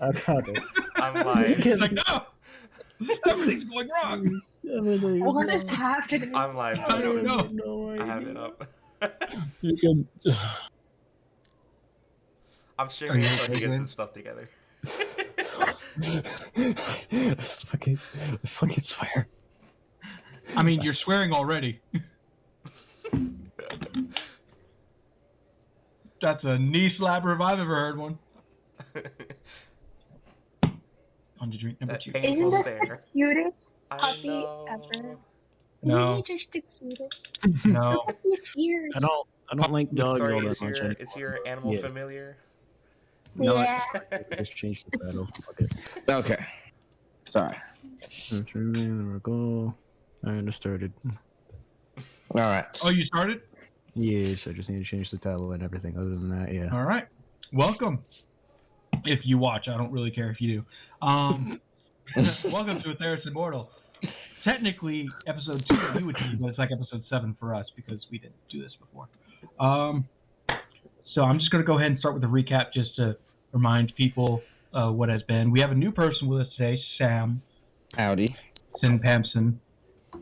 I got it. I'm like, It's like, no! Everything's going wrong! What is happening? I'm like, I don't know. No I have it up. You can. I'm streaming you until he gets okay? his stuff together. It's fucking swear. I mean, you're swearing already. That's a knee slapper if I've ever heard one. On to drink number That 2. painful Isn't this stare. the cutest I puppy know. ever? No. Isn't he just the cutest? No. Look at these ears. I don't like dogs Sorry, all is that much. your is your animal Yeah. familiar? No, Yeah. Just change the title. Fuck it. Okay. Sorry. There we go. I understood. All right. Oh, you started? Yes, I just need to change the title and everything. Other than that, yeah. All right. Welcome. If you watch, I don't really care if you do. Welcome to Etharis Immortal. Technically, episode 2 for you would be, but it's like episode 7 for us because we didn't do this before. So I'm just going to go ahead and start with a recap just to remind people what has been. We have a new person with us today, Sam Howdy. Sinpampson.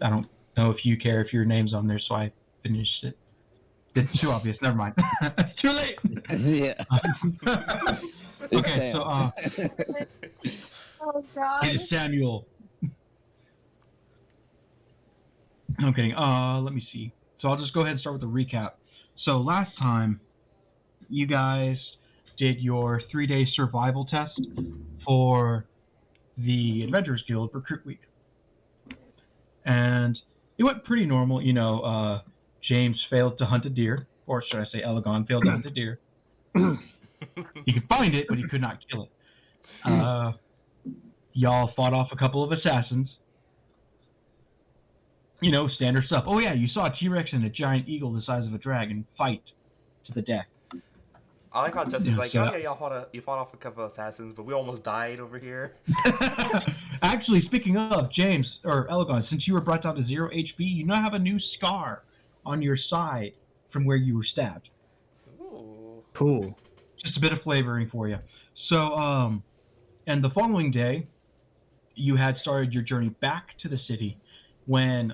I don't know if you care if your name's on there, so I finished it. It's too obvious. Never mind. It's too late. Yeah. It's Okay, Sam. so Oh god. it is Samuel. I'm kidding. Let me see. So I'll just go ahead and start with a recap. So last time, you guys did your 3-day survival test for the Adventurers Guild Recruit Week. And it went pretty normal. You know, James failed to hunt a deer, or should I say Elegon failed to hunt a deer. He could find it, but he could not kill it. Y'all fought off a couple of assassins. You know, standard stuff. Oh yeah, you saw a T-Rex and a giant eagle the size of a dragon fight to the death. I like how Justin's Yeah, like, so- oh yeah, you fought off a couple of assassins, but we almost died over here. Actually, speaking of, James, or Elegon, since you were brought down to 0 HP, you now have a new scar on your side from where you were stabbed. Ooh. Cool. Just a bit of flavoring for you. So, and the following day, you had started your journey back to the city when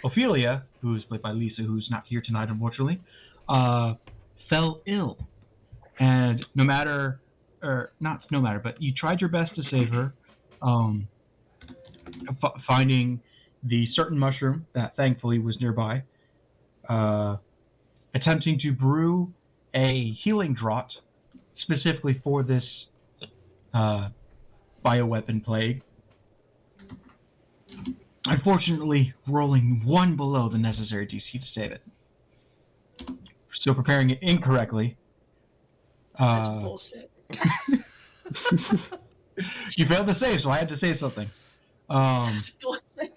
Ophelia, who's played by Lisa, who's not here tonight, unfortunately, fell ill. And but you tried your best to save her, finding the certain mushroom that thankfully was nearby, attempting to brew a healing draught specifically for this bioweapon plague. Unfortunately, rolling 1 below the necessary DC to save it. So preparing it incorrectly. That's bullshit. You failed to save, so I had to say something. That's bullshit.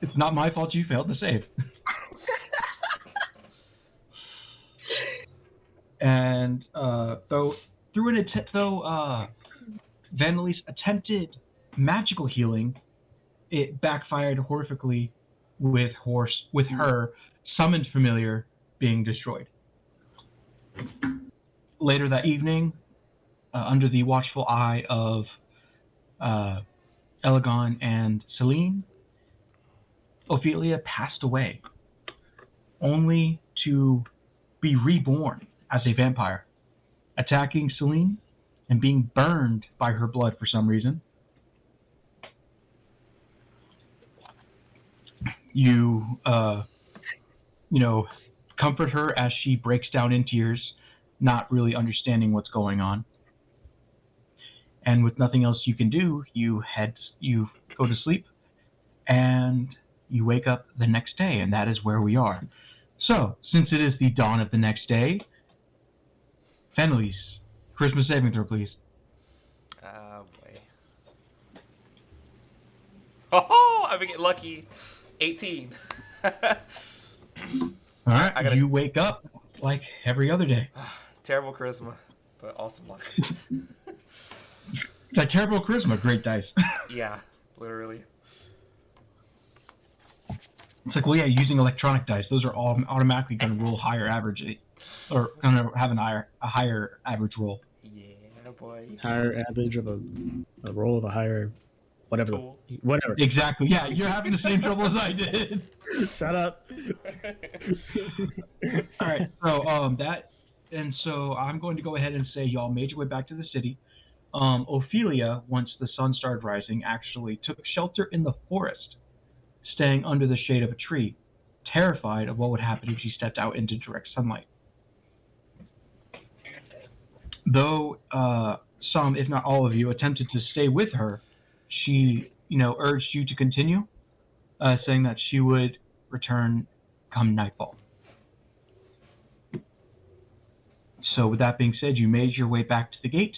It's not my fault you failed to save. And though Vandalise attempted magical healing, it backfired horrifically with her summoned familiar being destroyed. Later that evening, under the watchful eye of Elegon and Celine, Ophelia passed away, only to be reborn as a vampire, attacking Celine and being burned by her blood for some reason. You, comfort her as she breaks down in tears, not really understanding what's going on. And with nothing else you can do, you go to sleep, and you wake up the next day, and that is where we are. So, since it is the dawn of the next day, Fenley's Christmas saving throw, please. Oh boy. Oh, I get lucky. 18. All right, gotta- you wake up like every other day. Terrible charisma, but awesome luck. That terrible charisma, great dice. Yeah, literally. It's like, well, yeah, using electronic dice, those are all automatically going to roll higher average, or going to have a higher average roll. Yeah. boy. Higher average of a roll of a higher whatever. Tool. Whatever. Exactly. Yeah, you're having the same trouble as I did. Shut up. All right. So I'm going to go ahead and say y'all made your way back to the city. Ophelia, once the sun started rising, actually took shelter in the forest, staying under the shade of a tree, terrified of what would happen if she stepped out into direct sunlight. Though some, if not all of you, attempted to stay with her, she, urged you to continue, saying that she would return come nightfall. So with that being said, you made your way back to the gate,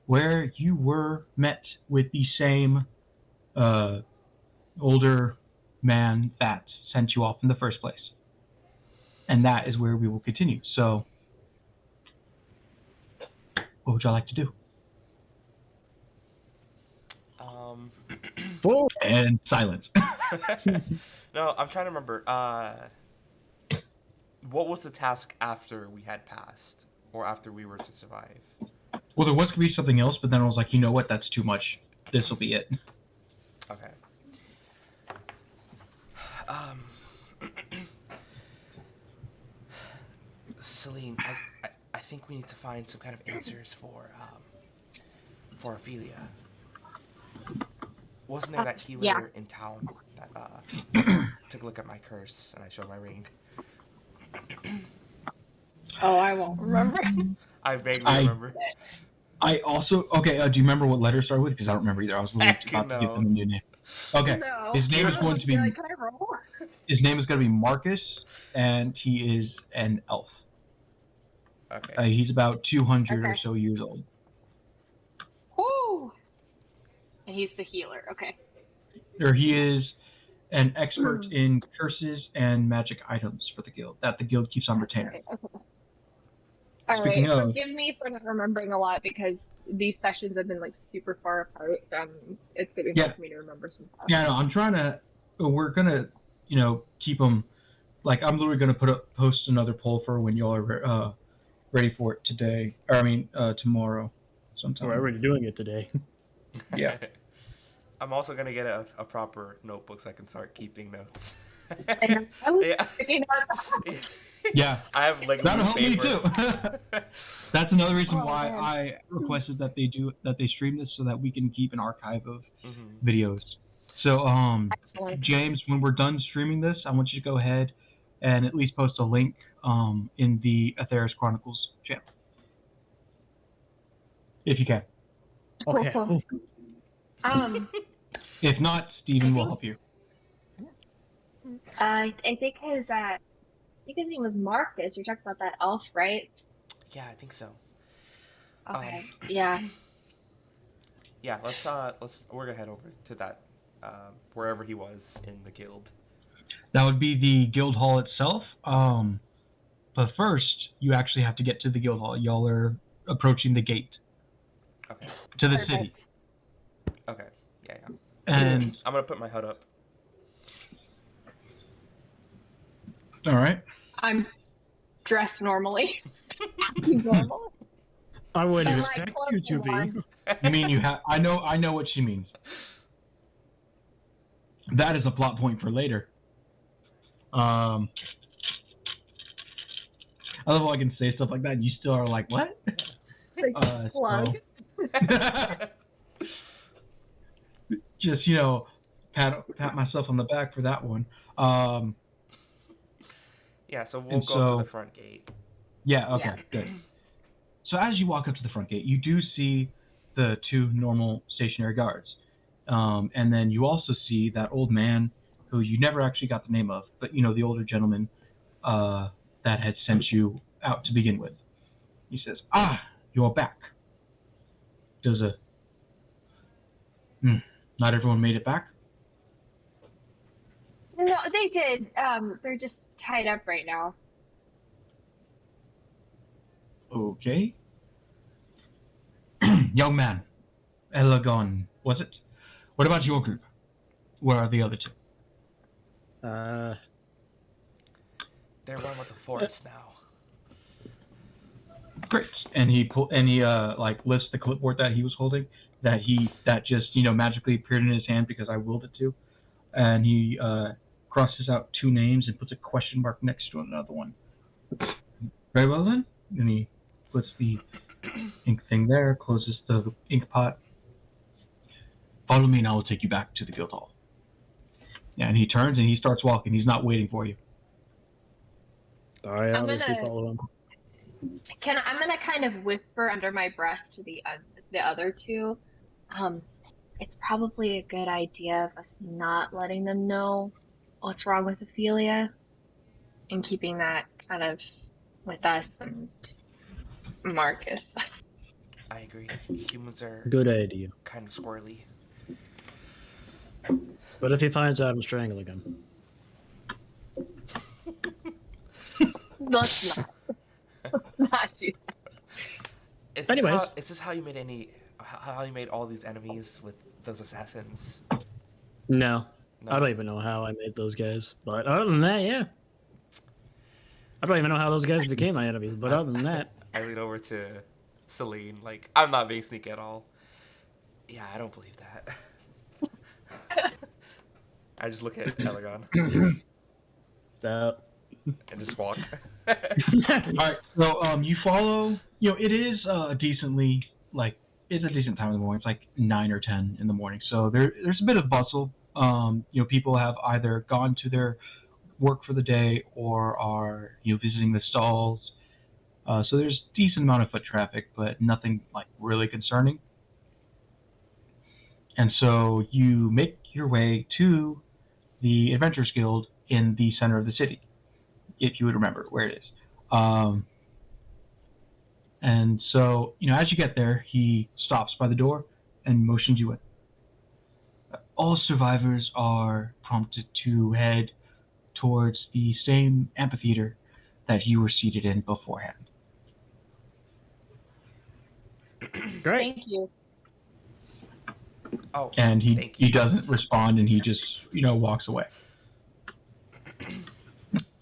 where you were met with the same older man that sent you off in the first place. And that is where we will continue. So, what would y'all like to do? And silence. No, I'm trying to remember. What was the task after we had passed? Or after we were to survive? Well, there was going to be something else, but then I was like, you know what? That's too much. This will be it. Okay. Celine, I think we need to find some kind of answers for Ophelia. Wasn't there that healer in town that took a look at my curse and I showed my ring? Oh, I won't remember. I vaguely remember. I also... Okay, do you remember what letter started with? Because I don't remember either. I was literally about to give them a new name. Okay, No. his name is going to be... Like, can I roll? His name is going to be Marcus, and he is an elf. Okay. He's about 200 or so years old. Woo! And he's the healer. Okay. Or he is an expert in curses and magic items for the guild, that the guild keeps on retaining. Okay. All Speaking right. of- Forgive me for not remembering a lot because these sessions have been like super far apart, so it's gonna be hard for me to remember some stuff. Yeah, no, I'm trying to... We're going to, keep them... Like, I'm literally going to post another poll for when y'all are ready for it today. Or, I mean, tomorrow sometime. We're already doing it today. Yeah. I'm also going to get a proper notebook so I can start keeping notes. And I was Yeah. thinking about that. Yeah. I have like That'll help me newspaper. too. That's another reason Oh, why man. I requested that they stream this so that we can keep an archive of Mhm. videos. So, Excellent. James, when we're done streaming this, I want you to go ahead and at least post a link in the Etharis Chronicles channel, if you can. Okay. Cool. If not, Steven will help you. I think his name was Marcus. You're talking about that elf, right? Yeah, I think so. Okay. Yeah. Yeah, we're gonna head over to that wherever he was in the guild. That would be the guild hall itself. But first, you actually have to get to the guild hall. Y'all are approaching the gate Okay. to the Perfect. city. Okay. Yeah. And, I'm gonna put my HUD up. all right. I'm dressed normally. Acting normal. I wouldn't And, expect like, you to be. clothes You mean you have... I know what she means. That is a plot point for later. I love how I can say stuff like that and you still are like, what? Like, plug. Just, pat myself on the back for that one. Yeah, so we'll And go to so- the front gate. Yeah, okay, good. So as you walk up to the front gate, you do see the two normal stationary guards. And then you also see that old man who you never actually got the name of, but the older gentleman that had sent you out to begin with. He says, you're back. Does not everyone made it back? No, they did. They're just tied up right now. Okay. Young man, Elagon, was it? What about your group? Where are the other two? They're one with the forest now. Great. and he like lifts the clipboard that he was holding that just magically appeared in his hand because I willed it to, and he crosses out 2 names and puts a question mark next to another one. Very well then. And he puts the ink thing there, closes the ink pot. Follow me and I will take you back to the guild hall. And he turns and he starts walking. He's not waiting for you. I obviously follow him. I'm gonna kind of whisper under my breath to the other 2. It's probably a good idea of us not letting them know what's wrong with Ophelia, and keeping that kind of with us and Marcus. I agree. Humans are Good idea. kind of squirrely. But if he finds out I'm strangling him, Let's not do that. Anyways. Is this how you made how you made all these enemies with those assassins? no. No. I don't even know how I made those guys. But other than that, yeah. I don't even know how those guys became my enemies. But other than that, I lean over to Celine, like, I'm not being sneaky at all. Yeah, I don't believe that. I just look at Elegon so and just walk. All right, so you follow. It is decently it's a decent time in the morning. It's like 9 or 10 in the morning, so there's a bit of bustle. People have either gone to their work for the day or are visiting the stalls. So there's a decent amount of foot traffic, but nothing like really concerning. And so you make your way to the Adventurers Guild in the center of the city, if you would remember where it is. And so, as you get there, he stops by the door and motions you in. All survivors are prompted to head towards the same amphitheater that you were seated in beforehand. great. Thank you. Oh, And thank he you. doesn't respond, and he just, walks away.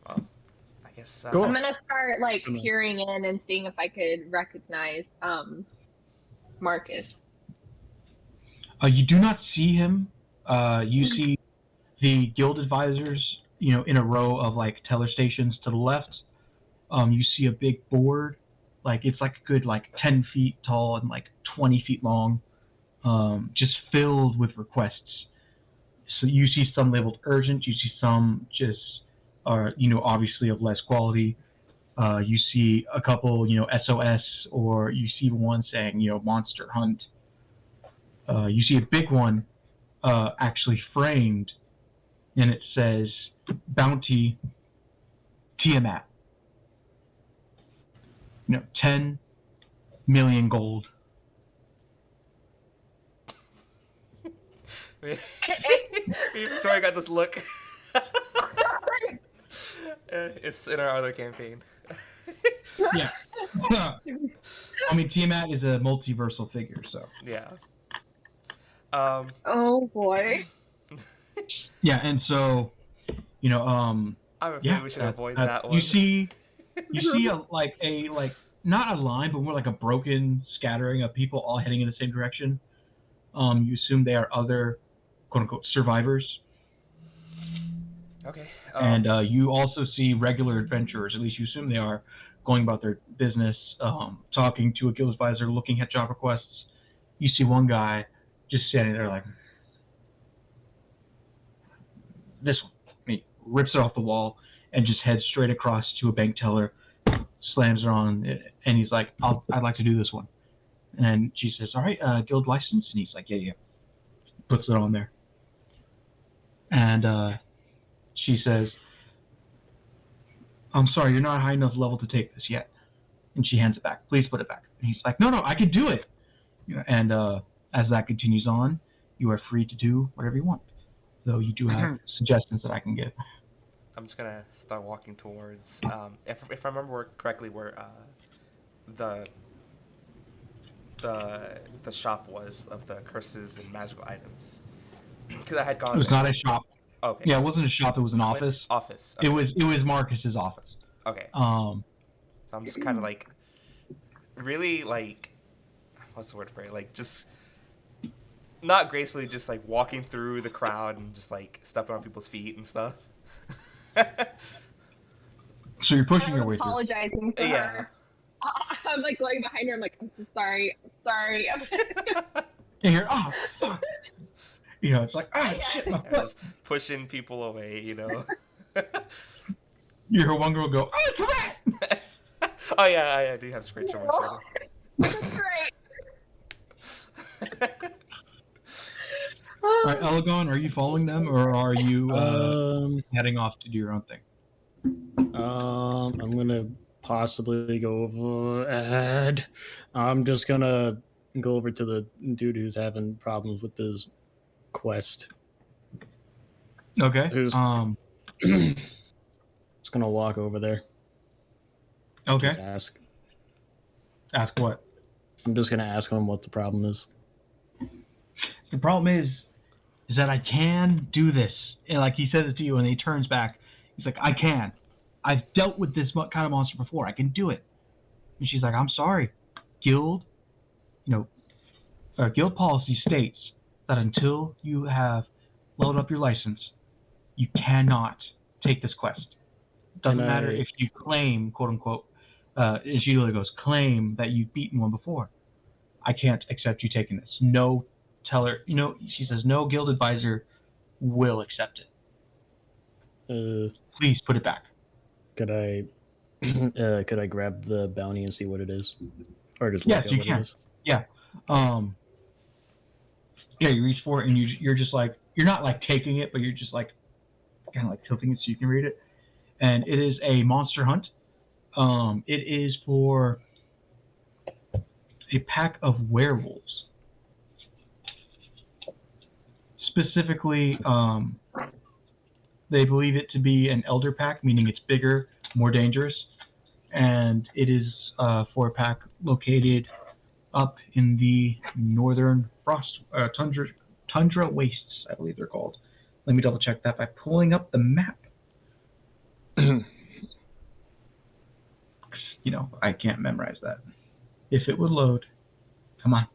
Well, I guess. Cool. I'm gonna start Mm. peering in and seeing if I could recognize Marcus. You do not see him. You see the guild advisors, in a row of teller stations to the left. You see a big board, it's a good 10 feet tall and 20 feet long, just filled with requests. So you see some labeled urgent. You see some just are obviously of less quality. You see a couple SOS, or you see one saying monster hunt. You see a big one actually framed, and it says bounty Tiamat. 10 million gold. Victoria got this look. It's in our other campaign. Yeah. I mean, Tiamat is a multiversal figure, so. Yeah. Oh boy. Yeah, and so, I'm afraid we should avoid that one. You see a not a line, but more like a broken scattering of people all heading in the same direction. You assume they are other quote unquote survivors. Okay. And you also see regular adventurers, at least you assume they are, going about their business, talking to a guild advisor, looking at job requests. You see one guy just standing there this one. He rips it off the wall and just heads straight across to a bank teller, slams it on, and he's like, I'd like to do this one. And she says, all right, guild license? And he's like, yeah. Puts it on there. And she says, I'm sorry, you're not high enough level to take this yet. And she hands it back. Please put it back. And he's like, no, I can do it. And as that continues on, you are free to do whatever you want. Though you do have suggestions that I can give. I'm just gonna start walking towards. If I remember correctly, where the shop was of the curses and magical items, because I had gone. It was not a shop. Okay. Yeah, it wasn't a shop. It was an office. Office. Okay. It was Marcus's office. Okay. So I'm just kind of really like, what's the word for it? Like just not gracefully, just like walking through the crowd and just like stepping on people's feet and stuff. So you're pushing your I'm way through. apologizing for Yeah. her. I'm like going behind her. I'm like, I'm so sorry. I'm sorry. And you're, oh, fuck. You know, it's like, ah, shit, my Yeah, foot. just pushing people away, you know. You hear one girl go, oh, come back! Oh yeah, I do have scratch on my shoulder. That's great. All right, Elegon, are you following them, or are you heading off to do your own thing? I'm gonna possibly go over ahead. I'm just gonna go over to the dude who's having problems with his quest. Okay. Who's just gonna walk over there. Okay. Just ask. Ask what? I'm just gonna ask him what the problem is. The problem is that I can do this. And like he says it to you, and he turns back. He's like, I can. I've dealt with this kind of monster before. I can do it. And she's like, I'm sorry. Guild policy states that until you have leveled up your license, you cannot take this quest. Doesn't matter if you claim, quote unquote, and she literally goes, claim that you've beaten one before. I can't accept you taking this. No teller, she says, no guild advisor will accept it. Please put it back. Could I grab the bounty and see what it is, or just Yes, look at you what can. it is? Yeah. Yeah, you reach for it and you're just like, you're not like taking it, but you're just like kind of like tilting it so you can read it. And it is a monster hunt. It is for a pack of werewolves. Specifically, they believe it to be an elder pack, meaning it's bigger, more dangerous, and it is for a pack located up in the northern tundra wastes, I believe they're called. Let me double check that by pulling up the map. I can't memorize that. If it would load, come on.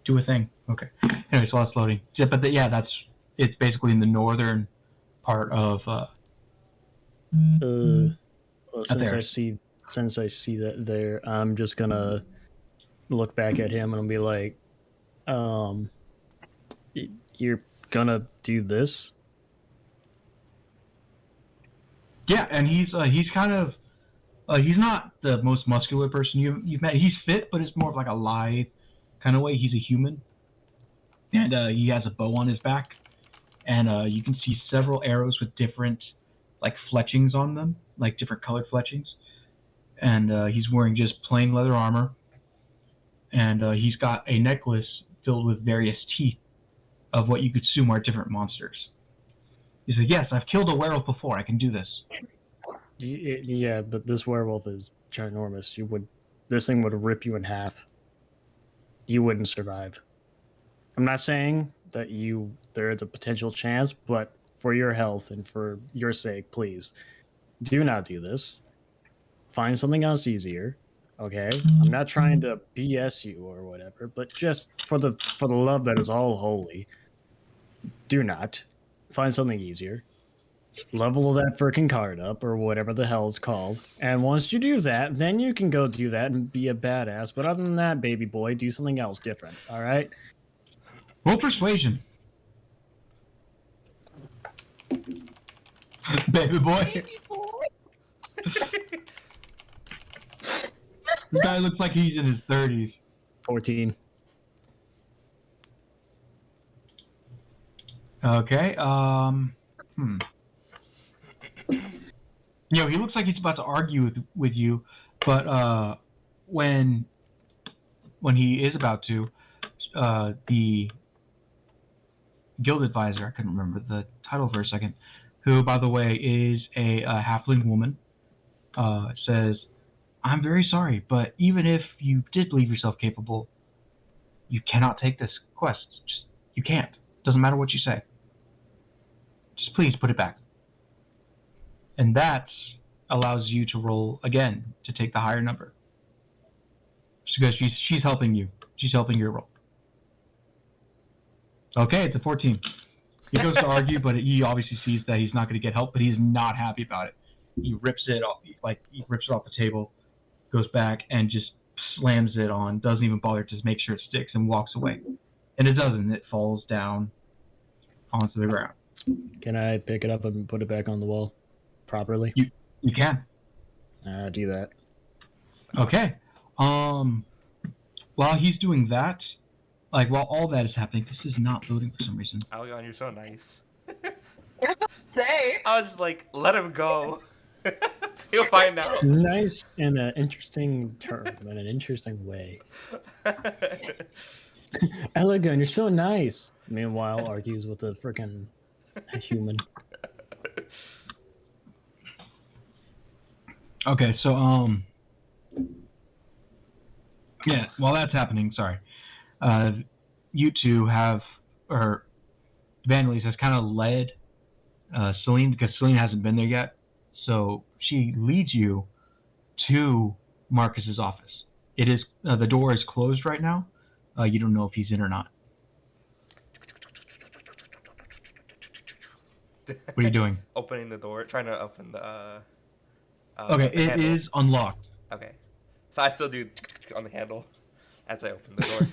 Do a thing. Okay. Anyway, so that's loading. Yeah, but it's basically in the northern part of. Well, since I see that there, I'm just gonna look back at him and I'll be like, "You're gonna do this?" Yeah, and he's kind of he's not the most muscular person you've met. He's fit, but it's more of like a lithe kind of way. He's a human, and he has a bow on his back, and you can see several arrows with different like fletchings on them, like different colored fletchings. And he's wearing just plain leather armor, and he's got a necklace filled with various teeth of what you could assume are different monsters. He said, yes, I've killed a werewolf before. I can do this. Yeah, but this werewolf is ginormous. This thing would rip you in half. You wouldn't survive. I'm not saying that there is a potential chance, but for your health and for your sake, please, do not do this. Find something else easier, okay? I'm not trying to BS you or whatever, but just for the love that is all holy, do not. Find something easier. Level that freaking card up or whatever the hell it's called. And once you do that, then you can go do that and be a badass. But other than that, baby boy, do something else different, all right? Roll persuasion. Baby boy. The guy looks like he's in his 30s. 14. Okay. He looks like he's about to argue with you, but when he is about to, the guild advisor, I couldn't remember the title for a second, who, by the way, is a halfling woman, says, I'm very sorry, but even if you did believe yourself capable, you cannot take this quest. You can't. Doesn't matter what you say. Just please put it back. And that's allows you to roll again to take the higher number. Because she's helping you. She's helping your roll. Okay, it's a 14. He goes to argue, but he obviously sees that he's not going to get help, but he's not happy about it. He rips it off, he rips it off the table, goes back and just slams it on, doesn't even bother to make sure it sticks, and walks away. And it doesn't. It falls down onto the ground. Can I pick it up and put it back on the wall properly? You can. Do that. Okay. While he's doing that, while all that is happening, this is not loading for some reason. Algon, you're so nice. Say. I was just like, let him go. He'll find out. Nice in an interesting term, in an interesting way. Elegant, you're so nice. Meanwhile, argues with a freaking human. Okay, so yeah, while that's happening, sorry, you two have, or Vandelise has kind of led Celine, because Celine hasn't been there yet, so she leads you to Marcus's office. It is the door is closed right now. You don't know if he's in or not. What are you doing? Opening the door, trying to open the. Okay, the it handle. is unlocked. Okay, so I still do on the handle as I open the door.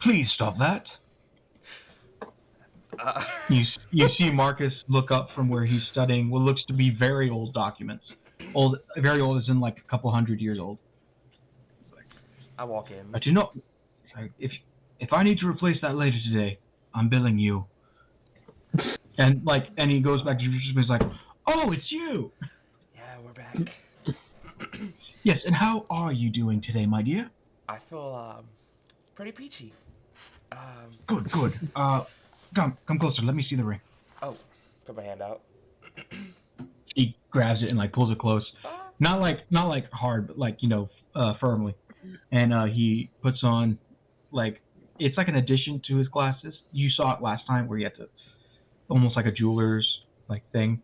Please stop that. You see Marcus look up from where he's studying what looks to be very old documents. Very old as in like a couple 100 years old. I walk in. I do not. If I need to replace that later today, I'm billing you. And he goes back to he's like, "Oh, it's you." Yeah, we're back. Yes, and how are you doing today, my dear? I feel pretty peachy. Good. Come closer. Let me see the ring. Oh, put my hand out. He grabs it and pulls it close. Not hard, but firmly. And he puts on it's like an addition to his glasses. You saw it last time where he had to almost like a jeweler's thing,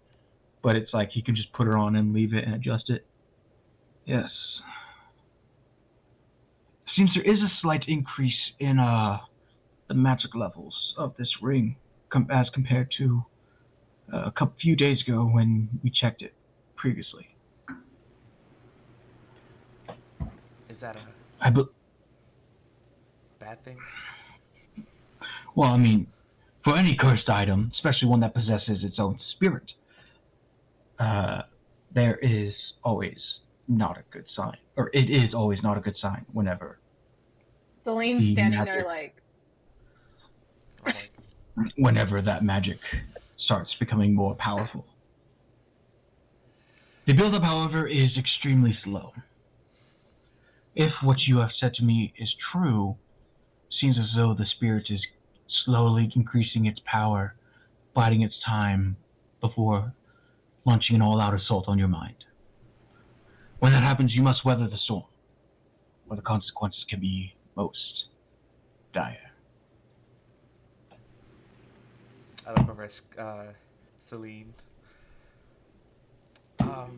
but it's he can just put it on and leave it and adjust it. Yes. Seems there is a slight increase in the magic levels of this ring as compared to a few days ago when we checked it previously. Is that a bad thing? Well, I mean, for any cursed item, especially one that possesses its own spirit, there is always not a good sign. Or it is always not a good sign whenever. Celine's standing there whenever that magic starts becoming more powerful. The build-up, however, is extremely slow. If what you have said to me is true, seems as though the spirit is slowly increasing its power, biding its time before launching an all-out assault on your mind. When that happens, you must weather the storm, or the consequences can be most dire. I look over at Celine.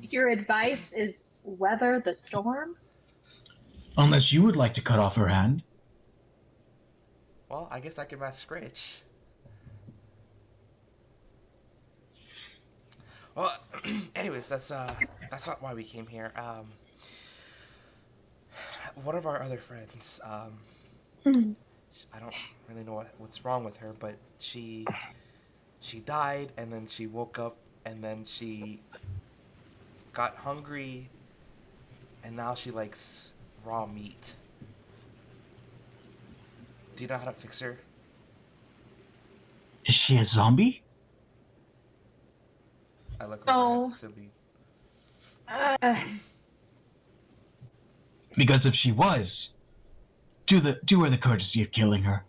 Your advice is weather the storm? Unless you would like to cut off her hand. Well, I guess I can match Scritch. Well, anyways, that's not why we came here. One of our other friends, I don't really know what's wrong with her, but she died, and then she woke up, and then she got hungry, and now she likes raw meat. Do you know how to fix her? Is she a zombie? I look over at Celine. Because if she was, do her the courtesy of killing her.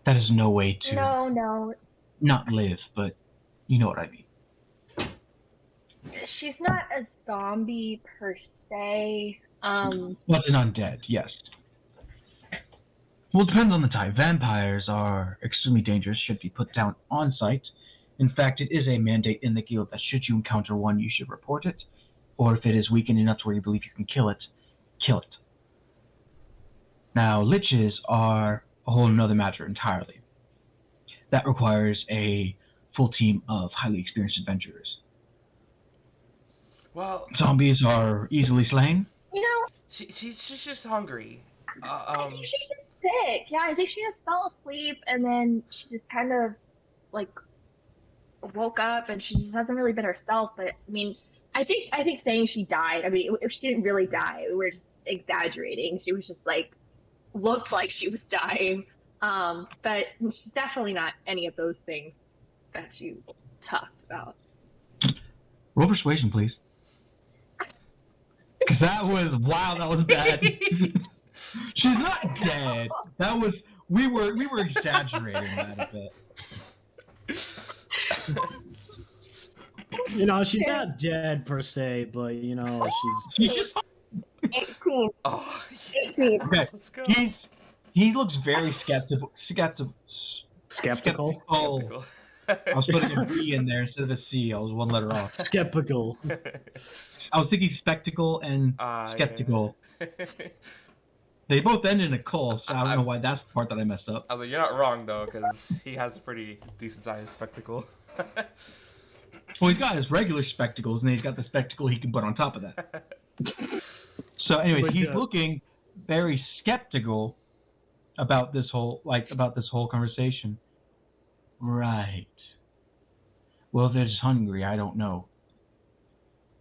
That is no way to No. not live, but you know what I mean. She's not a zombie per se. Well, an undead, yes. Well, it depends on the type. Vampires are extremely dangerous, should be put down on sight, In fact, it is a mandate in the guild that should you encounter one, you should report it, or if it is weakened enough to where you believe you can kill it, kill it. Now, liches are a whole nother matter entirely. That requires a full team of highly experienced adventurers. Well, Zombies are easily slain. You know, she's just hungry. I think she's just sick. Yeah, I think she just fell asleep and then she just kind of like woke up and she just hasn't really been herself. But I mean, I think saying she died. I mean, if she didn't really die, we're just exaggerating. She was just like looked like she was dying. But she's definitely not any of those things that you talked about. Roll persuasion, please. 'Cause that was that was bad. She's not dead. That was we were exaggerating that a bit. You know, she's not dead per se, but you know, She's 18. Oh, 18. okay. let's go. He looks very skeptical. skeptical. Oh, I was putting a B in there instead of a C. I was one letter off. Skeptical. I was thinking spectacle and skeptical. Yeah. They both end in a "cul," so I don't know why that's the part that I messed up. I was like, you're not wrong though, because he has a pretty decent sized spectacle. Well, he's got his regular spectacles, and then he's got the spectacle he can put on top of that. So, anyways, But he's yes. looking very skeptical about this whole conversation. Right. Well, they're just hungry. I don't know.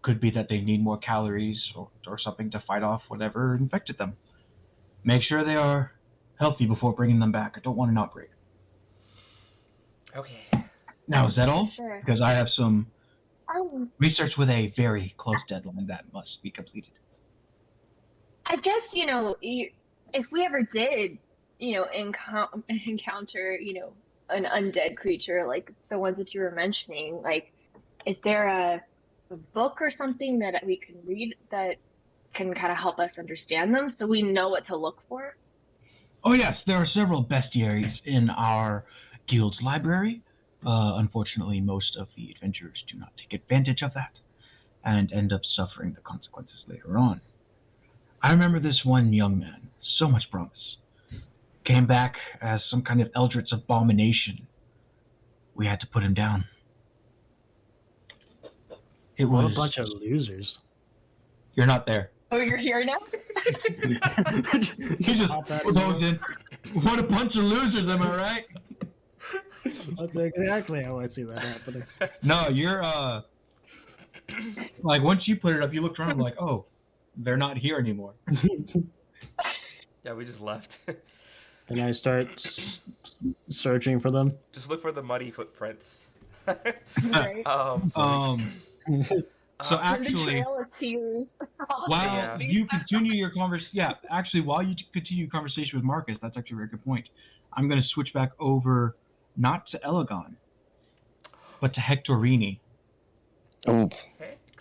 Could be that they need more calories or something to fight off whatever infected them. Make sure they are healthy before bringing them back. I don't want an outbreak. Okay. Now, is that all? Sure. Because I have some research with a very close deadline that must be completed. I guess, you know, if we ever did, you know, encounter, you know, an undead creature like the ones that you were mentioning, like, is there a book or something that we can read that can kind of help us understand them so we know what to look for? Oh, yes, there are several bestiaries in our guild's library. Unfortunately, most of the adventurers do not take advantage of that and end up suffering the consequences later on. I remember this one young man, so much promise, came back as some kind of eldritch abomination. We had to put him down. It What was... a bunch of losers. You're not there. Oh, you're here now? He just goes in. What a bunch of losers, am I right? That's exactly how I see that happening. No, you're, like, once you put it up, you look around and like, oh, they're not here anymore. Yeah, we just left. And I start searching for them. Just look for the muddy footprints. Right. So actually, The trail of tears. while Yeah. you continue your while you continue your conversation with Marcus, that's actually a very good point. I'm going to switch back over, not to Elegon, but to Hectorini. Oh,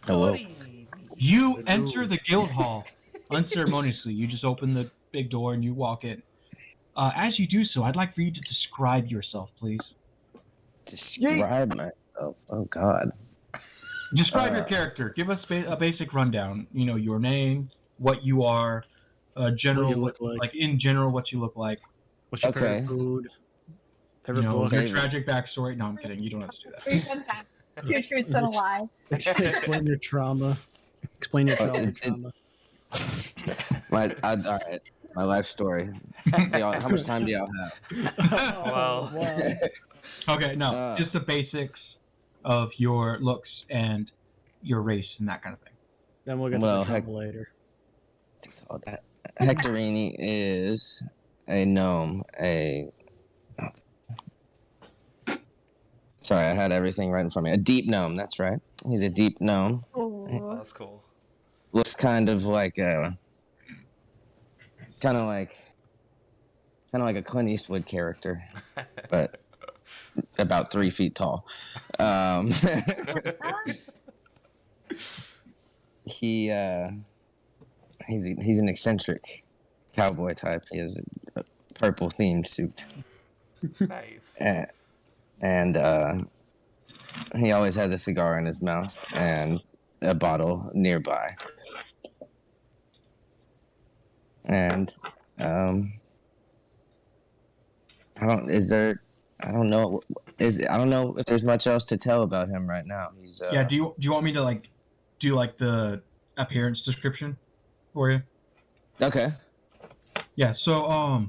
hello. Cody. You enter the guild hall unceremoniously. You just open the big door and you walk in. As you do so, I'd like for you to describe yourself, please. Describe myself. Oh God. Describe your character. Give us a basic rundown. You know, your name, what you are, general, What you look like. in general, what you look like. What's your Okay. favorite food? You Favorite know, book? your tragic backstory. No, I'm kidding. You don't have to do that. 3 fun facts. 2 truths and a lie. Explain your trauma. Explain your childhood trauma. All right. My life story. How much time do y'all have? Well. Okay, no, just the basics of your looks and your race and that kind of thing. Then we'll get to the trauma later. Hectorini is a gnome. Sorry, I had everything right in front of me. A deep gnome. That's right. He's a deep gnome. Oh, Ooh. that's cool. Looks kind of like a Clint Eastwood character, but about 3 feet tall. He's an eccentric cowboy type. He has a purple themed suit, Nice. and He always has a cigar in his mouth and a bottle nearby. And I don't know if there's much else to tell about him right now. He's Yeah, do you want me to like do like the appearance description for you? Okay. Yeah, so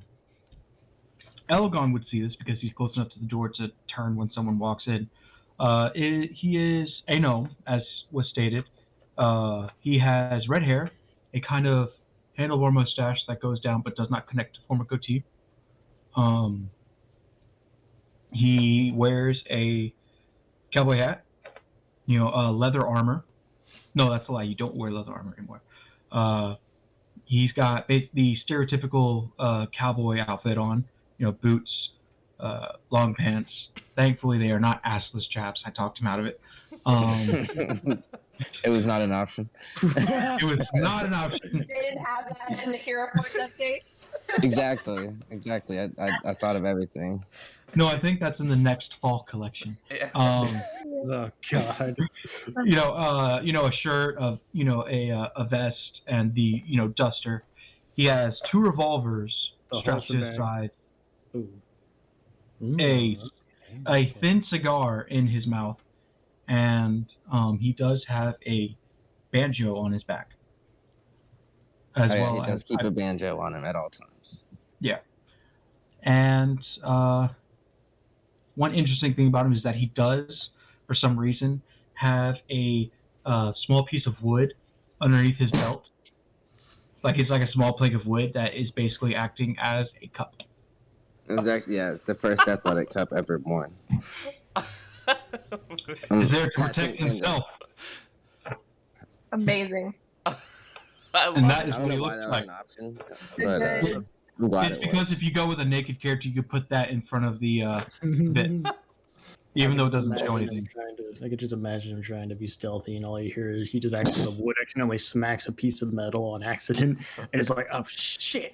Elgon would see this because he's close enough to the door to turn when someone walks in. He is a gnome, as was stated. He has red hair, a kind of handlebar mustache that goes down but does not connect to form a goatee. He wears a cowboy hat, leather armor. No, that's a lie. You don't wear leather armor anymore. He's got the stereotypical cowboy outfit on, boots, long pants. Thankfully, they are not assless chaps. I talked him out of it. It was not an option. It was not an option. They didn't have that in the Hero Force update. Exactly. I thought of everything. No, I think that's in the next fall collection. Yeah. Oh God. A shirt of a vest and the duster. He has 2 revolvers strapped to his side. Ooh. A Okay. thin cigar in his mouth, and he does have a banjo on his back. As well, he does keep a banjo on him at all times. Yeah. And one interesting thing about him is that he does, for some reason, have a small piece of wood underneath his belt. It's like a small plank of wood that is basically acting as a cup. It's the first athletic cup ever worn. Is there to protect himself. Amazing. And that is I what don't he know why looks that was like. an option, but I'm glad It's it because was. if you go with a naked character, you could put that in front of the bit, even though it doesn't show anything. I could just imagine him trying to be stealthy, and all you hear is he just accidentally wood accidentally smacks a piece of metal on accident, and it's like, oh shit!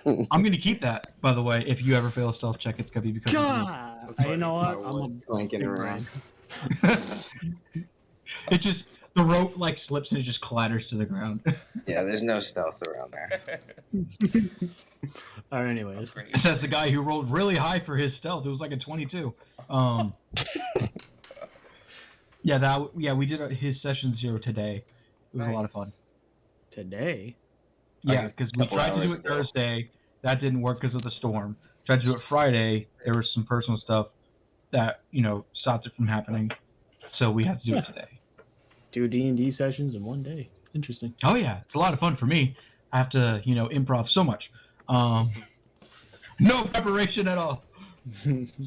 I'm gonna keep that, by the way. If you ever fail a stealth check, it's gonna be because of God, That's funny. you know My what? wood clanking around. me. It's just the rope slips and it just clatters to the ground. Yeah, there's no stealth around there. All right, That's anyways. great. That's the guy who rolled really high for his stealth. It was like a 22. We did his session 0 today. It was a lot of fun. Today, Yeah, because we Couple tried to do hours it ago. Thursday. That didn't work because of the storm. Tried to do it Friday. There was some personal stuff that stopped it from happening. So we had to do it today. 2 D&D sessions in one day. Interesting. Oh yeah, it's a lot of fun for me. I have to improv so much. No preparation at all.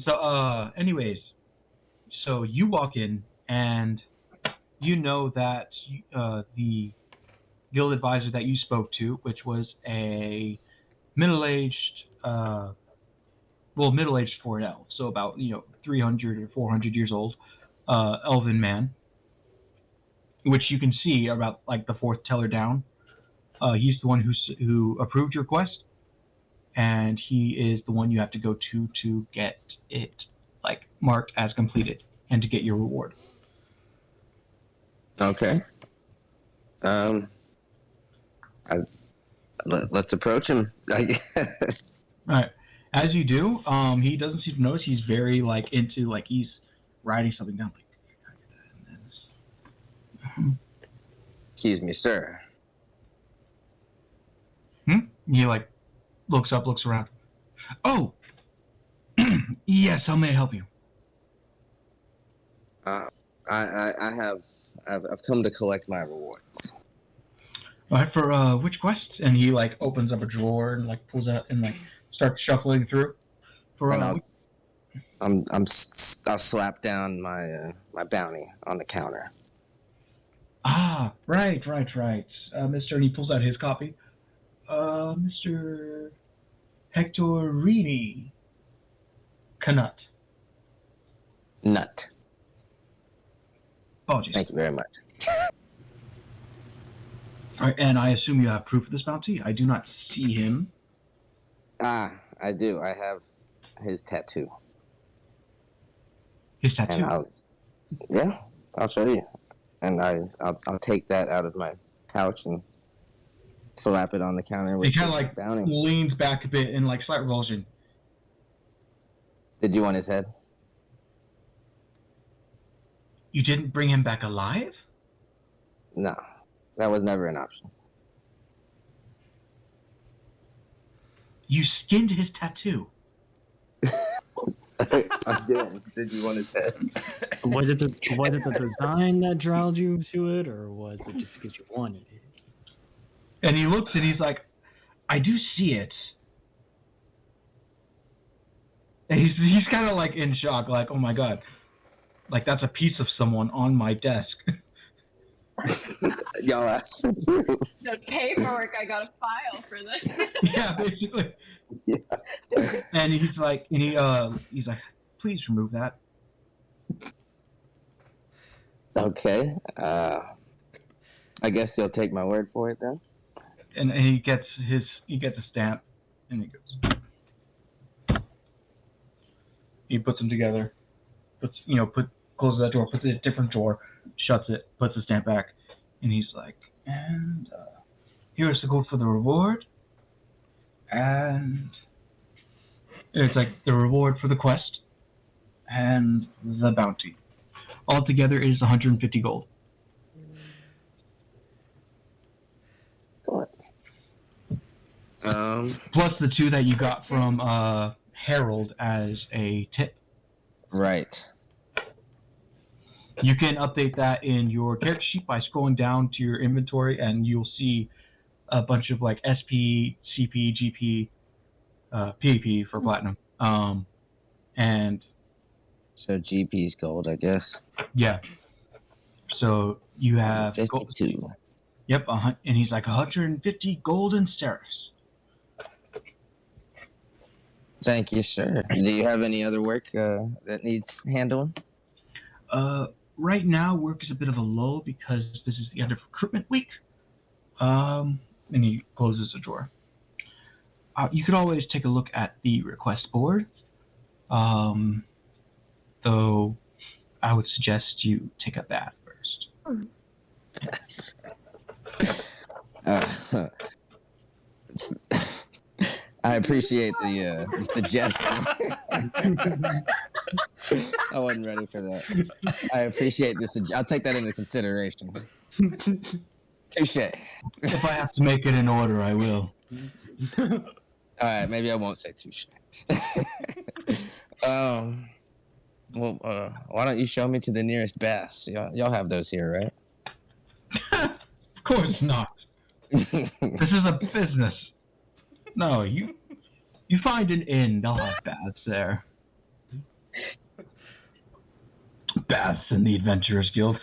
So anyways, so you walk in and you know that the guild advisor that you spoke to, which was a middle-aged for an elf, so about 300 or 400 years old, elven man, which you can see about the 4th teller down. He's the one who approved your quest, and he is the one you have to go to get it marked as completed and to get your reward. Okay. Let's approach him, I guess. All right. As you do, he doesn't seem to notice. He's very into he's writing something down. Excuse me, sir. He looks up, looks around. Oh, yes. How may I help you? I've come to collect my rewards. All right. For which quest? And he opens up a drawer and pulls out and starts shuffling through. For And I'll slap down my bounty on the counter. Right. Mr. And he pulls out his copy. Mr. Hectorini Canut. Nut. Apologies. Thank you very much. All right, and I assume you have proof of this bounty? I do not see him. I do. I have his tattoo. His tattoo. And Yeah, I'll show you. And I'll take that out of my pouch and slap it on the counter with He kind the of like bounty. leans back a bit in like slight revulsion. Did you want his head? You didn't bring him back alive? No, that was never an option. You skinned his tattoo. I did. Did you want his head? Was it the design that drilled you to it, or was it just because you wanted it? And he looks and he's like, I do see it. And he's kind of like in shock, like, oh my god. Like, that's a piece of someone on my desk. Y'all asked for proof. The paperwork, I got a file for this. Yeah, basically. Yeah. And he's like, please remove that. Okay. I guess you'll take my word for it then. And he gets a stamp, and he goes. He puts them together. Closes that door, puts it in a different drawer, shuts it, puts the stamp back, and he's like, and here's the code for the reward, and it's like the reward for the quest and the bounty. Altogether is 150 gold. What? Plus the 2 that you got from Harold as a tip. Right. You can update that in your character sheet by scrolling down to your inventory, and you'll see a bunch of like SP, CP, GP, PAP for platinum. And So GP's gold, I guess. yeah. So you have 52. Yep, and he's like 150 golden Steris. Thank you, sir. Do you have any other work that needs handling? Right now, work is a bit of a lull because this is the end of recruitment week. And he closes the drawer. You could always take a look at the request board. Though I would suggest you take a bath first. I appreciate the suggestion. I wasn't ready for that. I appreciate this. I'll take that into consideration. Touche. If I have to make it in order, I will. All right, maybe I won't say touche. Why don't you show me to the nearest baths? Y'all have those here, right? Of course not. This is a business. No, you find an inn. They'll have baths there. Baths in the Adventurers Guild.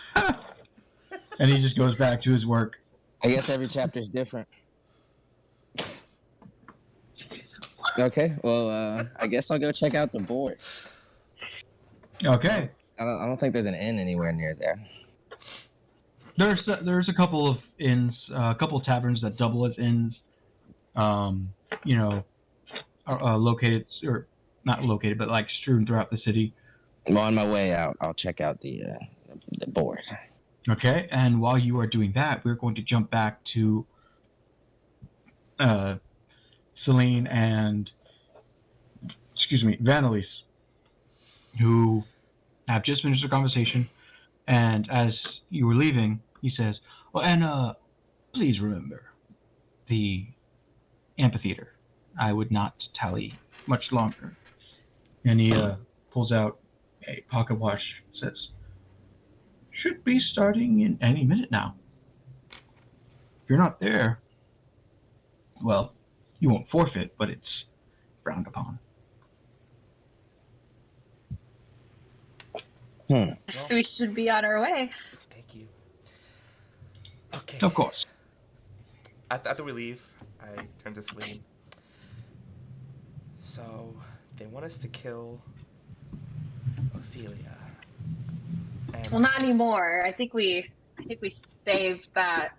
And he just goes back to his work. I guess every chapter is different. Okay, well, I guess I'll go check out the board. Okay. I don't think there's an inn anywhere near there. There's a couple of inns, a couple of taverns that double as inns. Are located, or not located, but like strewn throughout the city. Well, on my way out, I'll check out the board. Okay, and while you are doing that, we're going to jump back to Celine and, Vanelise, who have just finished their conversation, and as you were leaving, he says, "Oh, and please remember the amphitheater. I would not tally much longer." And he pulls out a pocket watch, says, "Should be starting in any minute now. If you're not there, well, you won't forfeit, but it's frowned upon." Well, We should be on our way. thank you. Okay. Of course. After we leave, I turn to Celine. So, they want us to kill Ophelia. And Well, not anymore. I think we saved that.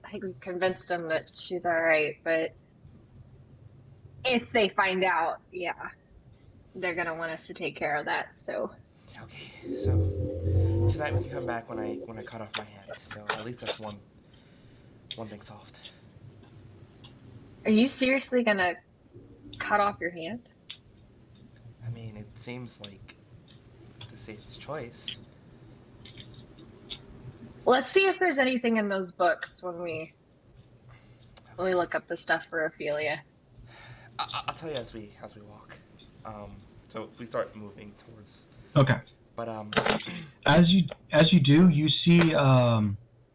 I think we convinced them that she's all right, but if they find out, yeah, they're gonna want us to take care of that. So Okay, so tonight we can come back when I cut off my hand. So at least that's one thing solved. Are you seriously gonna cut off your hand? I mean, it seems like the safest choice. Let's see if there's anything in those books when we look up the stuff for Ophelia. I'll tell you as we walk. So we start moving towards. Okay. But As you do, you see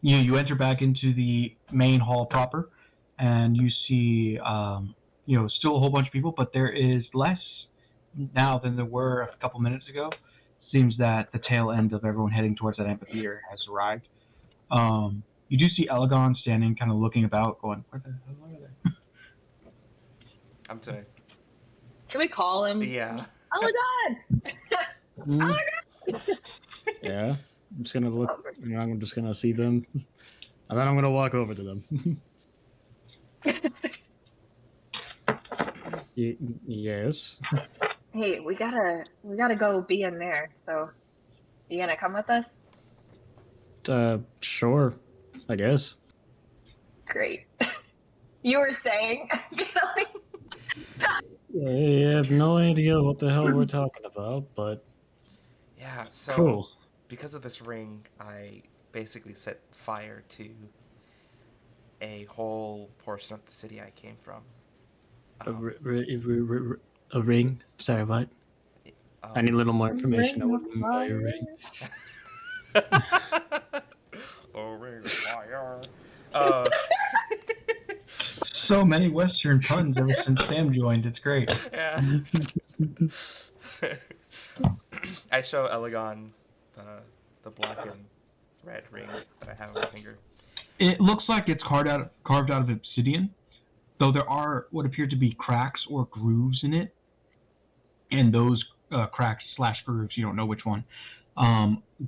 you enter back into the main hall proper, and you see still a whole bunch of people, but there is less now than there were a couple minutes ago. Seems that the tail end of everyone heading towards that amphitheater has arrived. You do see Elegon standing, kind of looking about, going, "Where the hell are they?" I'm sorry. Can we call him? Yeah. Elegon! Mm. Yeah. I'm just gonna look. I'm just gonna see them, and then I'm gonna walk over to them. Yes. Hey, we gotta go be in there. So, you gonna come with us? Sure. I guess. Great. You were saying? I have no idea what the hell we're talking about, but Yeah. So cool. because of this ring, I basically set fire to a whole portion of the city I came from. A ring? Sorry, what? I need a little more information. I wouldn't buy a ring. A ring of fire. So many Western puns ever since Sam joined. It's great. Yeah. I show Elegon the black and red ring that I have on my finger. It looks like it's carved out of obsidian, though there are what appear to be cracks or grooves in it, and those cracks / grooves, you don't know which one,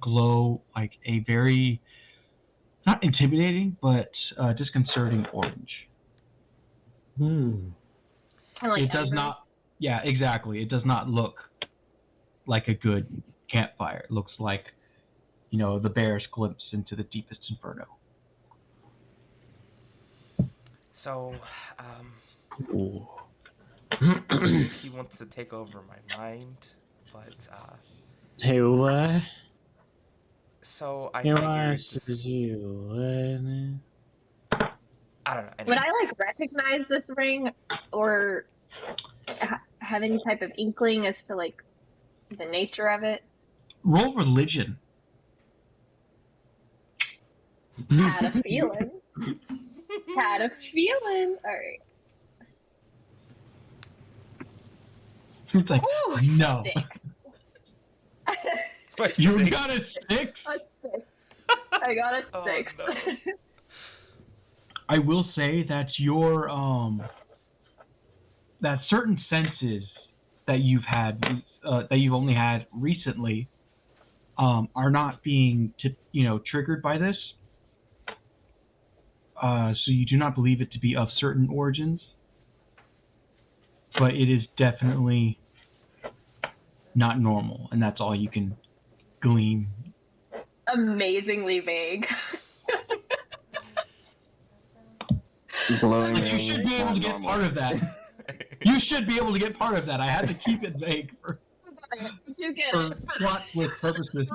glow like a very not intimidating but disconcerting orange. Hmm. Kind of like It does embers. not. Yeah, exactly. It does not look like a good campfire. It looks like, the bear's glimpse into the deepest inferno. So, Ooh. I think he wants to take over my mind, but Hey, what? so I You figured are just, you. I don't know. Would I anyways. recognize this ring, or have any type of inkling as to the nature of it? Roll religion. Had a feeling. Had a feeling. All right. It's like, Ooh, no. 6. What, You 6? got a 6? A 6. I got a Oh, 6. no. I will say that your that certain senses that you've had that you've only had recently are not being triggered by this. So you do not believe it to be of certain origins, but it is definitely not normal, and that's all you can glean. Amazingly vague. Glowing But you ring should is be able not to get normal. part of that. You should be able to get part of that. I had to keep it vague for You get for it. plot with purposes.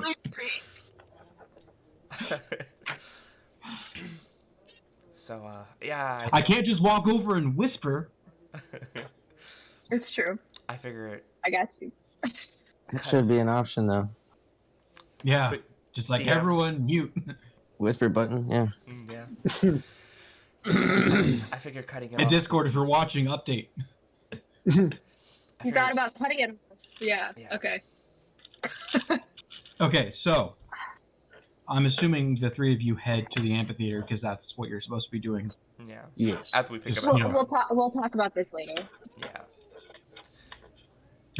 So, yeah. I can't just walk over and whisper. It's true. I figure it. I got you. That should be an option though. Yeah, But just like DM. everyone mute. Whisper button, yeah. Yeah. I figure cutting it And off. Discord, if you're watching, update. I You figured- got about cutting it. Yeah. Yeah. Okay. Okay, so I'm assuming the three of you head to the amphitheater because that's what you're supposed to be doing. Yeah. Yes. After we pick Just up. you know. We'll talk about this later. Yeah.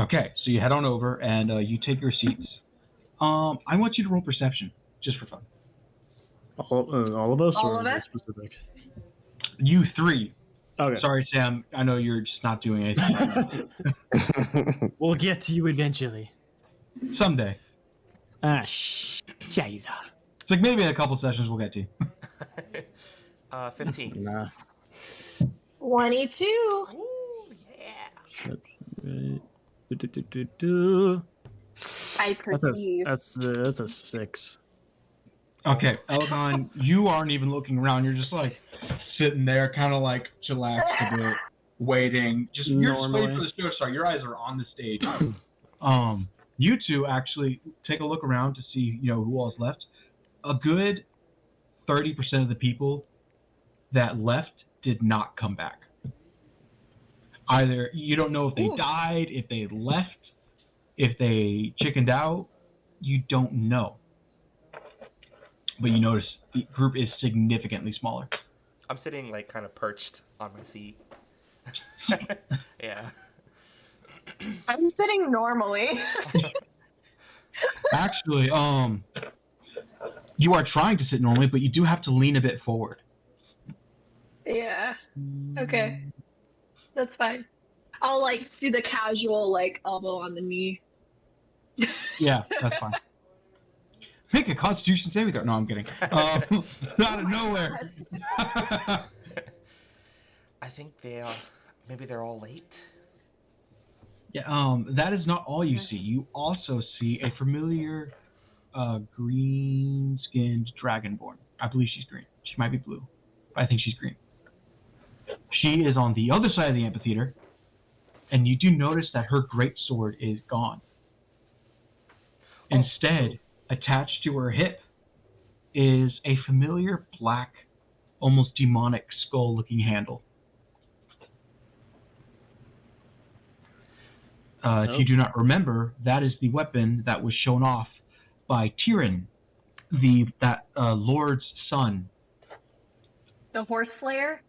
Okay, so you head on over and you take your seats. I want you to roll perception, just for fun. All of us? All or of us? Specific? You three. Okay. Sorry, Sam. I know you're just not doing anything We'll get to you eventually. someday. Jesus. It's like maybe in a couple sessions we'll get to. 15. Nah. 22. Ooh, yeah. I perceive. That's a 6. Okay, Elgon, you aren't even looking around. You're just like sitting there, kind of like chillaxed a bit, waiting. Just you're just waiting for the show to start. Your eyes are on the stage. You two actually take a look around to see, who all is left. A good 30% of the people that left did not come back. Either you don't know if they died, if they left, if they chickened out. You don't know. But you notice the group is significantly smaller. I'm sitting like kind of perched on my seat. Yeah. I'm sitting normally. Actually, you are trying to sit normally, but you do have to lean a bit forward. Yeah. Okay. That's fine. I'll like do the casual like elbow on the knee. Yeah, that's fine. Make a Constitution saving throw. No, I'm kidding. Out of nowhere. I think maybe they're all late. Yeah. That is not all you see. You also see a familiar, green-skinned dragonborn. I believe she's green. She might be blue, but I think she's green. She is on the other side of the amphitheater, and you do notice that her greatsword is gone. Instead, attached to her hip is a familiar black, almost demonic skull-looking handle. If you do not remember, that is the weapon that was shown off by Tyrion, that Lord's son. The horse slayer?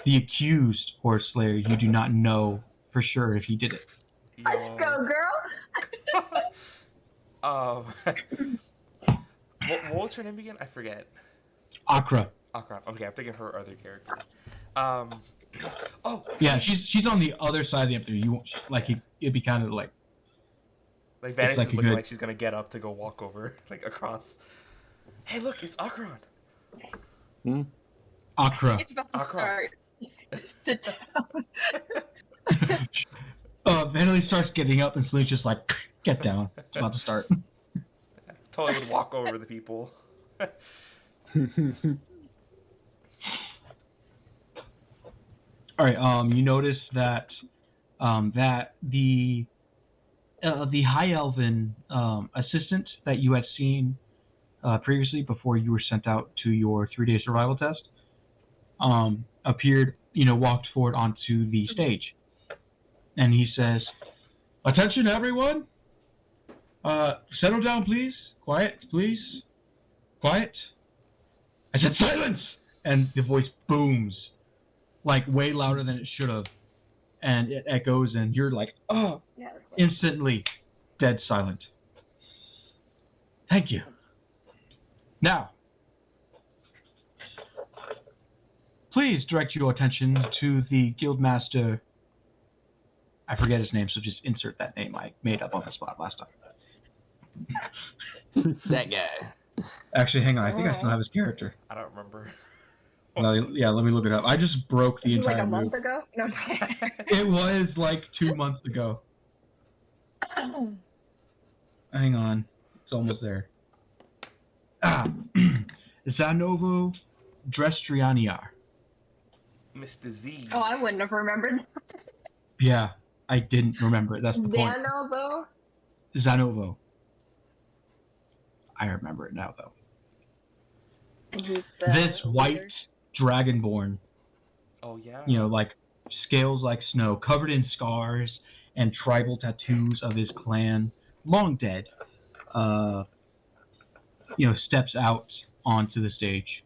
The accused horse slayer. You do not know for sure if he did it. Let's go, girl! What was her name again? I forget. Akra. Akron. Okay, I'm thinking of her other character. Yeah, she's on the other side of the amphitheater. You won't, it'd be kind of like Vanessa is looking like she's gonna get up to go walk over, like across. Hey, look, it's Akron. Akra. It's about to start. Sit down. Vanelli starts getting up and Selene's just like, get down. It's about to start. Totally would walk over the people. All right. You notice that the High Elven assistant that you had seen previously before you were sent out to your 3-day survival test appeared. Walked forward onto the stage, and he says, "Attention, everyone! Settle down, please. Quiet, please. Quiet." I said, "Silence!" And the voice booms, like way louder than it should have, and it echoes, and you're like, "Oh!" Yeah, Instantly, dead silent. Thank you. Now, please direct your attention to the Guildmaster. I forget his name, so just insert that name I made up on the spot last time. That guy. Actually, hang on. I think I still have his character. I don't remember. Yeah, let me look it up. I just broke the entire like a move. month ago? No. It was like 2 months ago. Hang on. It's almost there. Zanovo Drestrianiar. Mr. Z. Oh, I wouldn't have remembered. Yeah, I didn't remember it. That's the point. Zanovo? Zanovo. I remember it now, though. And who's This white dragonborn, Oh, yeah. like scales like snow, covered in scars and tribal tattoos of his clan, long dead, steps out onto the stage.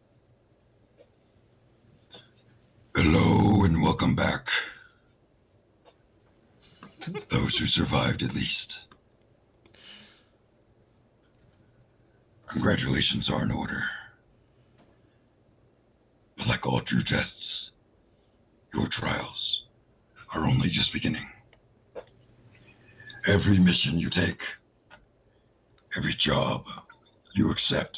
Hello and welcome back. Those who survived, at least. Congratulations are in order. But like all true tests, your trials are only just beginning. Every mission you take job you accept.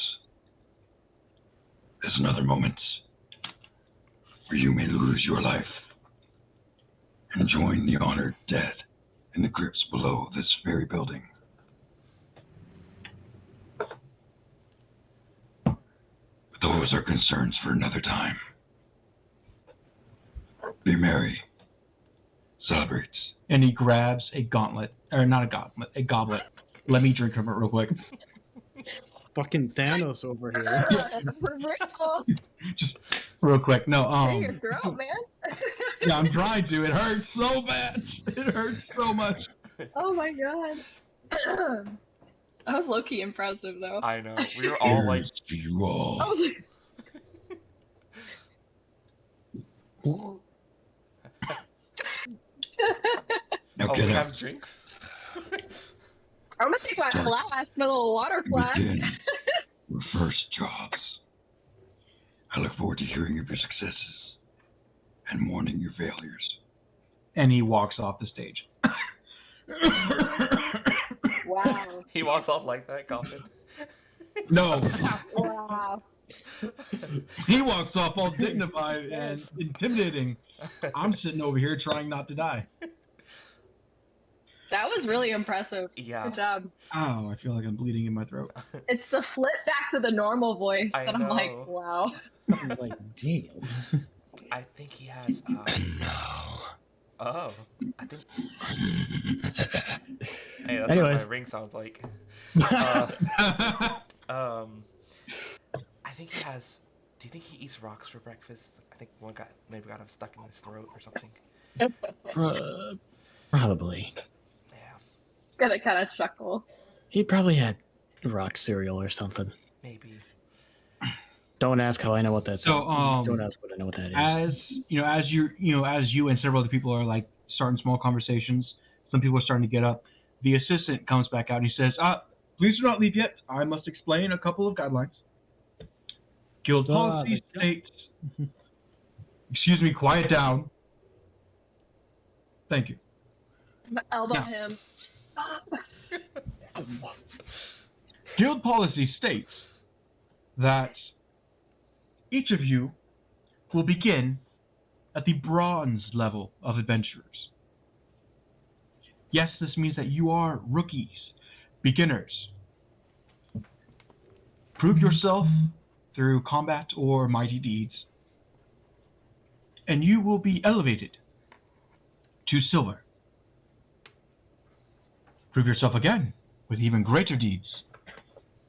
There's another moment where you may lose your life and join the honored dead in the crypts below this very building. But those are concerns for another time. Be merry. Celebrate. And he grabs a gauntlet, or not a gauntlet, a goblet. Let me drink from it real quick. Fucking Thanos over here. Reversal. Just real quick. No, Clear your throat, man. yeah, I'm trying to. It hurts so bad. It hurts so much. Oh my god. That was low-key impressive, though. I know. We were all like, Here's to you all. Oh, Now oh, get we up. have drinks? I'm gonna take my flask, my little water flask. Begin your first jobs. I look forward to hearing of your successes and mourning your failures. And he walks off the stage. Wow. He walks off like that, Coffin. No, Wow. he walks off all dignified and intimidating. I'm sitting over here trying not to die. That was really impressive. Yeah. Good job. Oh, I feel like I'm bleeding in my throat. It's the flip back to the normal voice I that I'm like, know. wow. I'm like, damn. I think he has. Oh, I think. Hey, that's Anyways. what my ring sounds like. I think he has. Do you think he eats rocks for breakfast? I think one maybe got him stuck in his throat or something. Probably. Yeah. Gonna kind of chuckle. He probably had rock cereal or something. Maybe. Don't ask how I know what that's. So, don't ask what I know what that is. as you and several other people are like starting small conversations, some people are starting to get up. The assistant comes back out and he says, please do not leave yet. I must explain a couple of guidelines. Guild policy states, excuse me, quiet down. Thank you. Elbow Yeah. him. Guild policy states that each of you will begin at the bronze level of adventurers. Yes, this means that you are rookies, beginners. Prove yourself through combat or mighty deeds, and you will be elevated to silver. Prove yourself again with even greater deeds,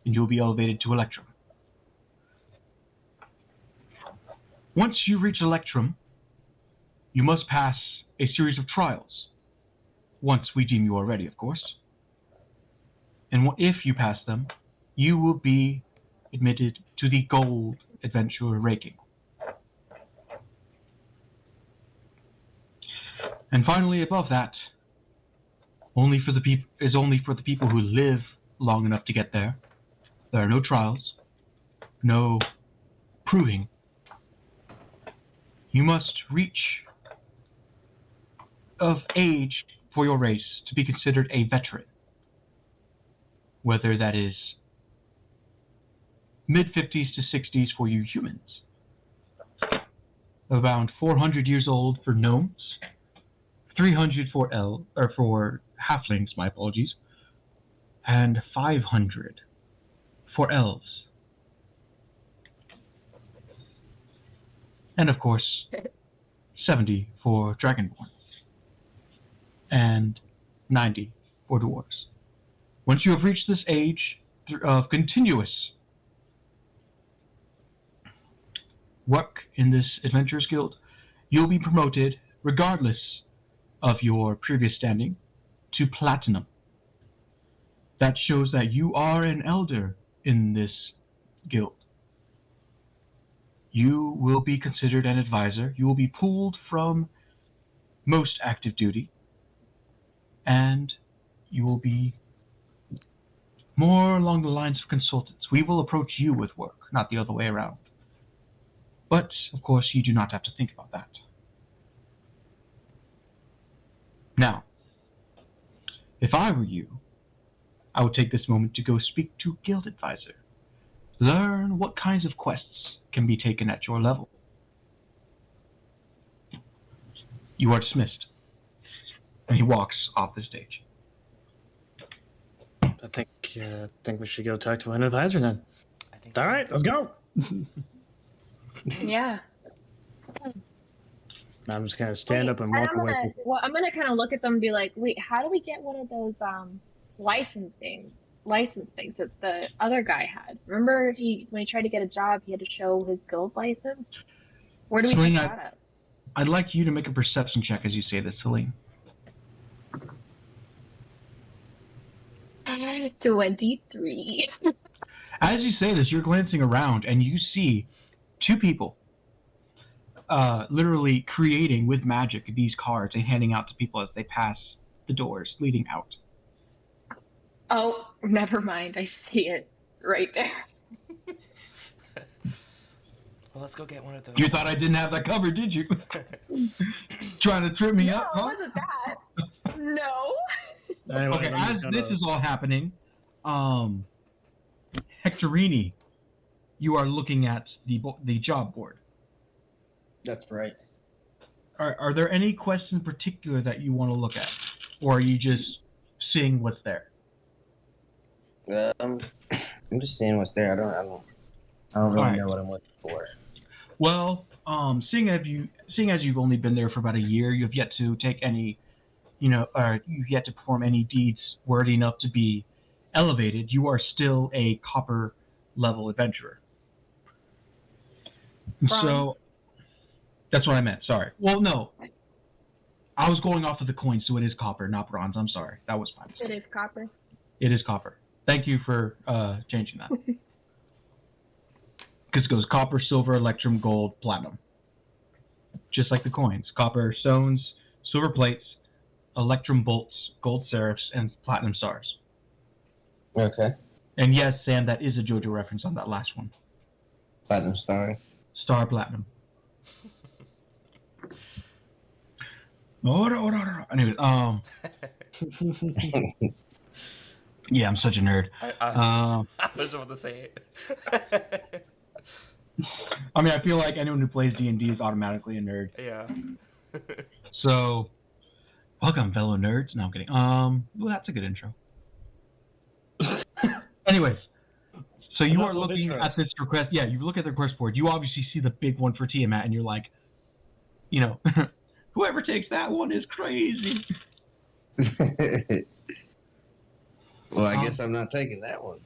and you will be elevated to electrum. Once you reach electrum, you must pass a series of trials, once we deem you are ready, of course. And if you pass them, you will be admitted to the gold adventurer ranking. And finally, above that, only for the people who live long enough to get there. There are no trials, no proving. You must reach of age for your race to be considered a veteran, whether that is mid-50s to 60s for you humans, around 400 years old for gnomes, 300 for halflings, my apologies, and 500 for elves. And of course, 70 for dragonborn, and 90 for dwarves. Once you have reached this age of continuous work in this Adventurers Guild, you'll be promoted, regardless of your previous standing, to Platinum. That shows that you are an elder in this guild. You will be considered an advisor. You will be pulled from most active duty, and you will be more along the lines of consultants. We will approach you with work, not the other way around. But, of course, you do not have to think about that. Now, if I were you, I will take this moment to go speak to Guild Advisor. Learn what kinds of quests can be taken at your level. You are dismissed. And he walks off the stage. I think we should go talk to an advisor then. I think All so. right, let's go. Yeah. I'm just gonna stand up and walk away. I'm gonna kind of look at them and be like, wait, how do we get one of those license things that the other guy had? Remember, when he tried to get a job, he had to show his guild license. Where do we pick that up? I'd like you to make a perception check as you say this, Celine. 23. As you say this, you're glancing around and you see two people literally creating with magic these cards and handing out to people as they pass the doors leading out. Oh, never mind. I see it right there. Well, let's go get one of those. You thought I didn't have that covered, did you? Trying to trip me up, huh? No, it wasn't that. No. Anyway, Okay, as this is all happening, Hectorini, you are looking at the job board. That's right. Are there any quests in particular that you want to look at, or are you just seeing what's there? I'm just seeing what's there. I don't really know what I'm looking for. Well, seeing as you've only been there for about a year, you have yet to take any, you've yet to perform any deeds worthy enough to be elevated. You are still a copper level adventurer. Bronze. So that's what I meant. Sorry. Well, no. I was going off of the coin, so it is copper, not bronze. I'm sorry. That was fine. It is copper. It is copper. Thank you for changing that. Because it goes copper, silver, electrum, gold, platinum. Just like the coins. Copper stones, silver plates, electrum bolts, gold seraphs, and platinum stars. Okay. And yes, Sam, that is a JoJo reference on that last one. Platinum star. Star platinum. Anyway, yeah, I'm such a nerd. I was about to say it. I mean, I feel like anyone who plays D&D is automatically a nerd. Yeah. So, welcome, fellow nerds. No, I'm kidding. Well, that's a good intro. Anyways, so you are looking at this request. Yeah, you look at the request board. You obviously see the big one for Tiamat, and you're like, whoever takes that one is crazy. Well, I guess I'm not taking that one.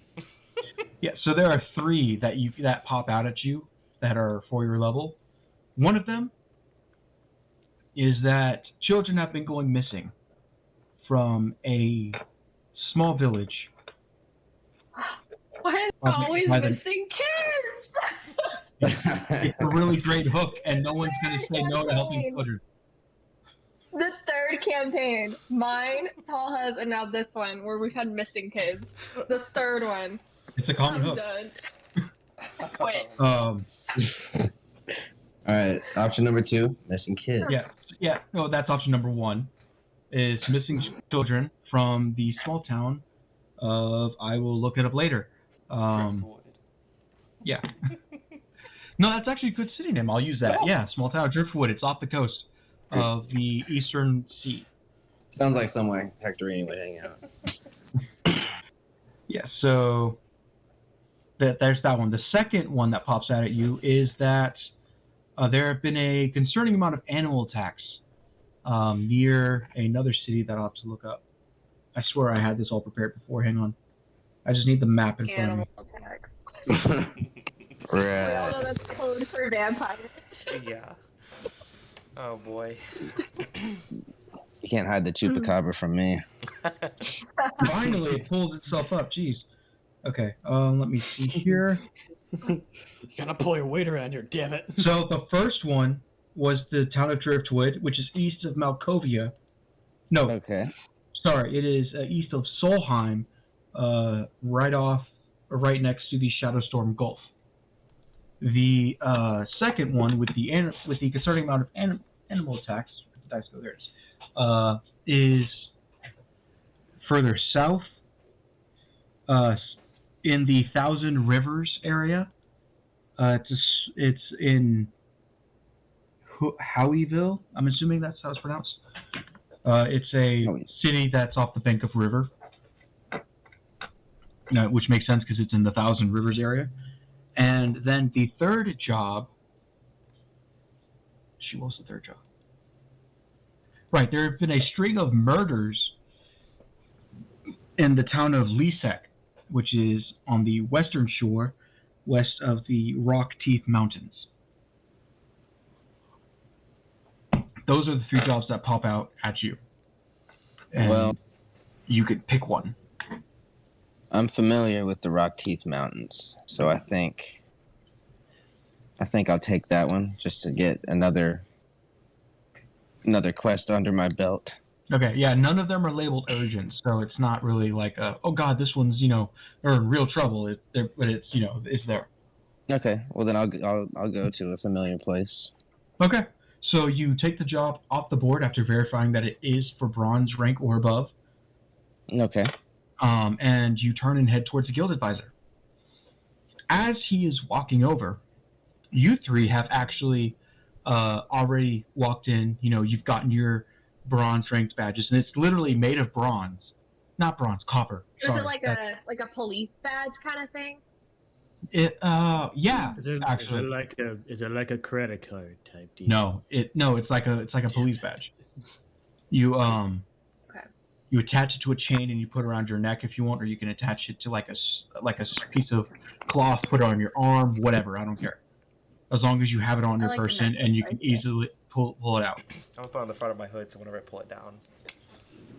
Yeah, so there are 3 that pop out at you that are for your level. One of them is that children have been going missing from a small village. Why are they always missing kids? It's a really great hook, and no one's going to say no to helping children. The third campaign, mine, Tall has, and now this one, where we've had missing kids. The third one. It's a common hook. Done. I quit. All right, option number 2, missing kids. Yeah. No, that's option number 1, is missing children from the small town of. I will look it up later. Yeah. No, that's actually a good city name. I'll use that. Yeah, small town of Driftwood. It's off the coast of the Eastern Sea. Sounds like somewhere Hectorini would hang out. Yeah, so there's that one. The second one that pops out at you is that there have been a concerning amount of animal attacks near another city that I'll have to look up. I swear I had this all prepared before. Hang on. I just need the map in front of me. Animal attacks. Right. We all know that's code for vampires. Yeah. Oh boy. You can't hide the chupacabra from me. Finally, it pulls itself up. Jeez. Okay, let me see here. You gotta pull your weight around here, damn it. So the first one was the town of Driftwood, which is east of Malkovia. No, Okay. sorry, it is east of Solheim, right next to the Shadowstorm Gulf. The second one with the concerning amount of animal attacks, the dice go there, is further south in the Thousand Rivers area. It's in Howeyville. I'm assuming that's how it's pronounced. It's a city that's off the bank of river, which makes sense because it's in the Thousand Rivers area. And then the third job. What was the third job? Right, there have been a string of murders in the town of Lisek, which is on the western shore, west of the Rock Teeth Mountains. Those are the three jobs that pop out at you. And well, you could pick one. I'm familiar with the Rock Teeth Mountains, so I think I'll take that one just to get another quest under my belt. Okay, yeah, none of them are labeled urgent, so it's not really like, oh god, this one's, they're in real trouble. But it's, it's there. Okay, well then I'll go to a familiar place. Okay, so you take the job off the board after verifying that it is for bronze rank or above. Okay. And you turn and head towards the guild advisor. As he is walking over, you three have actually already walked in. You've gotten your bronze ranked badges, and it's literally made of bronze, not bronze, copper. Is it like a police badge kind of thing? Yeah. Is it like a credit card type deal? No, it's like a police badge. You Okay. You attach it to a chain and you put it around your neck if you want, or you can attach it to like a piece of cloth, put it on your arm, whatever. I don't care. As long as you have it on your person and you can easily pull it out. I'm gonna put it on the front of my hood, so whenever I pull it down.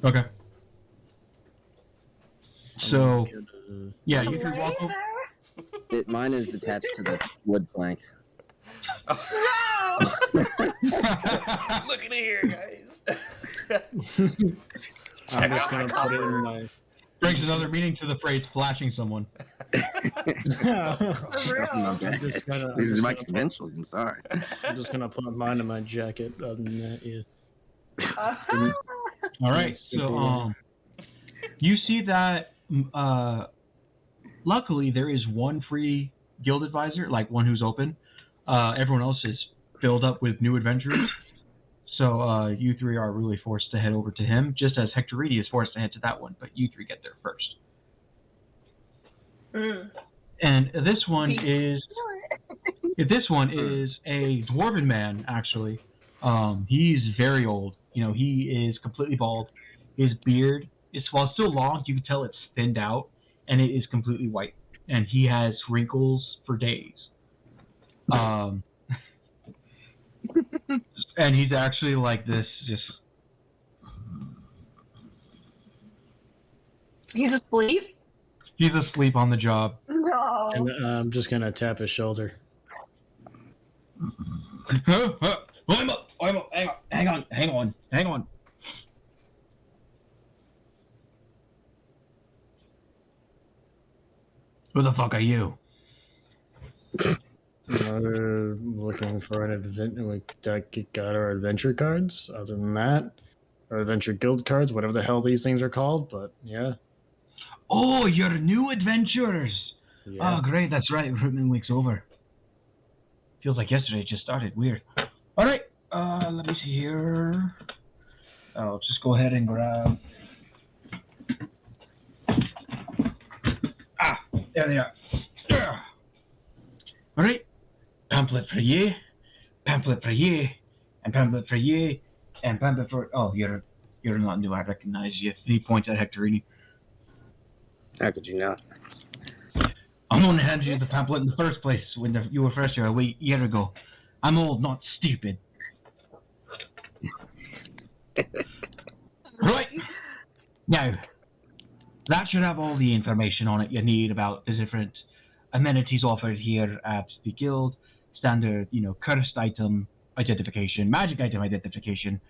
Okay. So, yeah, you can walk over. Mine is attached to the wood plank. No! Look at here, guys. I'm just gonna put it in my. Brings another meaning to the phrase "flashing someone." For real. These are my credentials. I'm sorry. I'm just gonna put mine in my jacket. Other than that, yeah. All right. So, you see that. Luckily, there is one free guild advisor, like one who's open. Everyone else is filled up with new adventurers. So you three are really forced to head over to him, just as Hectoridi is forced to head to that one. But you three get there first. Mm. And this one is a dwarven man. Actually, he's very old. He is completely bald. His beard is, while still long, you can tell it's thinned out, and it is completely white. And he has wrinkles for days. And he's actually like this, just. He's asleep? He's asleep on the job. No. And I'm just gonna tap his shoulder. I'm up. Hang on. Who the fuck are you? We're looking for an adventure. We got our adventure cards. Other than that, our adventure guild cards, whatever the hell these things are called. But yeah. Oh, you're new adventurers. Yeah. Oh, great. That's right. Recruitment week's over. Feels like yesterday it just started. Weird. All right. Let me see here. I'll just go ahead and grab. There they are. All right. Pamphlet for you, pamphlet for you, and pamphlet for you, and pamphlet for. Oh, you're not new. I recognize you. He points at Hectoridi. How could you not? I'm the one that handed you the pamphlet in the first place when you were first here a year ago. I'm old, not stupid. Right. Now, that should have all the information on it you need about the different amenities offered here at the guild. Standard, cursed item identification, magic item identification.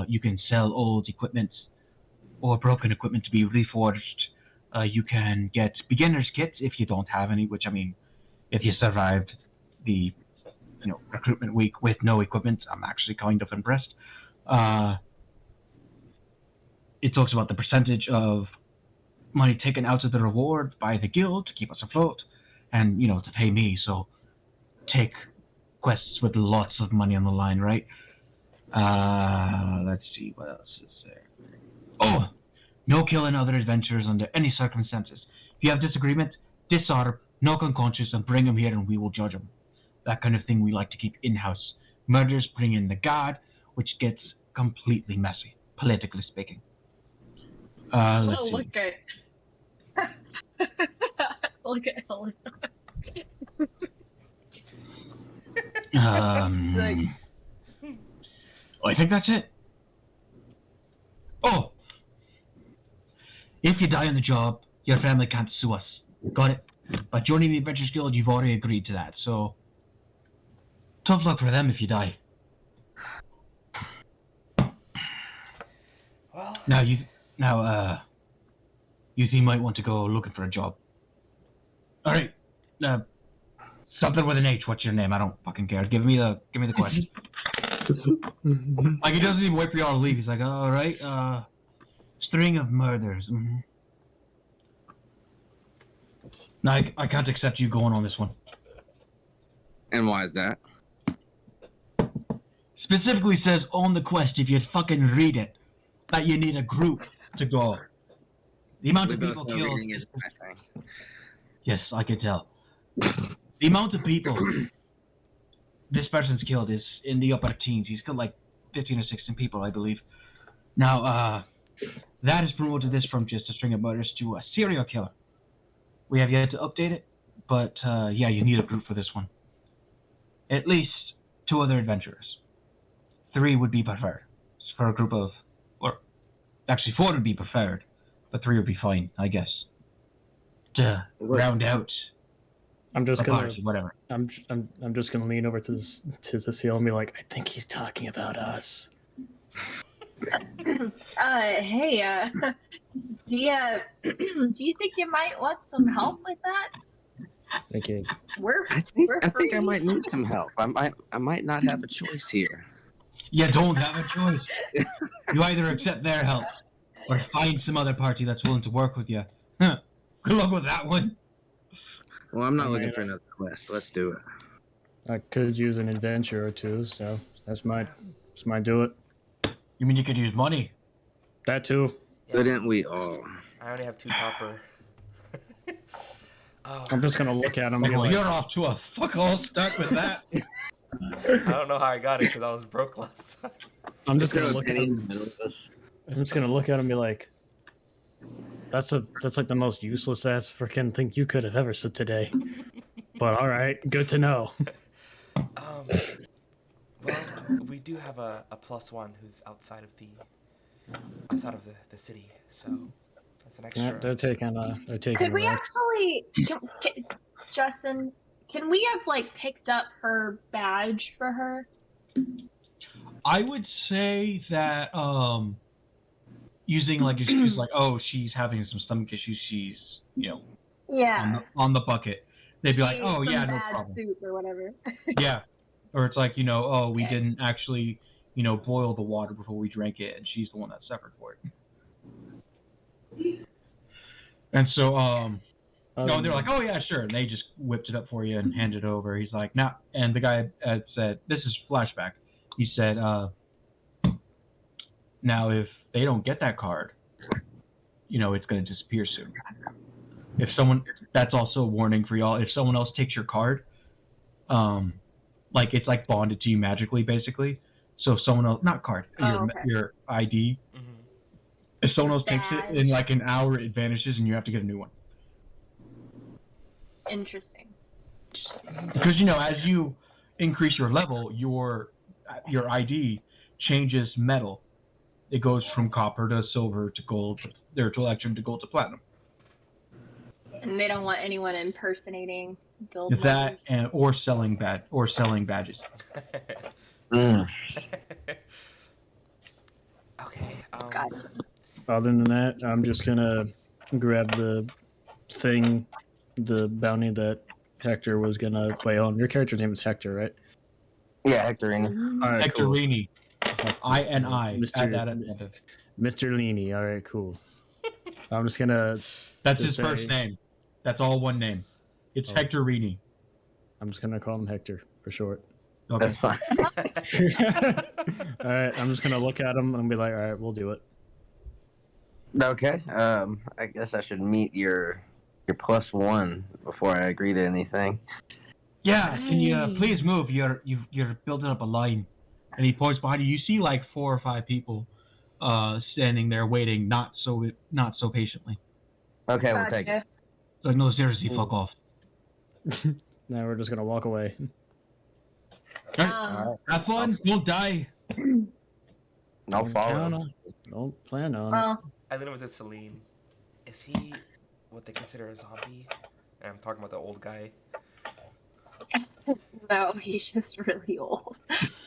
You can sell old equipment or broken equipment to be reforged. You can get beginner's kits if you don't have any, which, I mean, if you survived the recruitment week with no equipment, I'm actually kind of impressed. It talks about the percentage of money taken out of the reward by the guild to keep us afloat, and to pay me. So take quests with lots of money on the line, right? Let's see what else is there. Oh, no killing other adventurers under any circumstances. If you have disagreement, disarm, knock unconscious, and bring him here, and we will judge him. That kind of thing we like to keep in-house. Murders bring in the guard, which gets completely messy, politically speaking. Let's see. Look at look at Helen. I think that's it. Oh! If you die on the job, your family can't sue us. Got it? By joining the Adventurers Guild, you've already agreed to that, so... tough luck for them if you die. Well... You think you might want to go looking for a job. Alright, something with an H, what's your name? I don't fucking care. Give me the quest. Like, he doesn't even wait for y'all to leave. He's like, alright, string of murders. Mm-hmm. No, I can't accept you going on this one. And why is that? Specifically says on the quest, if you fucking read it, that you need a group to go. The amount of people killed... reading is my thing. Yes, I can tell. The amount of people this person's killed is in the upper teens. He's killed like 15 or 16 people, I believe. Now, that has promoted this from just a string of murders to a serial killer. We have yet to update it, but yeah, you need a group for this one. At least 2 other adventurers. 3 would be preferred. For a group of... or actually 4 would be preferred, but 3 would be fine, I guess. To round out... I'm just gonna party, whatever. I'm just gonna lean over to this hill and be like, I think he's talking about us. Hey, do you think you might want some help with that? Thinking, I think I might need some help. I might not have a choice here. You don't have a choice. You either accept their help or find some other party that's willing to work with you. Huh. Good luck with that one. Well, I'm not looking for another quest. Let's do it. I could use an adventure or 2, so that's my do it. You mean you could use money? That too. Couldn't we all? I only have 2 copper. Oh, I'm just gonna look at him and be Well, like, you're off to a fuck all start with that. I don't know how I got it because I was broke last time. I'm just gonna look at him. I'm just gonna look at him and be like, that's like the most useless ass freaking thing you could have ever said today. But all right, good to know. Well, we do have a +1 who's outside of the city, so that's an extra. Yeah, they're taking. Could we a rest. actually, Justin? Can we have like picked up her badge for her? I would say that using like excuse like, oh, she's having some stomach issues, she's Yeah. on the bucket. They'd be like, oh Some yeah, no bad problem. soup or whatever. Yeah. Or it's like, oh, we Okay. didn't actually, boil the water before we drank it, and she's the one that suffered for it. And so, they're like, oh yeah, sure. And they just whipped it up for you and handed it over. He's like, nah. And the guy had said, this is flashback. He said, now if they don't get that card, it's going to disappear soon. If someone, that's also a warning for y'all. If someone else takes your card, like it's like bonded to you magically, basically. So if someone else, not card, your ID. Mm-hmm. If someone else takes Badge. it in like an hour, it vanishes and you have to get a new one. Interesting. Because as you increase your level, your ID changes metal. It goes from copper to silver to gold, to electrum to gold to platinum. And they don't want anyone impersonating guild If that members. or selling badges. Okay. Got Other than that, I'm just gonna grab the thing, the bounty that Hector was gonna play on. Your character's name is Hector, right? Yeah, Hectorine. All right, Hector cool. Rini. I. Add that at the end of Mr. Leany. All right, cool. I'm just gonna. That's Just his first say- name. That's all one name. It's Oh. Hector Rini. I'm just gonna call him Hector for short. Okay. That's fine. All right, I'm just gonna look at him and be like, all right, we'll do it. Okay. I guess I should meet your +1 before I agree to anything. Yeah, can you please move? You're building up a line. And he points behind you. You see like 4 or 5 people standing there waiting, not so patiently. Okay, we'll take it. Gotcha. Like, no, seriously, fuck off. Now we're just gonna walk away. Um, Have fun. Don't die. I'll follow. Don't plan on it. well, I live with Celine. Is he what they consider a zombie? And I'm talking about the old guy. no, he's just really old.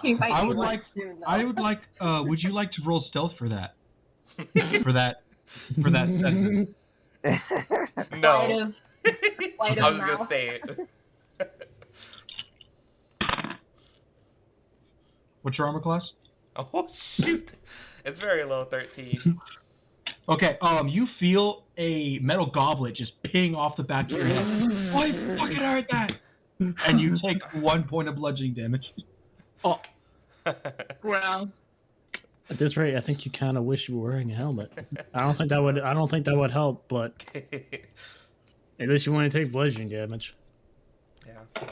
He might I be would one like- soon, though. I would like. Would you like to roll stealth for that? for that sentence? Light No. of, light I of was gonna mouth. say it. What's your armor class? Oh shoot! It's very low, 13. Okay. You feel a metal goblet just ping off the back of your head. I fucking heard that. And you take 1 point of bludgeoning damage. Oh, Well, at this rate, I think you kind of wish you were wearing a helmet. I don't think that would help, but at least you want to take bludgeoning damage. Yeah.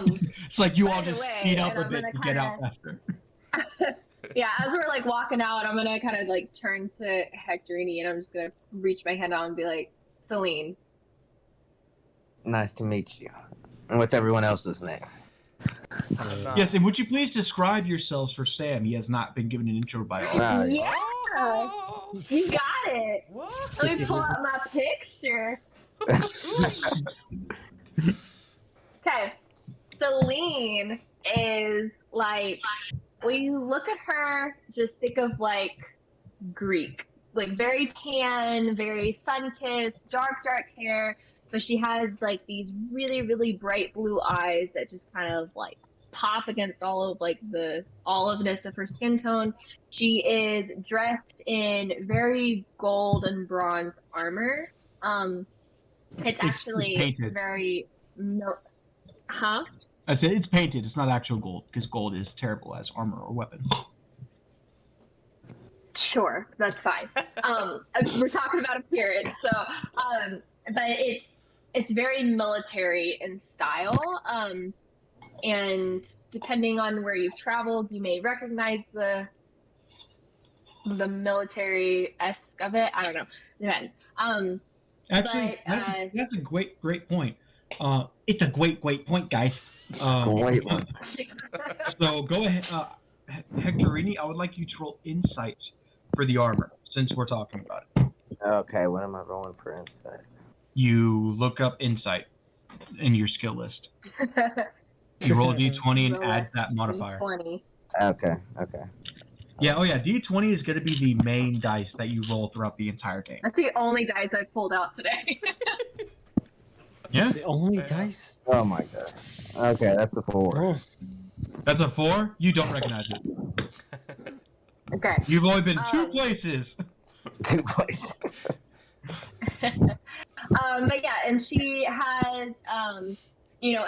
It's like you all By the just way, speed up and a I'm bit gonna to get out faster. yeah, as we're like walking out, I'm gonna kind of like turn to Hectorini and I'm just gonna reach my hand out and be like, Celine. Nice to meet you. And what's everyone else's name? I'm not- Yes, and would you please describe yourselves for Sam? He has not been given an intro by all. Ah, Yeah, Oh, you got it. what? Let me pull out my picture. Okay, Celine is like, when you look at her, just think of like Greek, like very tan, very sun-kissed, dark hair, but she has like these really, really bright blue eyes that just kind of like pop against all of like the oliveness of her skin tone. She is dressed in very gold and bronze armor. It's actually painted. very huh? I said it's painted. It's not actual gold because gold is terrible as armor or weapons. Sure, that's fine. We're talking about appearance, so but it's very military in style. And depending on where you've traveled, you may recognize the military-esque of it. I don't know. Depends. Actually, But, that's a great point. It's a great point, guys. Great one. So go ahead, Hectorini. I would like you to roll insight for the armor since we're talking about it. Okay, what am I rolling for insight? You look up insight in your skill list. You roll a d20 and Roll add it. that modifier. 20. Okay. Yeah, d20 is going to be the main dice that you roll throughout the entire game. That's the only dice I pulled out today. Yeah, The only dice. Oh my god. Okay, that's a 4. Oh, that's a 4. You don't recognize it. Okay. You've only been 2 places. 2 places. But yeah, and she has, and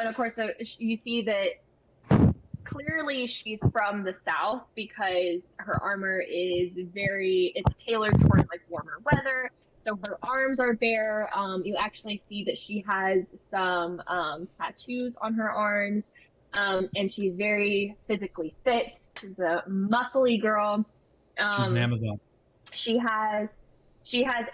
of course, you see that clearly she's from the south because her armor is it's tailored towards like warmer weather. So her arms are bare. You actually see that she has some tattoos on her arms, and she's very physically fit. She's a muscly girl. She's an Amazon. She has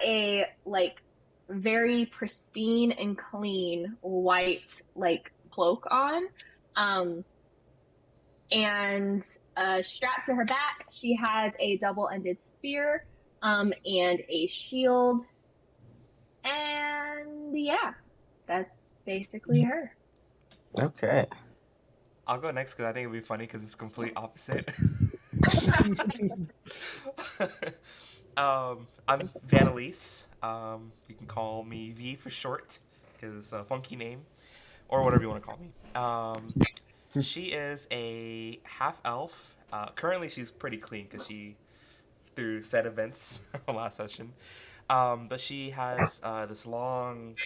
a like very pristine and clean white like cloak on, and strapped to her back she has a double-ended spear, and a shield, and yeah, that's basically her. Okay. I'll go next because I think it'll be funny because it's complete opposite. I'm Vanelise. You can call me V for short because it's a funky name, or whatever you want to call me. She is a half elf. Currently, she's pretty clean because she, through said events from last session, But she has this long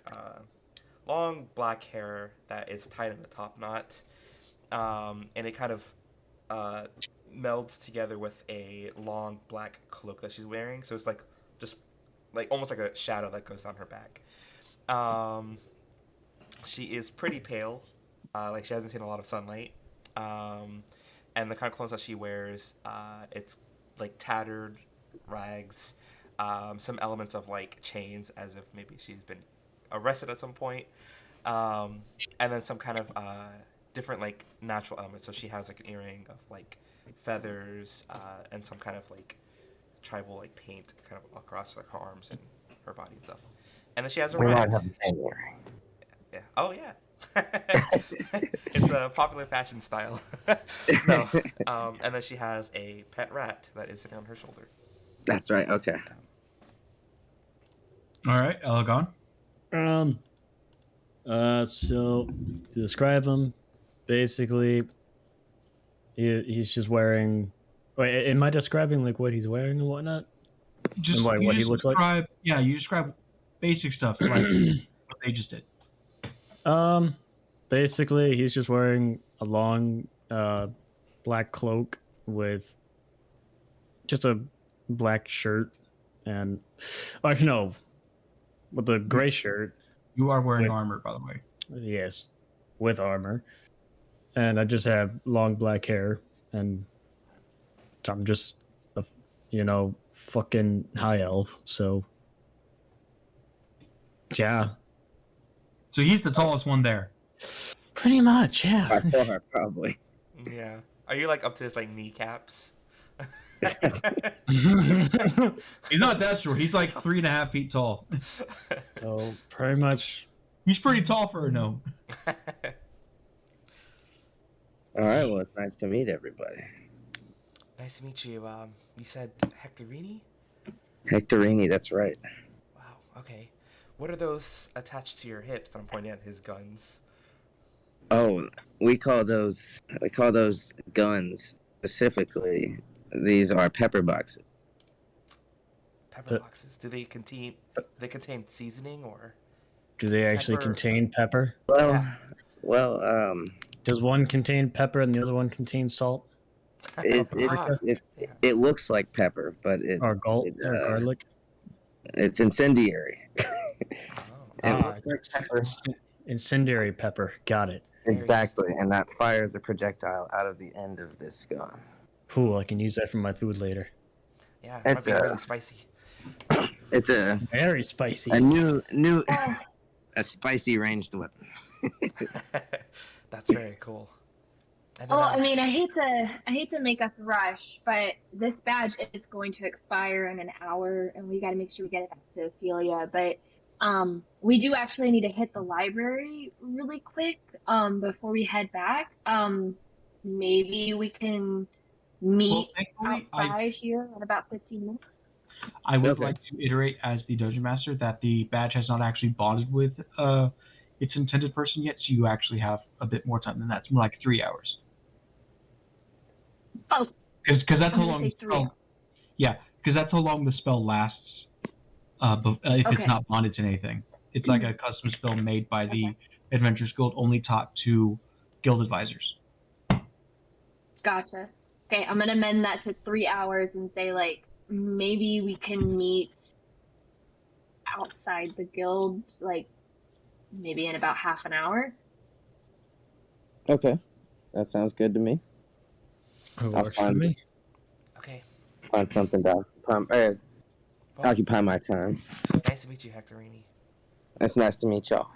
black hair that is tied in a top knot, and it kind of melds together with a long black cloak that she's wearing. So it's like just like almost like a shadow that goes down her back. She is pretty pale, like she hasn't seen a lot of sunlight. And the kind of clothes that she wears, it's like tattered rags, some elements of like chains, as if maybe she's been arrested at some point, and then some kind of different like natural elements. So she has like an earring of like feathers, and some kind of like tribal like paint kind of across like her arms and her body and stuff. And then she has a We rat. might have the same earring. Yeah. Oh yeah. It's a popular fashion style. No. And then she has a pet rat that is sitting on her shoulder. That's right. Okay. All right, Elegon. So to describe him, basically, he's just wearing. Wait, am I describing like what he's wearing and whatnot? Just And like what he looks like? Yeah, you describe basic stuff like what they just did. Basically, he's just wearing a long black cloak with just a black shirt and actually no, with a gray shirt. You are wearing With- armor, by the way. Yes, with armor, and I just have long black hair, and I'm just a fucking high elf. So yeah, So he's the tallest one there. pretty much, yeah. By far, probably. Yeah. Are you like up to his like kneecaps? He's not that short. He's like 3.5 feet tall. So pretty much, He's pretty tall for a gnome. All right. Well, it's nice to meet everybody. Nice to meet you. You said Hectorini? Hectorini, that's right. Wow. Okay. What are those attached to your hips? I'm pointing at his guns. Oh, we call those guns specifically. These are pepper boxes. Pepper boxes. Do they contain seasoning or? do they actually Pepper. contain pepper? Well, Yeah. well, Does one contain pepper and the other one contain salt it looks like pepper, but or garlic? it's incendiary. Oh. It looks like pepper. Incendiary pepper. Got it. Exactly, and that fires a projectile out of the end of this gun. Cool. I can use that for my food later. Yeah. It might It's be a- really spicy. It's a Very spicy. new Oh, a spicy ranged weapon. That's very cool. And then, oh, I mean, I hate to make us rush, but this badge is going to expire in an hour, and we got to make sure we get it back to Ophelia. But we do actually need to hit the library really quick before we head back. Maybe we can meet thankfully, outside here in about 15 minutes. I would Okay. like to iterate as the dungeon master that the badge has not actually bonded with its intended person yet, so you actually have a bit more time than that. It's more like 3 hours. Oh, Because that's I'm how gonna long say the 3 spell. hours. Yeah, because that's how long the spell lasts. If Okay. it's not bonded to anything, it's like a custom spell made by the Adventurers Guild, only taught to guild advisors. Gotcha. Okay, I'm gonna amend that to 3 hours and say like maybe we can meet outside the guild, like maybe in about half an hour. Okay, that sounds good to me. It I'll works for find me. Okay. Find something to Well, occupy my time. nice to meet you, Hectorini. It's nice to meet y'all.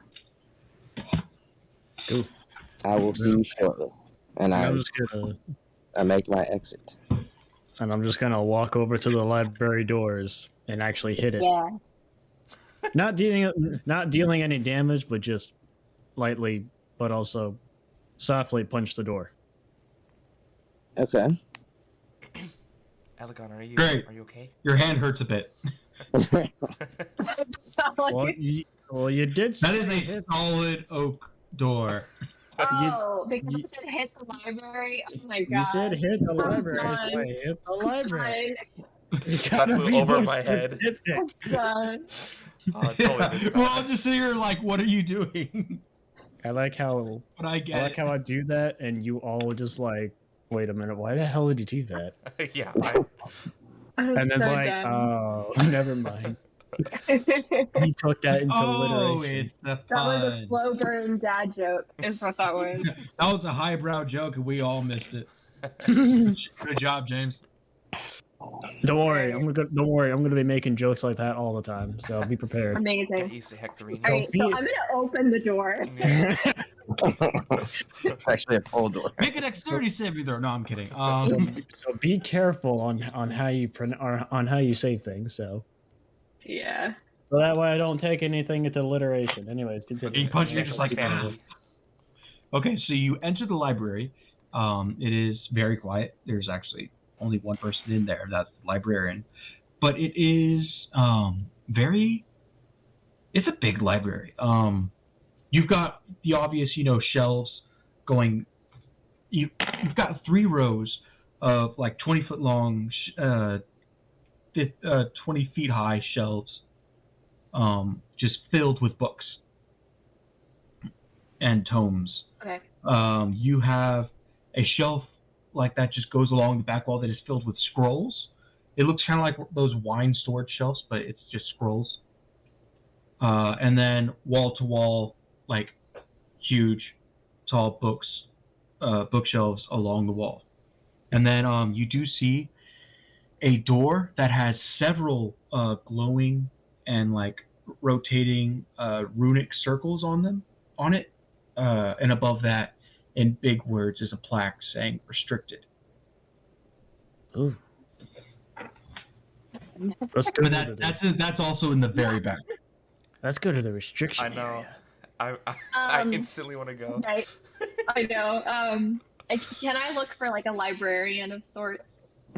Cool. I will see you shortly, and I'm just gonna I make my exit. walk over to the library doors and actually hit it. Yeah. Not dealing any damage, but just lightly, but also softly punch the door. Okay. Elegon, are you Great. okay? Your hand hurts a bit. Well, you did. That say is a hit. solid oak door. Oh, because you- it hit the library. Oh my god. You said hit the I'm library. done. So I hit the library. That flew over my head. God. Totally missed We're that. all just sitting here like, what are you doing? I like how But I get I like it. how I do that, and you all just like, wait a minute, why the hell did you do that? Yeah. And then it's So like, dumb. oh, never mind. He took that into Oh, alliteration. it's the That was a fun. slow burn dad joke, is what that was. That was a highbrow joke, and we all missed it. Good job, James. Don't worry, I'm gonna be making jokes like that all the time. So be prepared. Get Amazing. used to Hectorine. Alright, be so it- I'm gonna open the door. Yeah. It's actually a full door. Make a dexterity saving throw. No, I'm kidding. So be careful on how you on how you say things. So Yeah. that way I don't take anything into alliteration. Anyways, continue. You punch me just like Sanity. Okay, so you enter the library. It is very quiet. There's actually only one person in there. That's the librarian. But it is it's a big library. You've got the obvious, shelves going. You've got 3 rows of like 20-foot long, 20 feet high shelves, just filled with books and tomes. Okay. You have a shelf like that just goes along the back wall that is filled with scrolls. It looks kind of like those wine storage shelves, but it's just scrolls. And then wall to wall, like huge, tall bookshelves along the wall. And then you do see a door that has several glowing and like rotating runic circles on it. And above that, in big words, is a plaque saying "restricted." Ooh. Let's go. But that's also in the very back. Let's go to the restriction. I know. area. I instantly want to go. Right. I know. Can I look for like a librarian of sorts?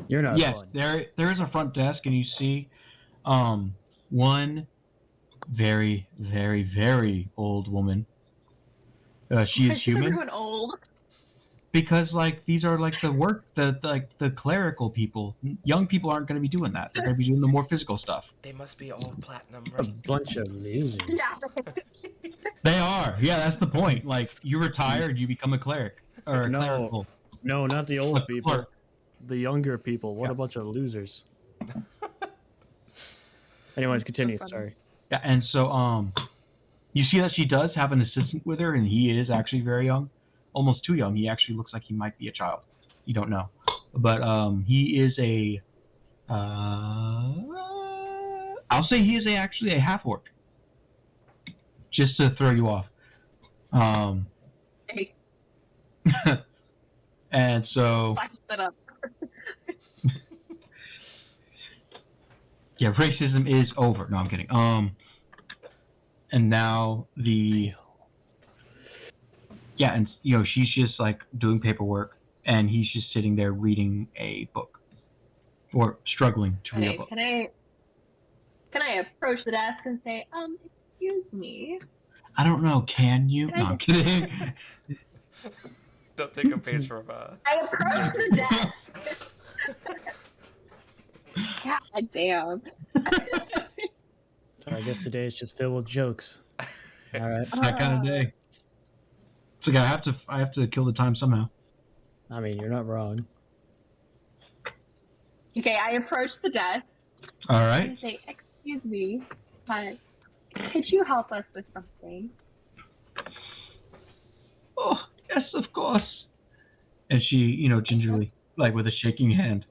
You're not. Yes, fun. there is a front desk, and you see one very, very, very old woman. She is human. Everyone old. Because like these are like the clerical people. Young people aren't going to be doing that. They're going to be doing the more physical stuff. They must be all platinum. A bunch of losers. Yeah. They are. Yeah, that's the point. Like you retire, you become a cleric or a No. clerical. No, not the old A people. clerk. The younger people. What Yeah. a bunch of losers. Anyways, continue. funny. Sorry. Yeah, and so you see that she does have an assistant with her, and he is actually very young, almost too young. He actually looks like he might be a child. You don't know, but he is a. I'll say he is actually a half orc. Just to throw you off. Hey, And so flash it up. yeah, racism is over. No, I'm kidding. And now and she's just like doing paperwork, and he's just sitting there reading a book, or struggling to read a Okay, book. can I approach the desk and say, excuse me? I don't know. Can you? Can I No, I'm kidding. Don't take a page from. I approach the desk. God damn. So I guess today is just filled with jokes. All right. That kind of day. It's like I have to kill the time somehow. I mean, you're not wrong. Okay, I approach the desk All right. and say, excuse me, but could you help us with something? Oh, yes, of course. And she, gingerly, like with a shaking hand.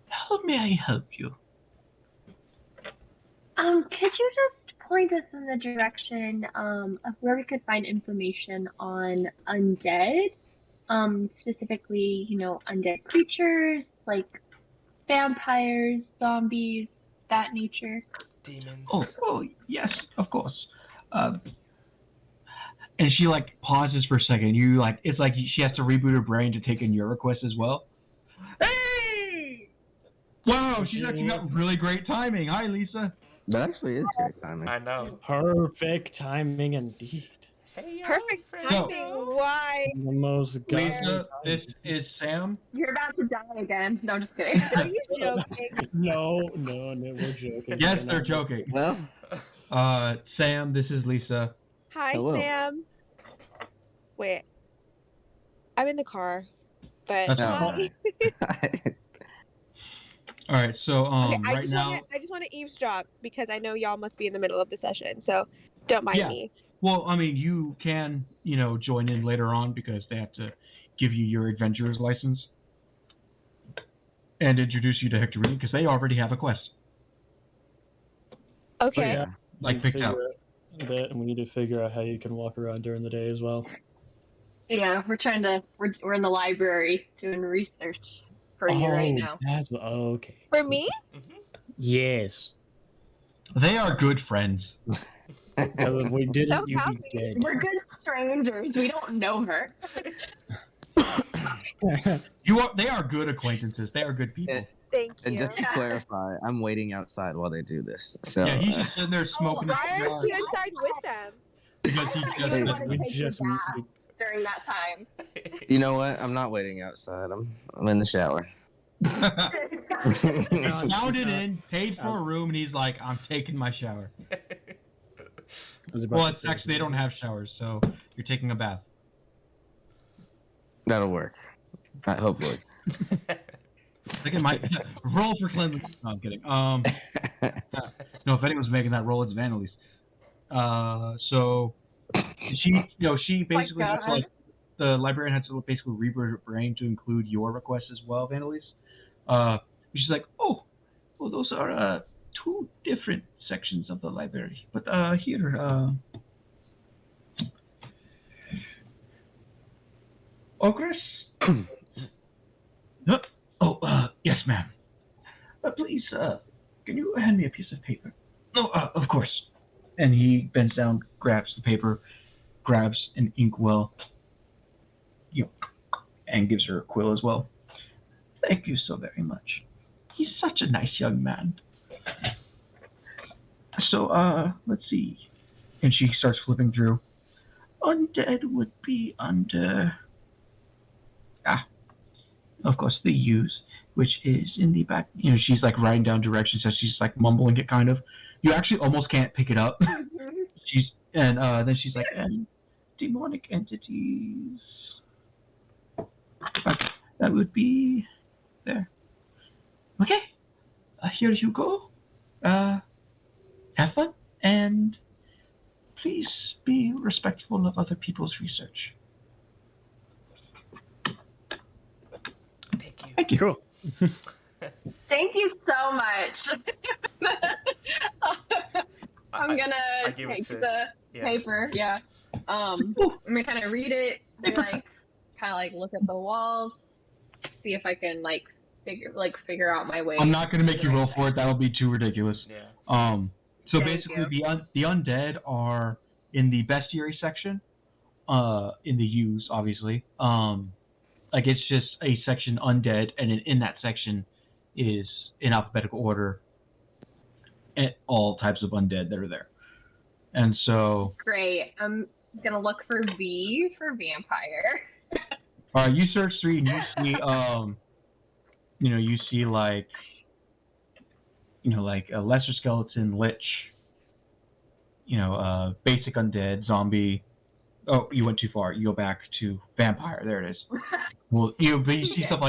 How may I help you? Could you just point us in the direction of where we could find information on undead? Specifically, undead creatures like vampires, zombies, that nature. Demons. Oh, yes, of course. And she like pauses for a second. It's like she has to reboot her brain to take in your request as well. Hey! Wow, she's actually got really great timing. Hi, Lisa. That actually is great timing. I know. Perfect timing indeed. Hey, yo, Perfect friend. timing. Why? The most Lisa, this is Sam. You're about to die again. No, I'm just kidding. Are you joking? No, we're joking. Yes, We're they're not. joking. Well, Sam, this is Lisa. Hi, Hello. Sam. Wait. I'm in the car. But That's hi. fine. All right, so Okay, I right just now, want to eavesdrop because I know y'all must be in the middle of the session, so don't mind Yeah. me. well, I mean, you can, join in later on because they have to give you your adventurer's license and introduce you to Hectorine because they already have a quest, Okay. Yeah. like We picked figure out. out that, and we need to figure out how you can walk around during the day as well. Yeah, we're in the library doing research for you right now. That's okay. For me? Yes. They are good friends. Because if we didn't, Don't you'd have be me. dead. We're good strangers. We don't know her. They are good acquaintances. They are good people. Thank and you. just to clarify, I'm waiting outside while they do this. So Yeah, he's just sitting there smoking his Why cigar aren't you inside with them? because he You just would Hey. want to we take your just bath meet. during that time. you know what? I'm not waiting outside. I'm in the shower. sounded in, paid for a room, and he's like, "I'm taking my shower." Well, it's actually they don't have showers, so you're taking a bath. That'll work. Hopefully. Look at my roll for cleanliness. No, I'm kidding. No, if anyone's making that roll, it's Vanelise. So she basically God. looks like the librarian had to basically rebrand her brain to include your request as well, Vanelise. She's like, oh, well, those are two different sections of the library, but here, Ogress. Yes, ma'am. Please, can you hand me a piece of paper? Oh, of course. And he bends down, grabs the paper, grabs an inkwell, and gives her a quill as well. Thank you so very much. He's such a nice young man. So, let's see. And she starts flipping through. Undead would be under... of course, the use, which is in the back. She's like writing down directions as she's like mumbling it kind of. You actually almost can't pick it up. Then she's like, and demonic entities. Okay, that would be there. Okay, here you go. Have fun, and please be respectful of other people's research. Thank you. Thank you. Cool. Thank you so much. I'm gonna I give it take to- the yeah. paper. Yeah. I'm gonna kind of read it, be like, kind of like look at the walls, see if I can figure out my way. I'm not going to make you roll for it. That'll be too ridiculous. Yeah. So Thank basically, the undead are in the bestiary section, in the U's, obviously. Like, it's just a section undead, and in that section is, in alphabetical order, all types of undead that are there. And so... Great. I'm gonna look for V for vampire. All right, you search 3, and you see, you see like a lesser skeleton, lich, basic undead, zombie. Oh, you went too far. You go back to vampire. There it is. Well, but you see stuff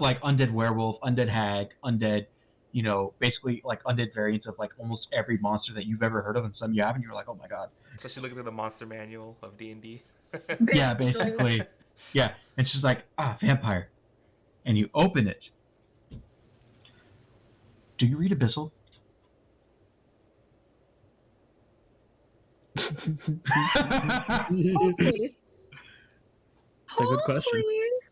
like undead werewolf, undead hag, undead, basically like undead variants of like almost every monster that you've ever heard of, and some you haven't. You're like, oh my god. So she looked at the monster manual of D&D. Yeah, basically. Yeah, and she's like, vampire. And you open it. Do you read Abyssal? Oh, please. It's a good Oh, question. Please.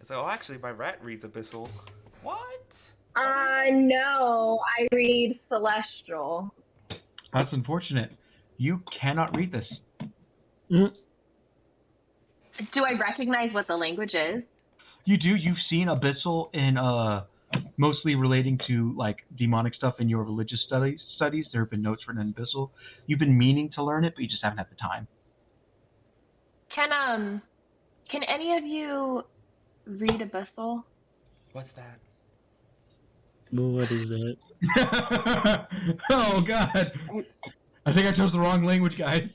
So actually, my rat reads Abyssal. What? No, I read Celestial. That's unfortunate. You cannot read this. Do I recognize what the language is? You do. You've seen Abyssal in mostly relating to like demonic stuff in your religious studies. There have been notes written in Abyssal. You've been meaning to learn it, but you just haven't had the time. Can any of you read Abyssal? What's that? What is that? Oh God! I think I chose the wrong language, guys.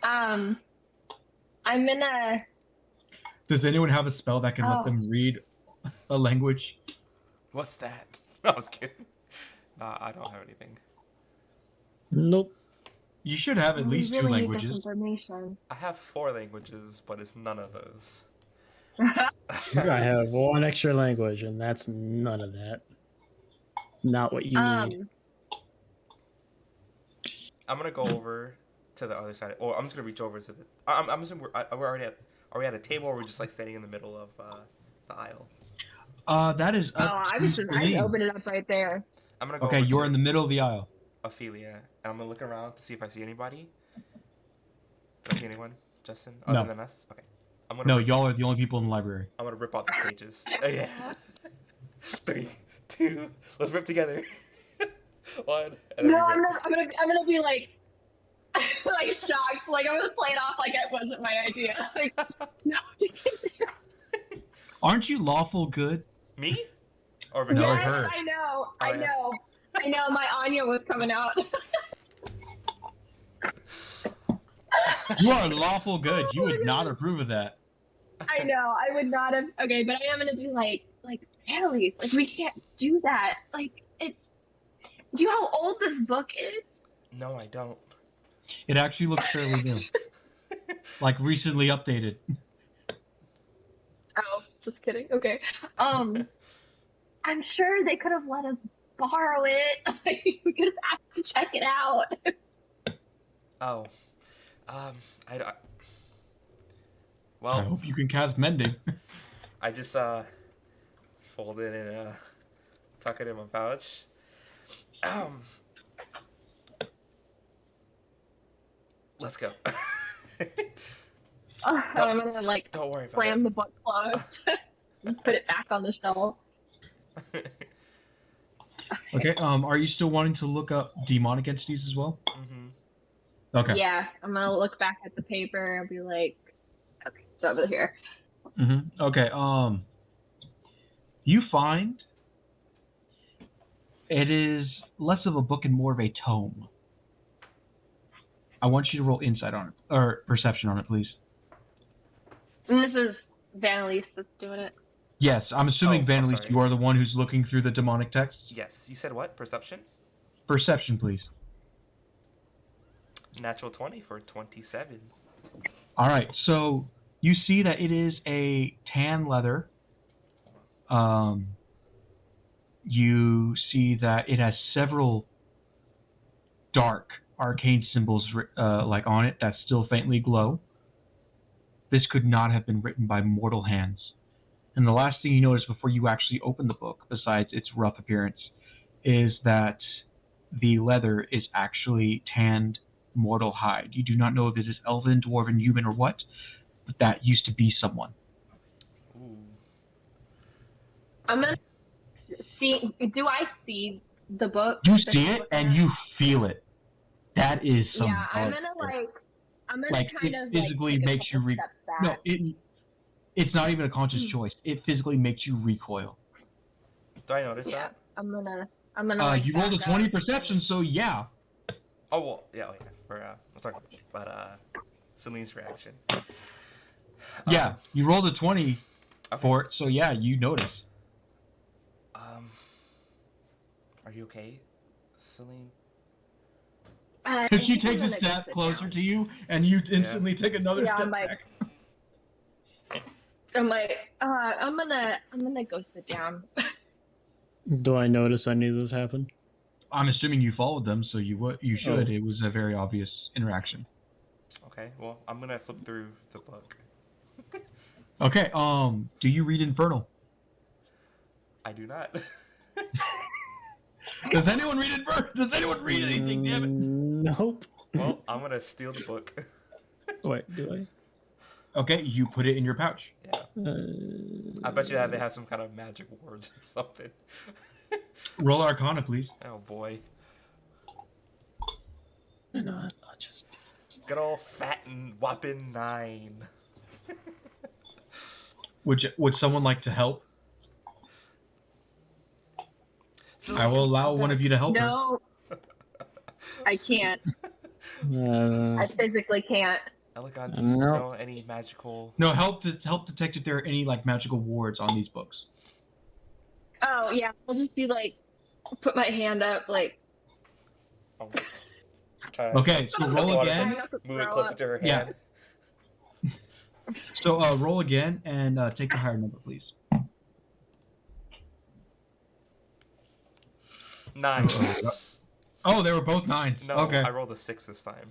I'm gonna. Does anyone have a spell that can let them read a language? What's that? I was kidding. Nah, I don't have anything. Nope. You should have at least we 2 really need languages. this information. I have 4 languages, but it's none of those. I have one extra language, and that's none of that. Not what you need. I'm gonna go over to the other side, or I'm just gonna reach over to the. I'm assuming we're already at. Are we at a table, or we're just like standing in the middle of the aisle? That is. I opened it up right there. I'm gonna go. Okay, over you're to in the middle of the aisle. Ophelia, and I'm gonna look around to see if I see anybody. Do I see anyone, Justin, No. other than us? Okay. I'm gonna. No, y'all are the only people in the library. I'm gonna rip out the pages. Oh, yeah. 3, 2. Let's rip together. 1. And then No, we I'm gonna be like, like shocked. Like I'm gonna play it off like it wasn't my idea. Like, no, you can't do that. Aren't you lawful good? Me? Or No, Victoria? Yes, her. I know. Oh, yeah. I know. My Anya was coming out. You are lawful good. You would not approve of that. I know. I would not have. Okay, but I am gonna be like families. Like we can't do that. Like it's. Do you know how old this book is? No, I don't. It actually looks fairly new. Like recently updated. Oh, just kidding. Okay. I'm sure they could have let us borrow it. Like, we could have asked to check it out. Oh. I I hope you can cast mending. I just fold it and tuck it in my pouch. Let's go. I'm gonna like Don't worry about slam the book closed and put it back on the shelf. it. Okay, are you still wanting to look up demonic entities as well? Mm-hmm. Okay. Yeah, I'm gonna look back at the paper and be like, okay, it's over here. Mm-hmm. Okay, you find it is less of a book and more of a tome. I want you to roll insight on it, or perception on it, please. And this is Vanelise that's doing it. Yes, I'm assuming, Oh, I'm Vanelise, sorry. you are the one who's looking through the demonic texts. Yes, you said what? Perception? Perception, please. Natural 20 for 27. All right, so you see that it is a tan leather. You see that it has several dark arcane symbols like on it that still faintly glow. This could not have been written by mortal hands. And the last thing you notice before you actually open the book, besides its rough appearance, is that the leather is actually tanned mortal hide. You do not know if it is elven, dwarven, human, or what, but that used to be someone. Ooh. I'm gonna see. Do I see the book? You that see you're it looking and at? you feel it. That is some Yeah, I'm dark gonna stuff. I'm gonna Like, kind it of physically like, take a makes you couple steps back. No, it's not even a conscious choice. It physically makes you recoil. Do I notice Yeah, that? I'm gonna. Like, You rolled a back 20 up. perception, so yeah. Oh, well, yeah, for, I'm talking about, Celine's reaction. Yeah, you rolled a 20 Okay. for it, so yeah, you notice. Are you okay, Celine? I She think I'm takes gonna a go step sit closer down. to you, and you instantly take another Yeah, step I'm like, back. I'm gonna go sit down. Do I notice any of this happen? I'm assuming you followed them, so you should. Oh. It was a very obvious interaction. Okay, well, I'm gonna flip through the book. Okay, do you read Infernal? I do not. Does anyone read Infernal? Does anyone read anything, damn it? Nope. Well, I'm gonna steal the book. Wait, do I? Okay, you put it in your pouch. Yeah. I bet you that they have some kind of magic words or something. Roll Arcana, please. Oh boy. Why not? I'll just. Good old fat and whopping 9. Would someone like to help? So, I will allow one of you to help her. No, I can't. I physically can't. Elegant, do you know any magical... No, help detect if there are any like magical wards on these books. Oh yeah, I'll just be like, put my hand up, like. Oh. Okay, so roll again. Move it closer to her hand. Yeah. So roll again and take the higher number, please. 9. Oh, they were both 9s. No, okay. I rolled a 6 this time.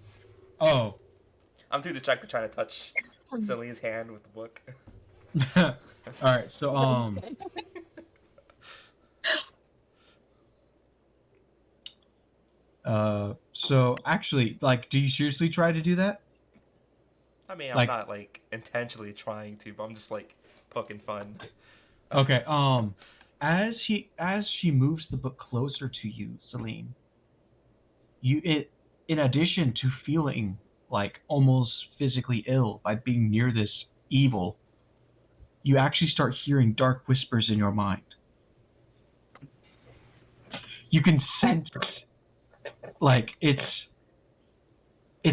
Oh. I'm too distracted trying to touch Celine's hand with the book. All right, so so actually, like, do you seriously try to do that? I mean, I'm not like intentionally trying to, but I'm just like poking fun. Okay. As she moves the book closer to you, Celine, in addition to feeling like almost physically ill by being near this evil, you actually start hearing dark whispers in your mind. You can sense, like, it's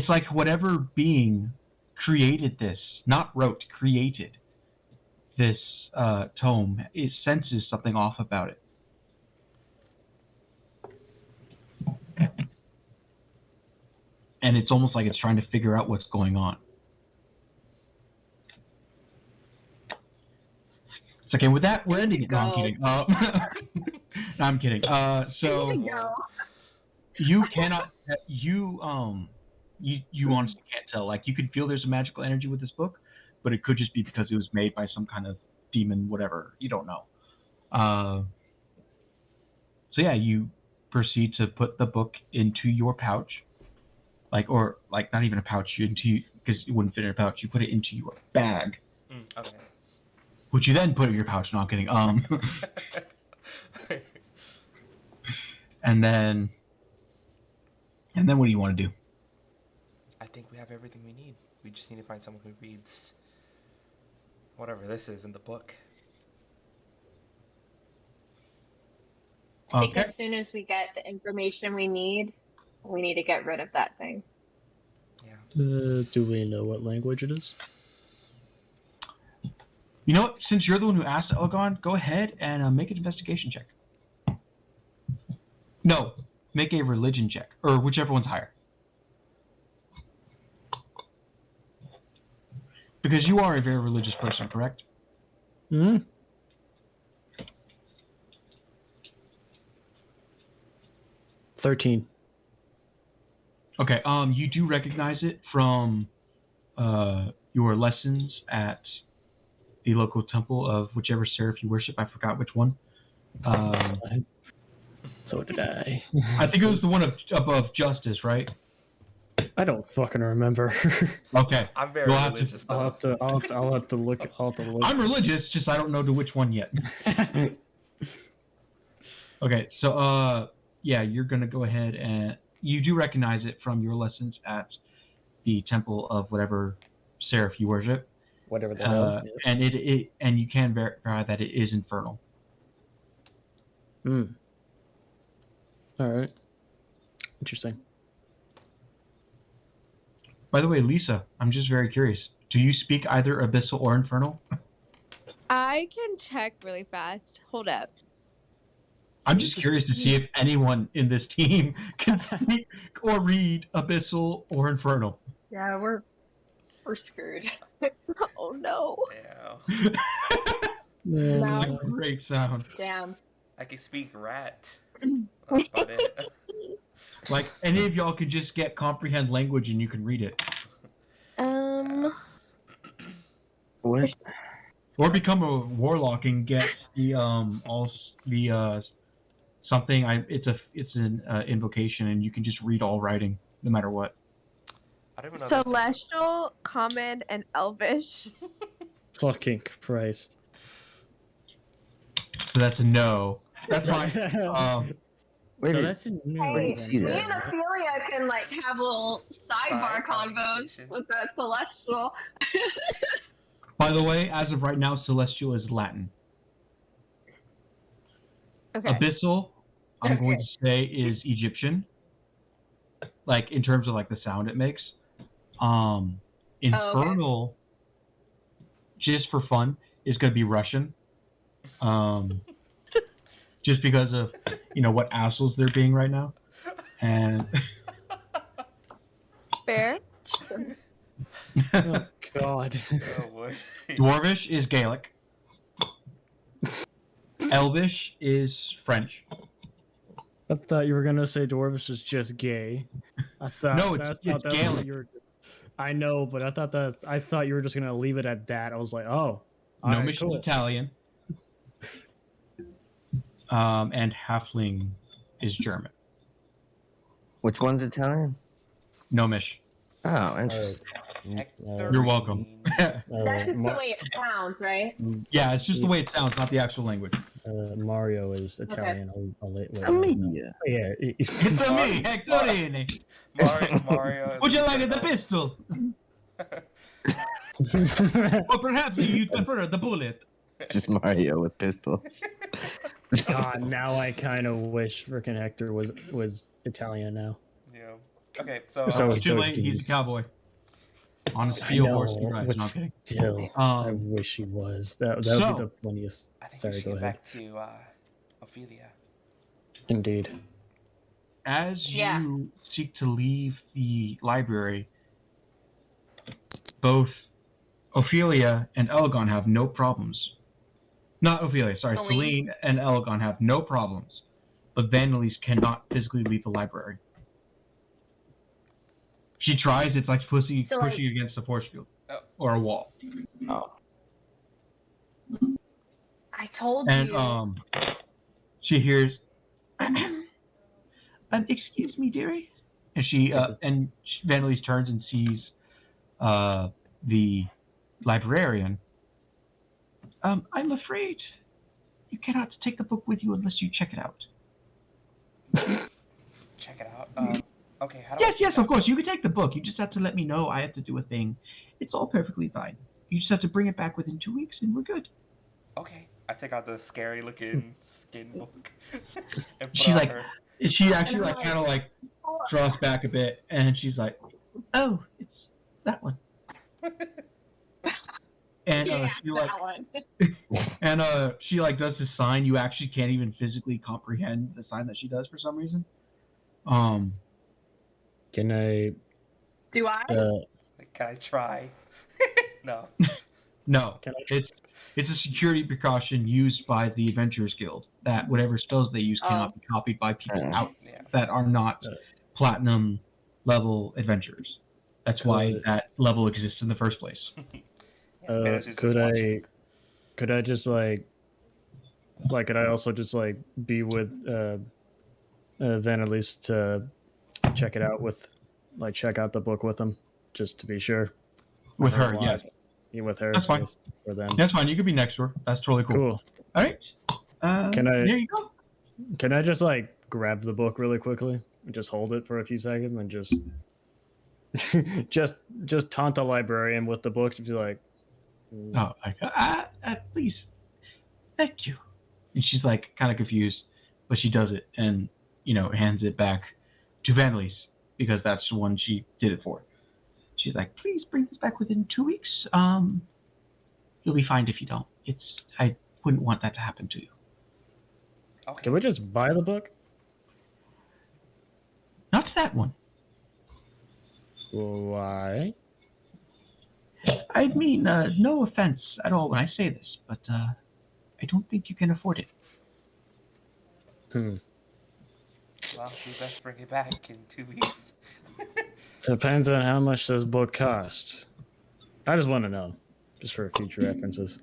like whatever being created this, not wrote, created this tome, it senses something off about it. And it's almost like it's trying to figure out what's going on. It's okay, with that, we're ending it. No, I'm kidding. No, I'm kidding. So you cannot, you honestly can't tell. Like, you could feel there's a magical energy with this book, but it could just be because it was made by some kind of demon, whatever. You don't know. So yeah, you proceed to put the book into your pouch. Or not even a pouch, because it wouldn't fit in a pouch. You put it into your bag. Okay. Which you then put in your pouch. No, I'm kidding. And then what do you want to do? I think we have everything we need. We just need to find someone who reads whatever this is in the book. I think as soon as we get the information we need to get rid of that thing. Yeah. Do we know what language it is? You know what? Since you're the one who asked Elgon, go ahead and make an investigation check. No, make a religion check, or whichever one's higher. Because you are a very religious person, correct? Hmm. 13. Okay, you do recognize it from your lessons at the local temple of whichever seraph you worship. I forgot which one. So did I. I think it was the one above justice, right? I don't fucking remember. Okay. I'm very religious, though. I'll have to look. I'm religious, just I don't know to which one yet. Okay, so yeah, you're gonna go ahead and you do recognize it from your lessons at the temple of whatever seraph you worship. Whatever the hell. And and you can verify that it is infernal. Hmm. All right. Interesting. By the way, Lisa, I'm just very curious. Do you speak either abyssal or infernal? I can check really fast. Hold up. I'm just curious to see if anyone in this team can speak or read abyssal or infernal. Yeah, we're screwed. Oh no. Yeah. No. Great sound. Damn. I can speak rat. That's about it. Like, any of y'all could just get comprehend language and you can read it. What? Or become a warlock and get the something. It's an invocation and you can just read all writing no matter what. I don't even know. Celestial, Common, and Elvish. Fucking Christ. So that's a no. That's fine. Where So did, that's a new where did you see Me that? and Ophelia can like have little sidebar Side convos conversation. with that celestial. By the way, as of right now, Celestial is Latin. Okay. Abyssal, I'm going to say, is Egyptian. Like, in terms of, like, the sound it makes. Infernal, just for fun, is going to be Russian. Just because of, what assholes they're being right now. And... Fair. Oh, God. Oh boy. Dwarvish is Gaelic. Elvish is French. I thought you were gonna say Dwarvish is just gay. I thought No, it's that was Gaelic. what you were. I know, but I thought you were just gonna leave it at that. I was like, oh, all right, Gnomish cool. is Italian. And Halfling is German. Which one's Italian? Gnomish. Oh, interesting. You're welcome. That's just the way it sounds, right? Yeah, it's just the way it sounds, not the actual language. Mario is Italian. I'll let It's you know. Amelia. Yeah. It's a me, Hectorine. Mario. Would you like the pistol? Or perhaps you prefer the bullet? Just Mario with pistols. God, now I kind of wish frickin' Hector was Italian now. Yeah. Okay, so So- Too late, he's a cowboy. On a steel horse, he rides. but No, I'm kidding. still, I wish he was. That would be so- the funniest. I think we Sorry, should go get ahead. back to Ophelia. Indeed. As Yeah. you seek to leave the library, both Ophelia and Elgon have no problems. Not Ophelia, sorry. Celine and Elgon have no problems. But Vanelise cannot physically leave the library. She tries, it's like pushing against a force field. Or a wall. Oh. I told And you. she hears, excuse me, dearie. And Vanelise turns and sees the librarian. I'm afraid you cannot take the book with you unless you check it out. Check it out. Okay, how do Yes, of course. You can take the book. You just have to let me know. I have to do a thing. It's all perfectly fine. You just have to bring it back within 2 weeks, and we're good. Okay. I take out the scary looking skin book. And put She on like, her. she actually like kind of like draws back a bit, and she's like, "Oh, it's that one." And she like, that one. and she like does this sign. You actually can't even physically comprehend the sign that she does for some reason. Can I? Do I? Can I try? No. No, Can I? it's a security precaution used by the Adventurers Guild that whatever spells they use cannot be copied by people out Yeah. that are not platinum level adventurers. That's why that level exists in the first place. Vanessa is Could just I? watching. Could I just like? Could I also just like be with Vanelise to check it out check out the book with them, just to be sure. With her, yes. Yeah, with her. That's fine. yes, for them. That's fine. You could be next to her. That's totally cool. Cool. All right. Can I- There you go. Can I just like grab the book really quickly and just hold it for a few seconds and just just taunt the librarian with the book to be like, Oh, like, please, thank you. And she's like kind of confused, but she does it and hands it back to Vanelise because that's the one she did it for. She's like, please bring this back within 2 weeks. You'll be fine if you don't. I wouldn't want that to happen to you. Okay. can we just buy the book? Not that one. Why? I mean, no offense at all when I say this, but I don't think you can afford it. Hmm. Well, we best bring it back in 2 weeks. Depends on how much this book costs. I just want to know, just for future references.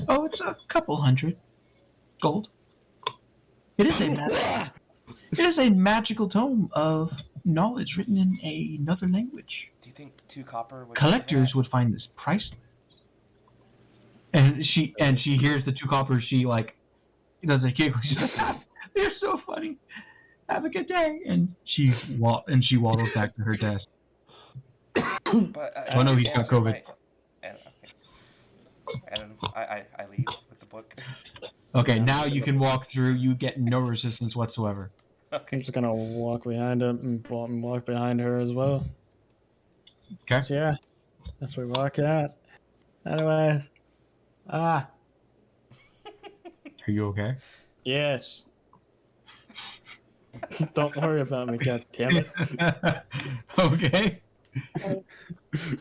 Oh, it's a couple hundred gold. It is a magical tome of knowledge written in another language. Do you think 2 copper would Collectors would find this priceless. And she hears the 2 coppers. She like does a giggle. She's like, "They're so funny. Have a good day." And she waddles back to her desk. But, Oh no, he's got COVID. And I leave with the book. Okay, now you can walk through. You get no resistance whatsoever. Okay. I'm just gonna walk behind him and walk behind her as well. Okay. So, yeah, that's where we walk out. Anyways, Are you okay? yes. Don't worry about me, god damn it. Okay.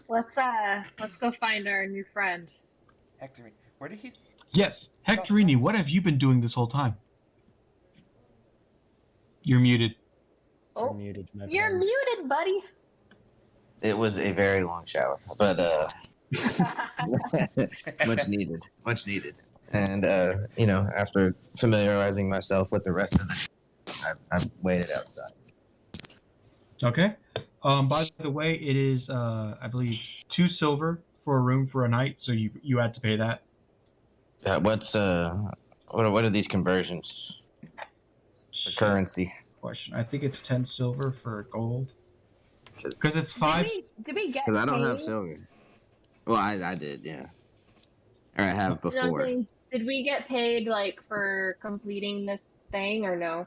Let's go find our new friend. Hector, where did he? Yes, Hectorini, what have you been doing this whole time? You're muted. Oh, You're muted, my you're friend. muted, buddy. It was a very long shower, but much needed. And after familiarizing myself with the rest of it, I've waited outside. Okay. By the way, it is I believe 2 silver for a room for a night, so you had to pay that. What are these conversions? The currency. Question. I think it's 10 silver for gold. Because Because it's 5. Did we get I don't paid? have silver. Well, I did, yeah. Or I have before. Did we get paid for completing this thing or no?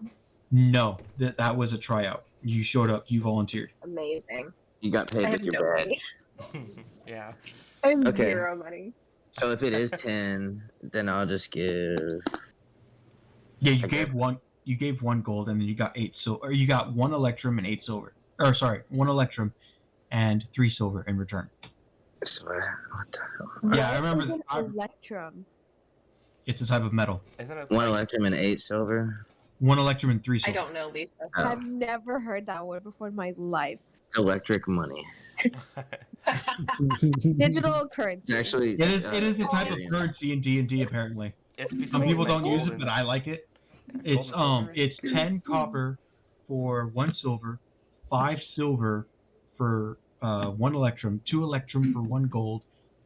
No, that was a tryout. You showed up. You volunteered. Amazing. You got I paid have with your no badge. Yeah. I have Okay. 0 money. So if it is 10, then I'll just give. Yeah, you Okay. gave one. You gave 1 gold, and then you got 8 silver. Or you got 1 electrum and 8 silver. Or sorry, 1 electrum and 3 silver in return. So, what the hell? Yeah, I remember. An electrum. It's a type of metal. Isn't it? 1 electrum and 8 silver. 1 electrum and 3 I silver. don't know, Lisa. Oh, I've never heard that word before in my life. it's electric money. Digital currency. It's actually. It is a type of yeah. currency in D&D apparently. It's Some between people don't gold use it, and- but I like it. gold and silver. It's 10 copper for 1 silver, 5 silver for 1 electrum, 2 electrum for 1 gold,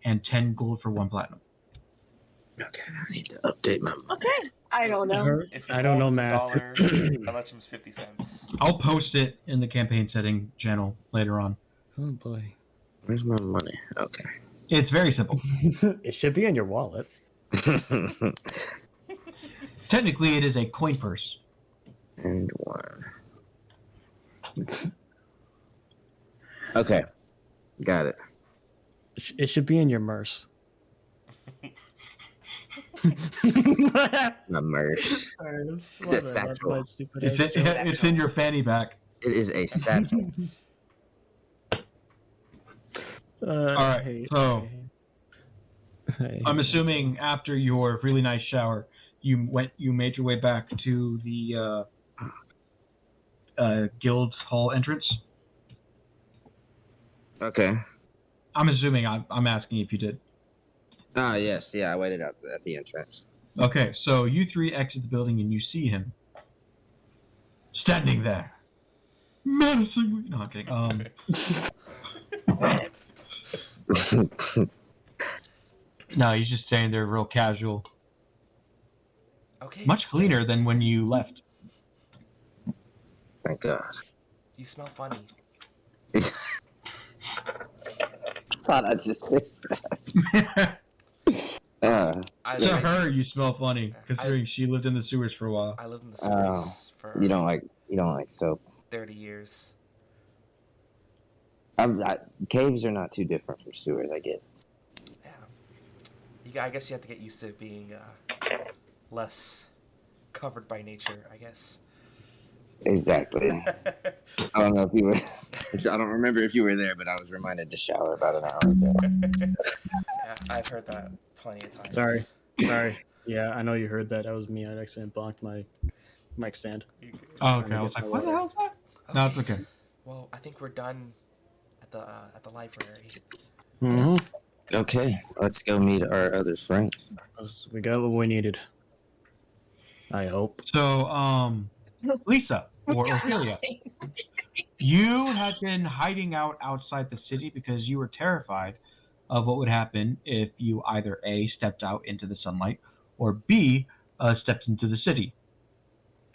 and 10 gold for 1 platinum. Okay, I need to update my money. Okay. I don't know. If you I don't know gold, math. it's $1, electrum's 50 cents. I'll post it in the campaign setting channel later on. Oh boy. Where's my money? Okay. It's very simple. It should be in your wallet. Technically, it is a coin purse. And 1. Okay. Got it. It should be in your merce. My merch. Is it satchel? It's in your fanny pack. It is a satchel. Alright, so I'm assuming after your really nice shower, you made your way back to the guild hall entrance. Okay. I'm assuming. I'm asking if you did. Ah, yes. Yeah, I waited out at the entrance. Okay, so you 3 exit the building and you see him standing there, menacingly. No, I'm kidding. No, he's just standing there, real casual. Okay. Much cleaner than when you left. Thank God. You smell funny. Thought I just fixed that. I To live, her, you smell funny, considering she lived in the sewers for a while. I lived in the sewers for You don't like soap. 30 years. Caves are not too different from sewers. I get it. Yeah. I guess you have to get used to being less covered by nature, I guess. Exactly. I don't know if you were. I don't remember if you were there, but I was reminded to shower about an hour ago. Yeah, I've heard that plenty of times. Sorry. Yeah, I know you heard that. That was me. I accidentally blocked my mic stand. Oh, okay. I was like, what the hell is that? No, it's okay. Well, I think we're done at the library. Mm-hmm. Okay, let's go meet our other friend. We got what we needed. I hope. So, Lisa or Ophelia, You had been hiding out outside the city because you were terrified of what would happen if you either A, stepped out into the sunlight, or B, stepped into the city.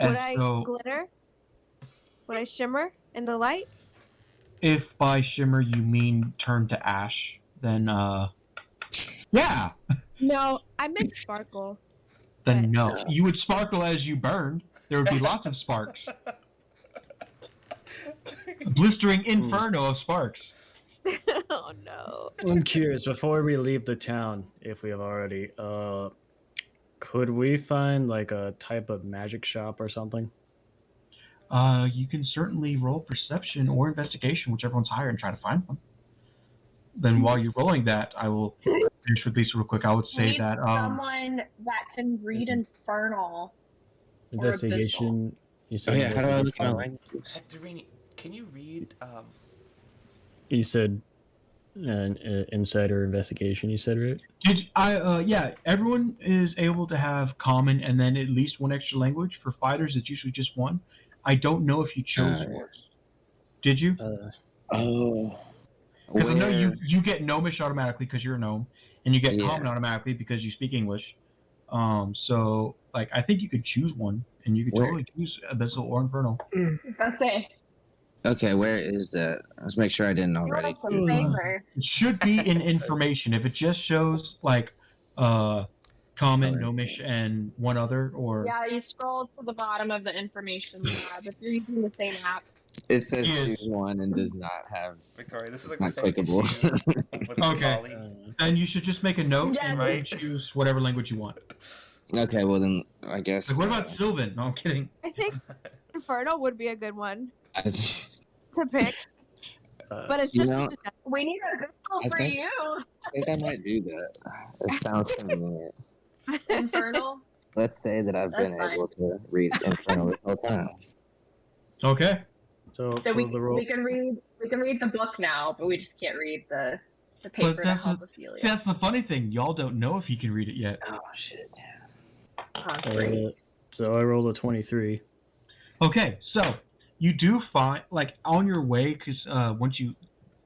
Would And I so, glitter? Would I shimmer in the light? if by shimmer you mean turn to ash, then yeah. No, I meant sparkle. Then no. You would sparkle as you burned. There would be lots of sparks. A blistering inferno of sparks. Oh no. I'm curious, before we leave the town, if we have already, could we find like a type of magic shop or something? You can certainly roll perception or investigation, whichever one's higher, and try to find one. Then while you're rolling that, I will finish with these real quick. I would say Need that someone that can read Infernal. Or Investigation. You Oh said yeah, how do I look at my investigation. languages? Hectorini, can you read? You said insight or investigation. You said, right? did yeah, everyone is able to have common and then at least one extra language. For fighters, it's usually just one. I don't know if you chose yours. Did you? Oh. Because I know Where- you get gnomish automatically because you're a gnome, and you get Yeah. common automatically because you speak English. So like I think you could choose one, and you could Where- totally choose Abyssal or Infernal. That's it. Okay, where is that? Let's make sure I didn't You already. want some favor. It should be in information. If it just shows like common, Alright. gnomish, and one other, or Yeah, you scroll to the bottom of the information tab if you're using the same app. It says Yes. choose one and does not have. Victoria, this is like Not the same clickable. issue with Okay. Polly. then you should just make a note and Right. choose whatever language you want. Okay, well then I guess. Like, what about Sylvan? No, I'm kidding. I think Inferno would be a good one I, to pick, but it's You just know- We need a good I one for think- you. I think I might do that. It sounds convenient. Infernal. Let's say that I've That's been fine. able to read Infernal this whole time. Okay. So, So for we the roll, we can read the book now, but we just can't read the paper to that's help Ophelia. That's the funny thing. Y'all don't know if you can read it yet. Oh shit. Great. so I rolled a 23. Okay, so you do find, like, on your way, because the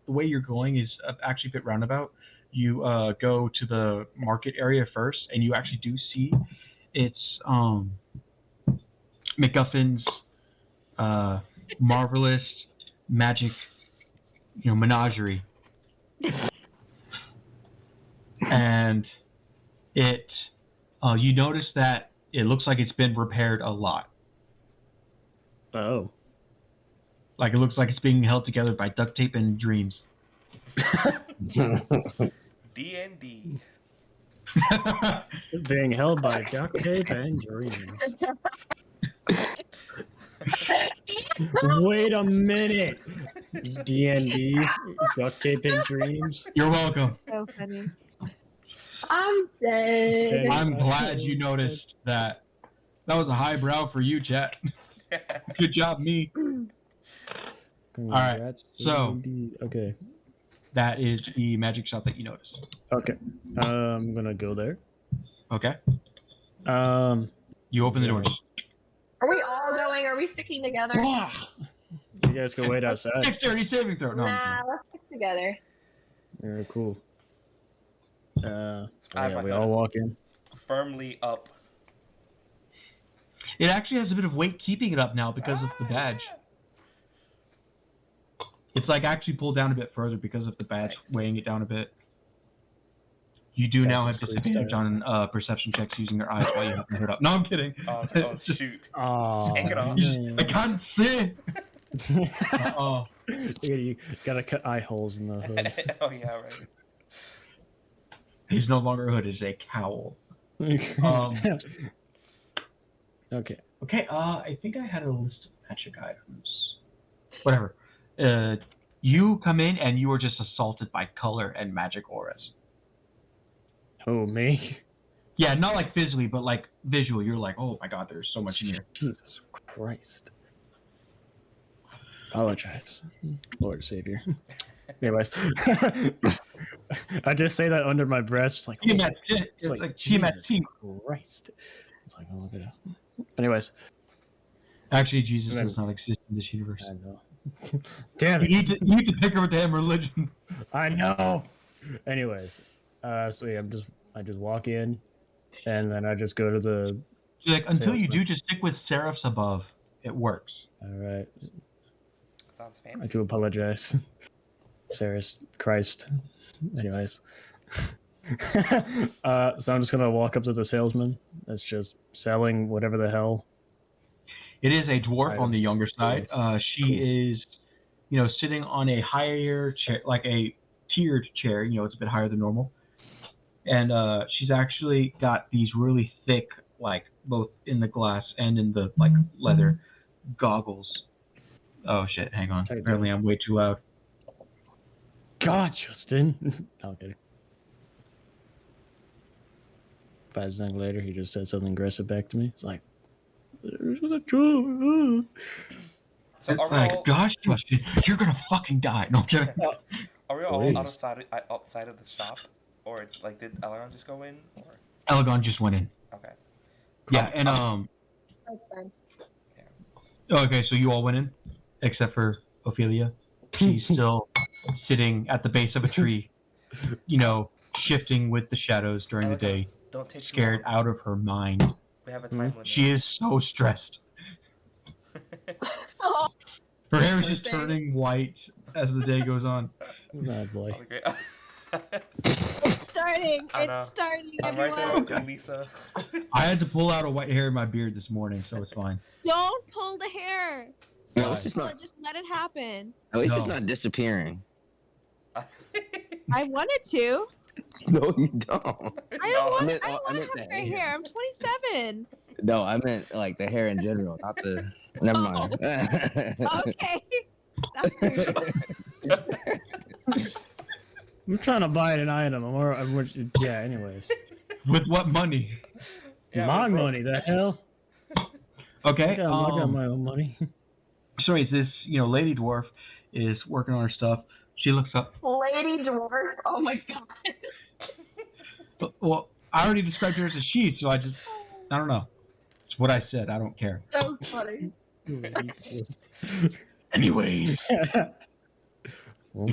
way you're going is actually a bit roundabout. You go to the market area first, and you actually do see it's MacGuffin's marvelous magic, menagerie, and it you notice that it looks like it's been repaired a lot. Oh. Like, it looks like it's being held together by duct tape and dreams. D&D. Being held by duct tape and dreams. Wait a minute. D&D, duct tape and dreams. You're welcome. so funny. I'm dead. Okay. I'm glad you noticed that. That was a highbrow for you, chat. Good job, me. Congrats, so- D&D. Okay. That is the magic shop that you noticed. Okay. I'm gonna go there. Okay. You You open the doors. Are we all going? Are we sticking together? You guys go wait outside. Dexterity saving throw. No, I'm Nah, kidding. let's stick together. Very cool. I have Yeah, my we hood all walk in. firmly up. It actually has a bit of weight keeping it up now because of the badge. It's like actually pulled down a bit further because of the badge Nice. weighing it down a bit. You do now have Assassin's Creed disadvantage style. on perception checks using their eyes while you have the hood up. No, I'm kidding. Oh, it's like, oh shoot. Oh, Take it off. I can't see. Oh, You gotta cut eye holes in the hood. Oh yeah, right. he's no longer a hood; it's a cowl. Um, Okay. Okay, I think I had a list of magic items. Whatever. You come in and you are just assaulted by color and magic auras. Oh, me? Yeah, not like physically, but like visual. You're like, oh my god, there's so much in here. Jesus Christ. Apologize, Lord Savior. Anyways, I just say that under my breath. It's like, Tiamat, it's it's like like Tiamat Jesus team. Christ. It's like, oh, look at it. Anyways, Actually, Jesus Amen. does not exist in this universe. I know. Damn it. You need to pick her with the damn religion. I know. Anyways, so yeah, I just walk in, and then I just go to the. Like, until you salesman. do, just stick with serifs above. It works. All right. Sounds I fancy. do apologize, Sarah's Christ. Anyways, so I'm just gonna walk up to the salesman that's just selling whatever the hell. It is a dwarf on the Items. younger side. She is, sitting on a higher chair, like a tiered chair. It's a bit higher than normal. And she's actually got these really thick, like both in the glass and in the like leather goggles. Oh shit! Hang on. Apparently, I'm way too loud. God, Justin. No, I'm kidding. 5 seconds later, he just said something aggressive back to me. It's like, there's a joke. So It's are we like, all gosh, Justin, you're gonna fucking die. No, I'm kidding. Please. outside of the shop, or like did Elron just go in? Or Elgon just went in. okay. Yeah, and That's fine. Okay, so you all went in, except for Ophelia. She's still sitting at the base of a tree, shifting with the shadows during the day, Don't take too scared long. out of her mind. We have a time limit. She is so stressed. Oh, Her hair is just Okay. turning white as the day goes on. Oh, boy. Oh, great. It's starting. I know. It's starting, I'm right there everyone. with you, Lisa. I had to pull out a white hair in my beard this morning, so it's fine. Don't pull the hair. No, it's just Pull not. it, just let it happen. At least it's No. not disappearing. I wanted to. No, you don't. I don't want. meant- I don't I want to meant have the gray hair. hair. I'm 27. No, I meant like the hair in general, not the. Never mind. Okay. That's weird. I'm trying to buy an item. Yeah, anyways. With what money? Yeah, my we're broke. money, the hell? Okay. I got my own money. So anyways, this lady dwarf is working on her stuff. She looks up. Lady dwarf. Oh my god. Well, I already described her as a she, so I don't know. It's what I said. I don't care. That was funny. Anyways, if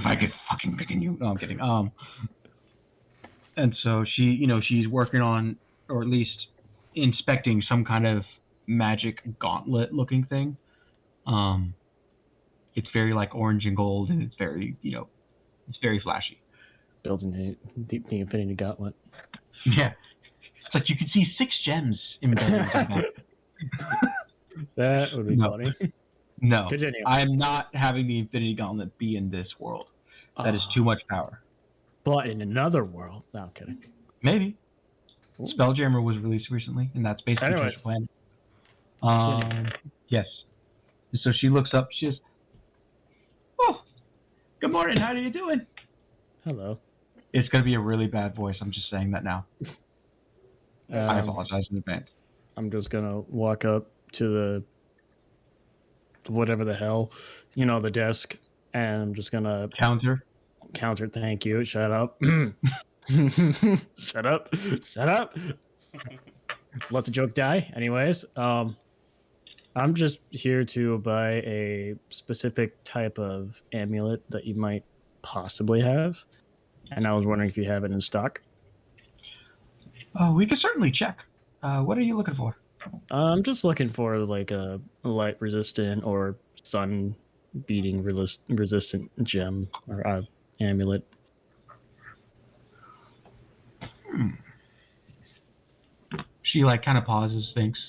I could fucking pick you. No, I'm kidding. And so she, she's working on, or at least inspecting some kind of magic gauntlet-looking thing. It's very like orange and gold, and it's very, it's very flashy. Building the Infinity Gauntlet. Yeah, it's like you can see 6 gems embedded in that. That would be No. funny. No, Continue. I am not having the Infinity Gauntlet be in this world. That is too much power. But in another world. No, I'm kidding. Maybe. Ooh. Spelljammer was released recently, and that's basically Anyways. just planet. Yes. And so she looks up. She says, "Oh, good morning. How are you doing?" Hello. It's gonna be a really bad voice. I'm just saying that now. I Um, apologize in advance. I'm just gonna walk up to the whatever the hell, the desk, and I'm just gonna Counter. counter. Thank you. Shut up. Shut up. Shut up. Let the joke die. Anyways, I'm just here to buy a specific type of amulet that you might possibly have, and I was wondering if you have it in stock. We can certainly check. What are you looking for? I'm just looking for like a light resistant or sun beating resistant gem or amulet. She kind of pauses, thinks.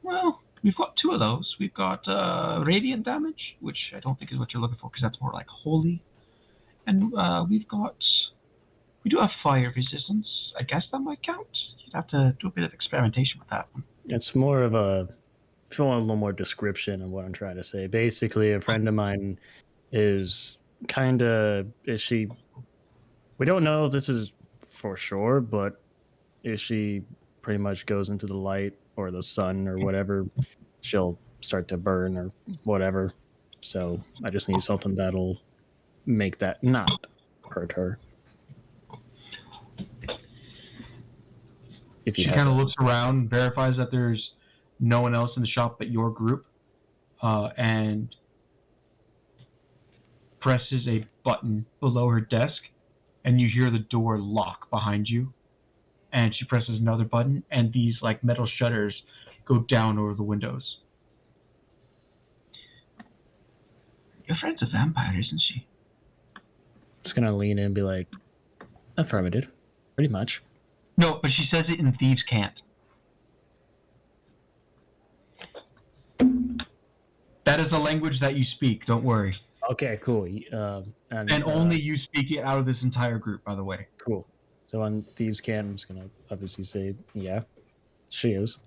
Well, we've got 2 of those. We've got radiant damage, which I don't think is what you're looking for, because that's more like holy. And we do have fire resistance. I guess that might count. You'd have to do a bit of experimentation with that one. It's more of if you want a little more description of what I'm trying to say. Basically, a friend of mine is we don't know if this is for sure, but if she pretty much goes into the light or the sun or whatever, she'll start to burn or whatever. So I just need something that'll make that not hurt her. If you She have kind of that. looks around, verifies that there's no one else in the shop but your group, and presses a button below her desk, and you hear the door lock behind you. And she presses another button, and these like metal shutters go down over the windows. Your friend's a vampire, isn't she? Just gonna lean in and be like, affirmative, pretty much. No, but she says it in Thieves' Cant. That is the language that you speak, don't worry. Okay, cool. And only you speak it out of this entire group, by the way. Cool. So on Thieves' Cant, I'm just gonna obviously say, yeah, she is.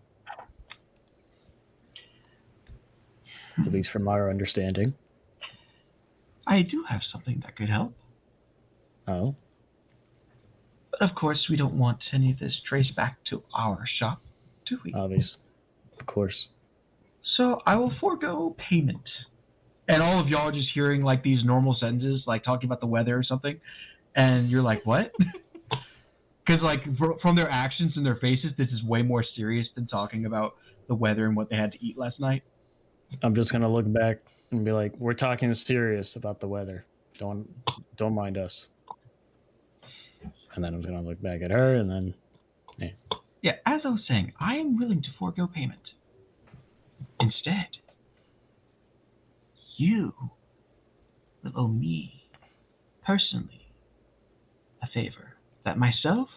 At least from our understanding. I do have something that could help. Oh. But of course, we don't want any of this traced back to our shop, do we? Obvious. Of course. So I will forego payment. And all of y'all are just hearing like these normal sentences, like talking about the weather or something. And you're like, what? Because like from their actions and their faces, this is way more serious than talking about the weather and what they had to eat last night. I'm just gonna look back and be like, we're talking serious about the weather. Don't mind us. And then I'm gonna look back at her and then Yeah, as I was saying, I am willing to forego payment. Instead, you will owe me, personally, a favor that myself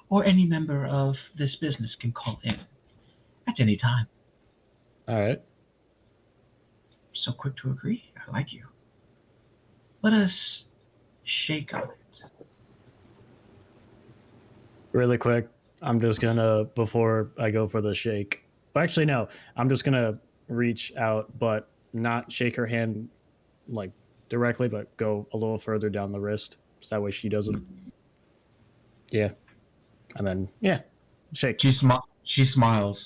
or any member of this business can call in at any time. Alright. So quick to agree, I like you. Let us shake on it. Really quick, I'm just gonna, before I go for the shake, actually no, I'm just gonna reach out but not shake her hand like directly, but go a little further down the wrist, so that way she doesn't. Yeah. And then shake. She smiles,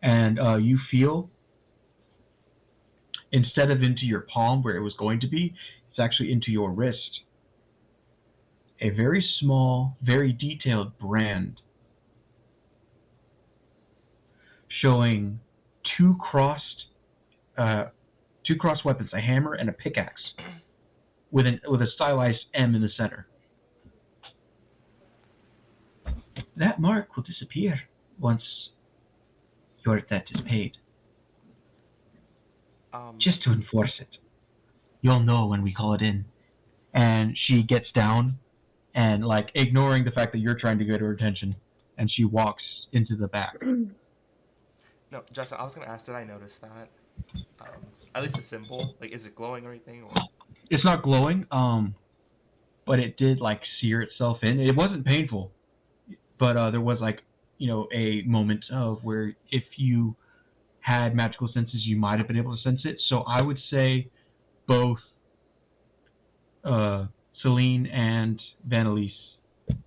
and you feel, instead of into your palm where it was going to be, it's actually into your wrist. A very small, very detailed brand showing two crossed weapons, a hammer and a pickaxe, with a stylized M in the center. That mark will disappear once your debt is paid. Just to enforce it. You'll know when we call it in. And she gets down and, like, ignoring the fact that you're trying to get her attention, and she walks into the back. No, Justin, I was going to ask, did I notice that? At least a symbol? Like, is it glowing or anything? Or? It's not glowing, but it did, like, sear itself in. It wasn't painful, but there was, like, you know, a moment of where if you had magical senses, you might have been able to sense it. So I would say both Celine and Vanelise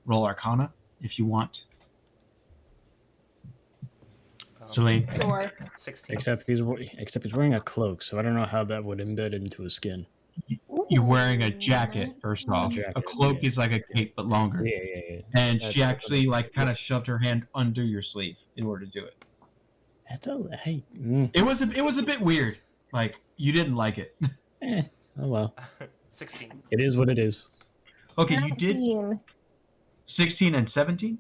roll Arcana if you want. Celine. Sure. 16. Except he's wearing a cloak, so I don't know how that would embed into his skin. You're wearing a jacket, first off. A cloak is like a cape, but longer. Yeah. And That's she actually, like, kind of shoved her hand under your sleeve in order to do it. Hey. It was a bit weird. Like, you didn't like it. Oh well. 16. It is what it is. Okay, you did 19. 16 and 17?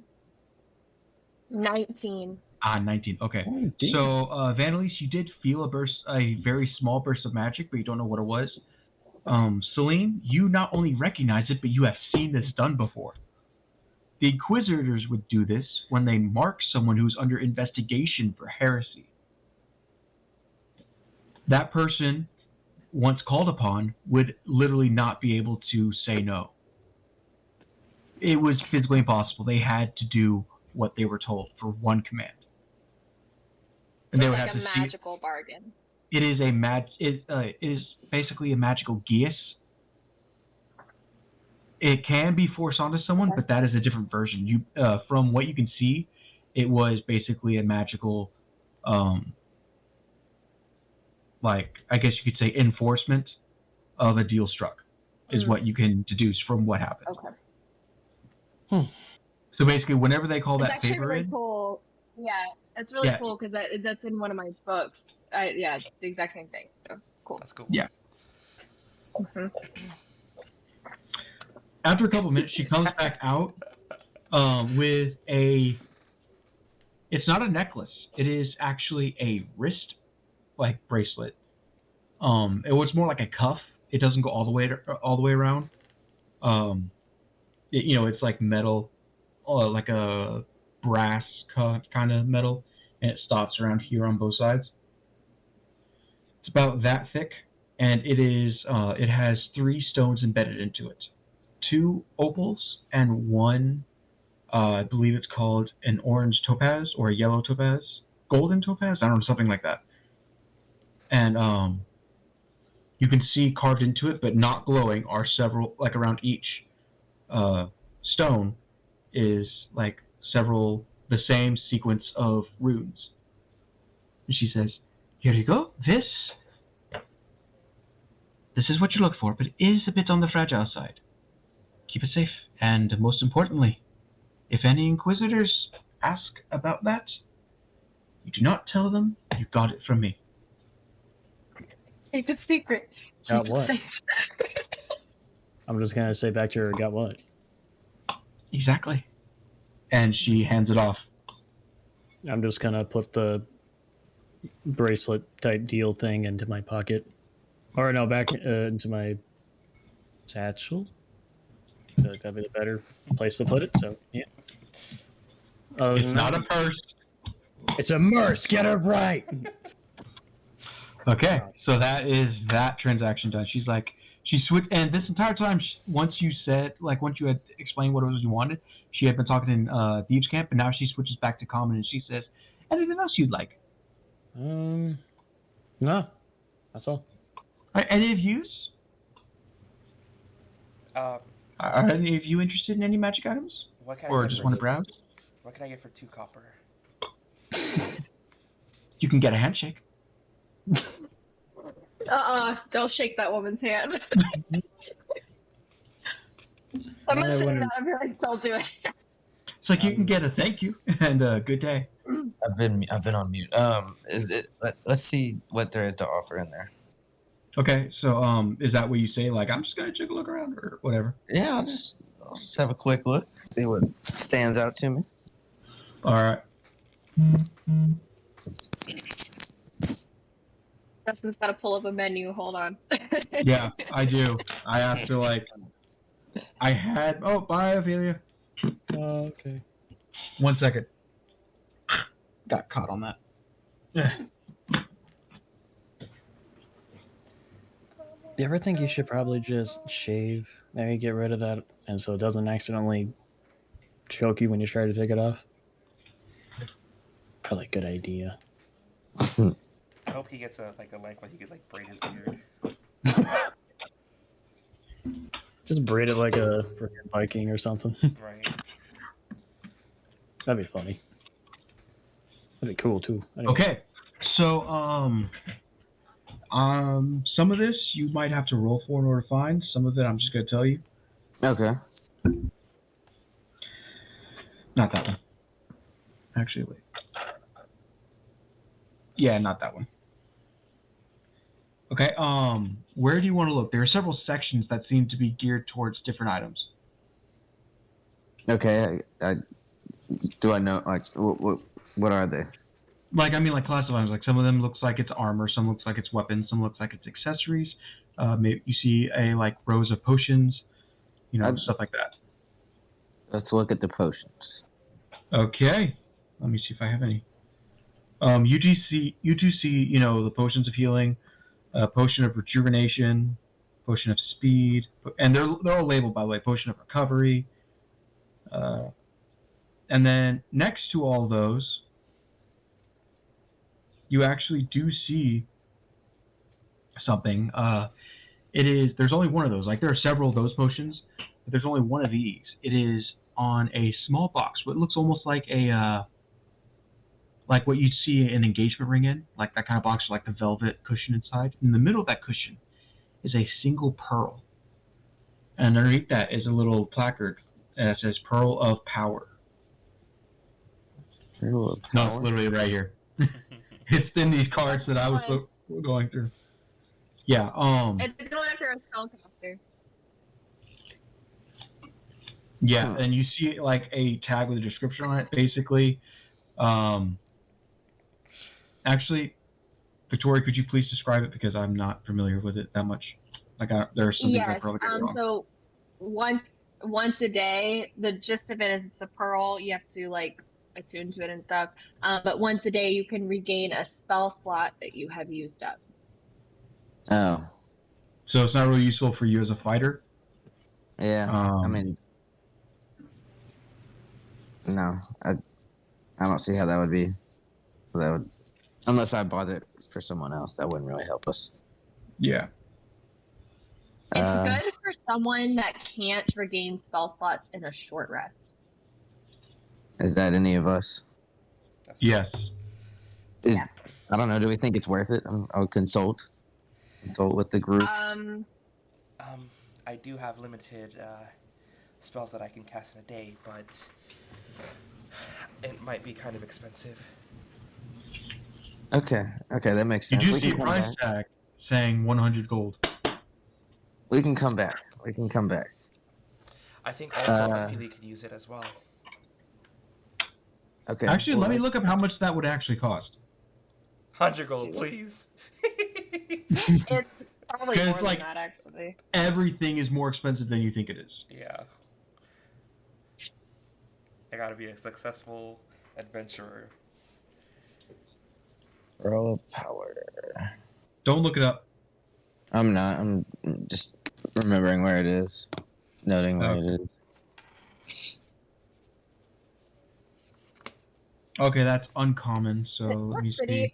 19. 19. Okay. Oh, dear. So, Vanelise, you did feel a very small burst of magic, but you don't know what it was. Celine, you not only recognize it, but you have seen this done before. The Inquisitors would do this when they mark someone who's under investigation for heresy. That person, once called upon, would literally not be able to say no. It was physically impossible. They had to do what they were told for one command. And they would Like have a to magical bargain. It is it is basically a magical geas. It can be forced onto someone, but that is a different version. You, from what you can see, it was basically a magical, like, I guess you could say, enforcement of a deal struck, is what you can deduce from what happened. Okay. So basically, whenever they call It's that actually favor really in, cool. Yeah, it's really Yeah. cool because that's in one of my books. Yeah, it's the exact same thing. So cool. That's cool. Yeah. Mhm. After a couple minutes, she comes back out with a. It's not a necklace. It is actually a wrist bracelet. It was more like a cuff. It doesn't go all the way around. It's like metal, like a brass kind of metal, and it stops around here on both sides. It's about that thick, and it has 3 stones embedded into it, 2 opals and 1, I believe it's called an orange topaz or a yellow topaz, golden topaz, I don't know, something like that. And you can see carved into it, but not glowing, are several, like around each stone is like several, the same sequence of runes. And she says, here you go, this is what you look for, but it is a bit on the fragile side. Keep it safe, and most importantly, if any inquisitors ask about that, you do not tell them you got it from me. Keep it secret. Got Keep what? it safe. I'm just gonna say back to her, got what? Exactly. And she hands it off. I'm just gonna put the bracelet type deal thing into my pocket. Or no, back into my satchel. That'd be the better place to put it, so yeah. It's not a purse. It's a merce, get it right! Okay, so that is that transaction done. She's like, she switched, and this entire time, once you had explained what it was you wanted, she had been talking in Thieves Camp, and now she switches back to common, and she says, anything else you'd like? No, that's all. Any of yous? Uh, Are any of you interested in any magic items? what can I Or get just for want to browse? What can I get for 2 copper? You can get a handshake. Don't shake that woman's hand. I'm I gonna say wouldn't- that. I'm like, don't do it. It's like you can get a thank you and a good day. I've been on mute. Let's see what there is to offer in there. Okay, so is that what you say? Like, I'm just gonna take a look around or whatever. Yeah, I'll just have a quick look, see what stands out to me. All right. Justin's got to pull up a menu. Hold on. Yeah, I do. I have to Oh, bye, Ophelia. Okay. 1 second. Got caught on that. You ever think you should probably just shave? Maybe get rid of that, and so it doesn't accidentally choke you when you try to take it off? Probably a good idea. I hope he gets a length where he could braid his beard. Just braid it like a freaking Viking or something. Right. That'd be funny. That'd be cool too. Anyway. Okay, so some of this you might have to roll for in order to find. Some of it I'm just gonna tell you. Okay. Not that one. Actually, wait. Yeah, not that one. Okay, where do you want to look? There are several sections that seem to be geared towards different items. Okay. Do I know, what are they? Like class of items. Like some of them looks like it's armor, some looks like it's weapons, some looks like it's accessories. Maybe you see rows of potions, stuff like that. Let's look at the potions. Okay, let me see if I have any. You do see, the potions of healing, potion of rejuvenation, potion of speed, and they're all labeled, by the way. Potion of recovery, and then next to all those, you actually do see something. There's only one of those. Like, there are several of those potions, but there's only one of these. It is on a small box. What looks almost like like what you'd see an engagement ring in, like that kind of box, like the velvet cushion inside. In the middle of that cushion is a single pearl, and underneath that is a little placard that says "Pearl of Power." Pearl of No, Power? literally right here. It's in these cards that I was going through. Yeah. It's going after a spellcaster. Yeah, and you see like a tag with a description on it, basically. Actually, Victoria, could you please describe it, because I'm not familiar with it that much. Like, there are some things I Yes. probably get wrong. So once a day, the gist of it is it's a pearl. You have to like attune to it and stuff. But once a day, you can regain a spell slot that you have used up. Oh, So it's not really useful for you as a fighter. yeah. I mean, no, I don't see how that would be. So that would, unless I bought it for someone else, that wouldn't really help us. Yeah. It's good for someone that can't regain spell slots in a short rest. Is that any of us? Yes. I don't know. Do we think it's worth it? I'll consult with the group. I do have limited spells that I can cast in a day, but it might be kind of expensive. Okay, that makes sense. You We do see a can come price back. tag saying 100 gold. We can come back. I think also Ophelia could use it as well. Okay. Actually, let me look up how much that would actually cost. 100 gold, please. It's probably more like, than that, actually. Everything is more expensive than you think it is. Yeah. I gotta be a successful adventurer. Pearl of Power. Don't look it up. I'm not. I'm just remembering where it is. Noting where it is. Okay, that's uncommon, so let me see.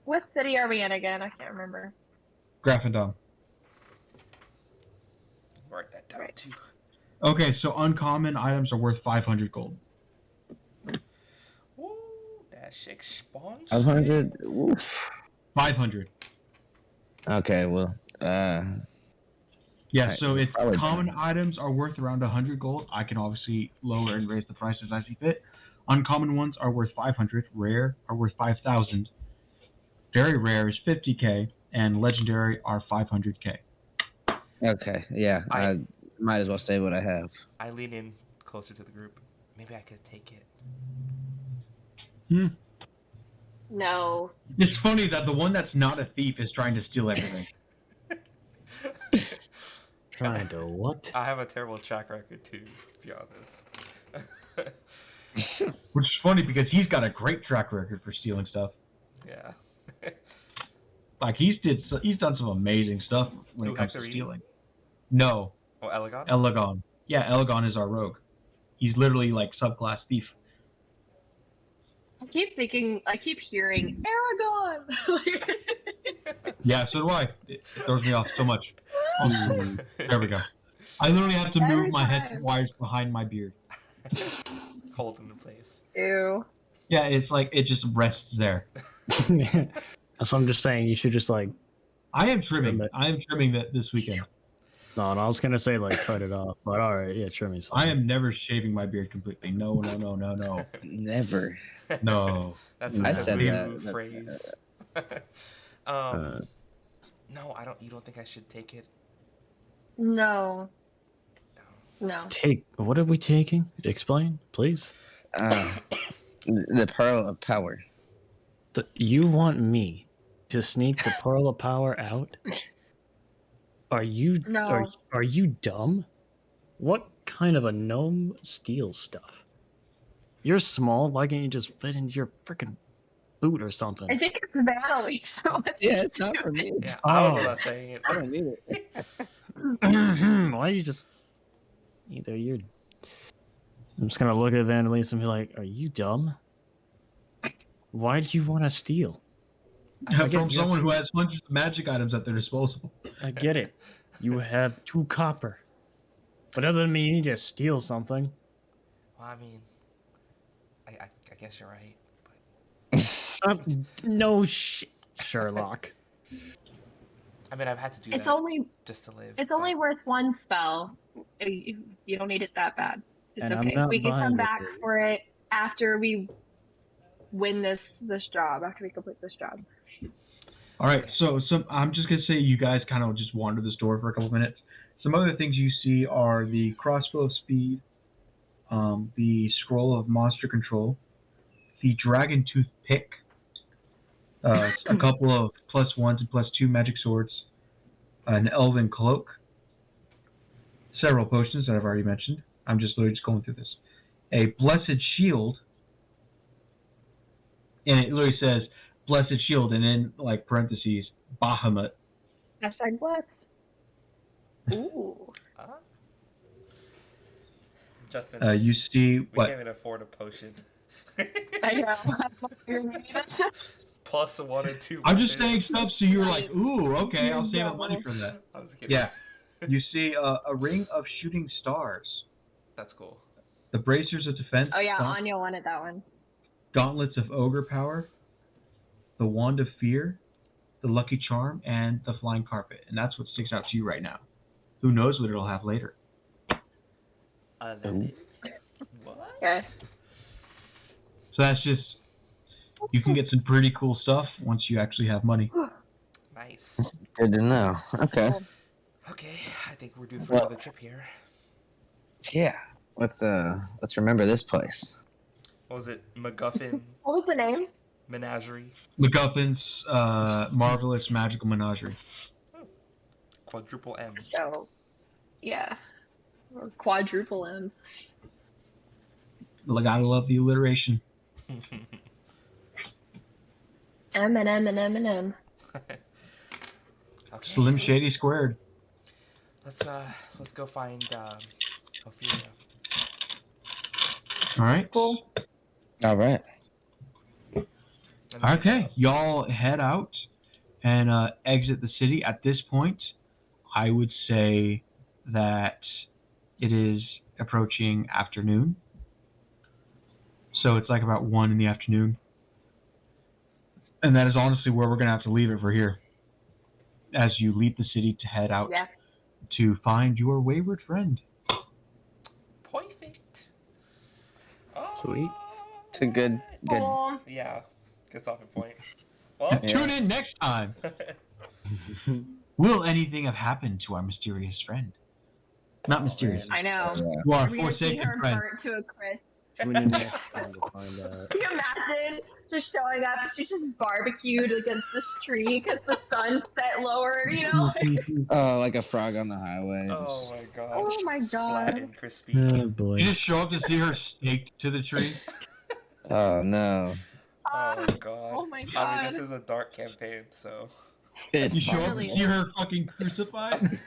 What city are we in again? I can't remember. Graffendom. Write that down too. Okay, so uncommon items are worth 500 gold. Ooh, that's expensive. 500. Oof. 500. Okay, well, Yeah, so if probably common items are worth around 100 gold, I can obviously lower and raise the prices as I see fit. Uncommon ones are worth 500. Rare are worth 5,000. Very rare is 50k, and legendary are 500k. okay, yeah. I might as well say what I have. I lean in closer to the group. Maybe I could take it. No. It's funny that the one that's not a thief is trying to steal everything. Trying to what? I have a terrible track record too, to be honest. Which is funny because he's got a great track record for stealing stuff. Yeah. Like he's done some amazing stuff when it comes to stealing. No. Oh, Elegon? Elegon. Yeah, Elegon is our rogue. He's literally like subclass thief. I keep hearing Aragon. Yeah, so do I. It throws me off so much. There we go. I literally have to move my head wires behind my beard. Hold them in place. Ew. Yeah, it's like it just rests there. That's what I'm just saying. You should just like. I am trimming. That this weekend. No, I was gonna say like cut it off, but all right, yeah, trimming's fine. I am never shaving my beard completely. No. Never. No. That's I a said new that. phrase. No, I don't. You don't think I should take it? No. Take what are we taking? Explain, please. The Pearl of Power. You want me to sneak the Pearl of Power out? Are you are you dumb? What kind of a gnome steals stuff? You're small. Why can't you just fit into your freaking boot or something? I think it's Natalie. So Yeah, it's not for me. Yeah, I was not saying it. I don't need it. Why don't you just either you're? I'm just gonna look at Vandalise and be like, "Are you dumb? Why do you want to steal?" From someone who has hundreds of magic items at their disposal. I get it. You have 2 copper, but other than me, you need to steal something. Well, I mean, I guess you're right. But No Sherlock. I mean, I've had to do it's that only just to live. it's only worth 1 spell. You don't need it that bad. It's And I'm okay. not We can buying come it back for you. for it after we win this job. After we complete this job. All right, so I'm just gonna say you guys kind of just wander the store for a couple minutes. Some other things you see are the crossbow of speed, the Scroll of Monster Control, the Dragon Tooth Pick, a couple of +1s and +2 magic swords, an Elven Cloak, several potions that I've already mentioned. I'm just literally just going through this. A Blessed Shield, and it literally says Blessed Shield, and in like parentheses, Bahamut. Hashtag blessed. Ooh. Justin, You see we what? can't even afford a potion. I know. +1 and 2. I'm just saying stuff, so you were like, "Ooh, okay, I'll save up money for that." I was kidding. Yeah. You see a ring of shooting stars, That's cool. the bracers of defense. Oh yeah, Anya wanted that one. Gauntlets of ogre power, the wand of fear, the lucky charm, and the flying carpet. And that's what sticks out to you right now. Who knows what it'll have later? What? Okay. So that's just, you can get some pretty cool stuff once you actually have money. Nice. Good to know. Okay. Okay, I think we're due for another trip here. Yeah. Let's remember this place. What was it? MacGuffin What was the name? Menagerie? MacGuffin's Marvelous Magical Menagerie. Quadruple M. So, yeah. Or quadruple M. Gotta love the alliteration. M and M and M and M. Okay. Slim Shady squared. Let's go find Ophelia. All right. Cool. All right. Okay, y'all head out and exit the city. At this point, I would say that it is approaching afternoon. So it's like about 1 in the afternoon. And that is honestly where we're going to have to leave it for here. As you leave the city to head out to find your wayward friend. Perfect. Oh, Sweet. It's a good. Cool. Yeah, good stopping point. Well, Yeah. Tune in next time. Will anything have happened to our mysterious friend? Not mysterious. I know. Yeah. To our We're gonna see forsaken her friend. burnt to a crisp. Tune in next time to find out. Can you imagine just showing up? She's just barbecued against this tree because the sun set lower, you know? Oh, like a frog on the highway. oh my god. Oh my Flat god. and crispy. Oh boy. You just show up to see her staked to the tree. Oh no. Oh god. Oh my I mean, god. this is a dark campaign, so. It's You show up to Really? see her fucking crucified.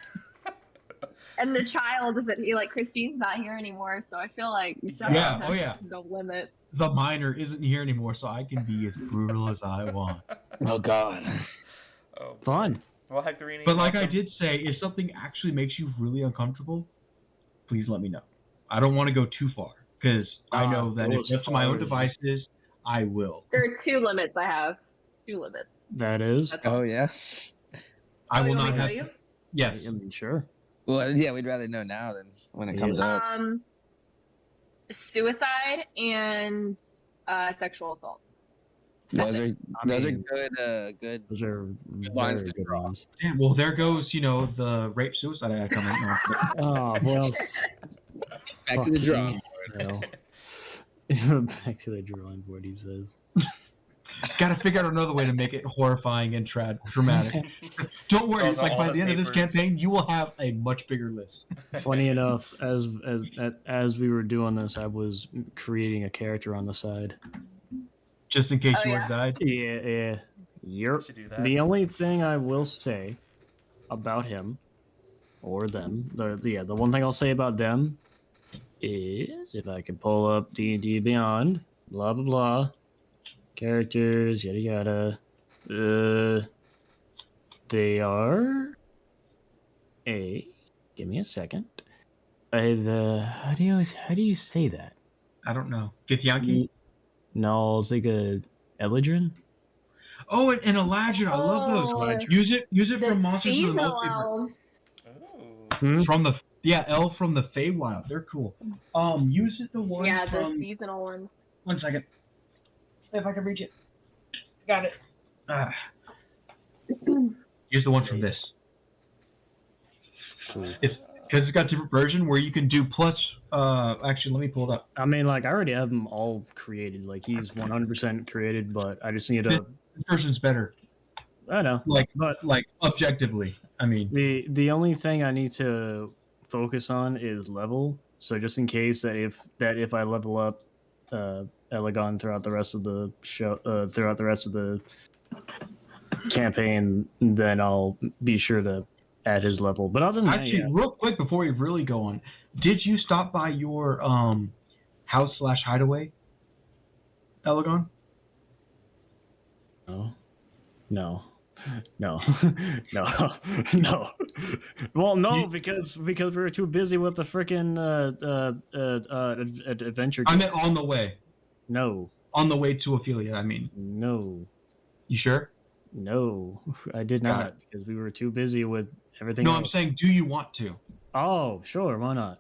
And the child isn't he like Christine's not here anymore, so I feel like Yeah, oh yeah. no limit. The minor isn't here anymore, so I can be as brutal as I want. Oh god. Oh. Fun. Well, Hectorini. But like I welcome. did say, if something actually makes you really uncomfortable, please let me know. I don't want to go too far, because I know that go if as it's to my far own as- devices, I will. There are 2 limits I have. 2 limits. That is. That's all. Oh yeah. I Oh, will you not want me to have. tell you? Yes. I mean, sure. Well, yeah, we'd rather know now than when it comes Yeah. up. Suicide and sexual assault. Those are I those mean, are good. Those are lines very to good draw. ones. Damn, well, there goes, the rape suicide I come in. Oh well. Back to the fuck drawing. you. Back to the drawing board. He says. Gotta figure out another way to make it horrifying and dramatic. Don't worry, Those are like all by his the end of this papers. campaign, you will have a much bigger list. Funny enough, as we were doing this, I was creating a character on the side. Just in case Oh, you yeah? would died. Yeah. Yep. Should do that. The only thing I will say about him or them, the one thing I'll say about them is if I can pull up D&D Beyond, blah blah blah, characters, yada yada. They are a. Give me a second. How do you say that? I don't know. Githyanki? No, it's like a Eladrin. Oh, and Eladrin. I love Oh, those. Use it the from Monsters of the seasonal Multiverse. elves. Oh. From the elf from the Feywild. They're cool. Use it the one Yeah, the from. seasonal ones. 1 second. If I can reach it. Got it. Use the one from this. Cool. It's because it's got a different version where you can do plus. Actually, let me pull it up. I mean, like, I already have them all created. Like, he's 100% created, but I just need to. This version's better. I know. But objectively, I mean, the only thing I need to focus on is level. So just in case that if I level up Elegon throughout the rest of the show, throughout the rest of the campaign, then I'll be sure to add his level. But other than actually, that, real quick before we really go on, did you stop by your house/hideaway, Elegon? No. No. Well, no, because we were too busy with the freaking adventure. I meant on the way. No. On the way to Ophelia, I mean. No. You sure? No, I did not, because we were too busy with everything else. I'm saying, do you want to? Oh, sure, why not?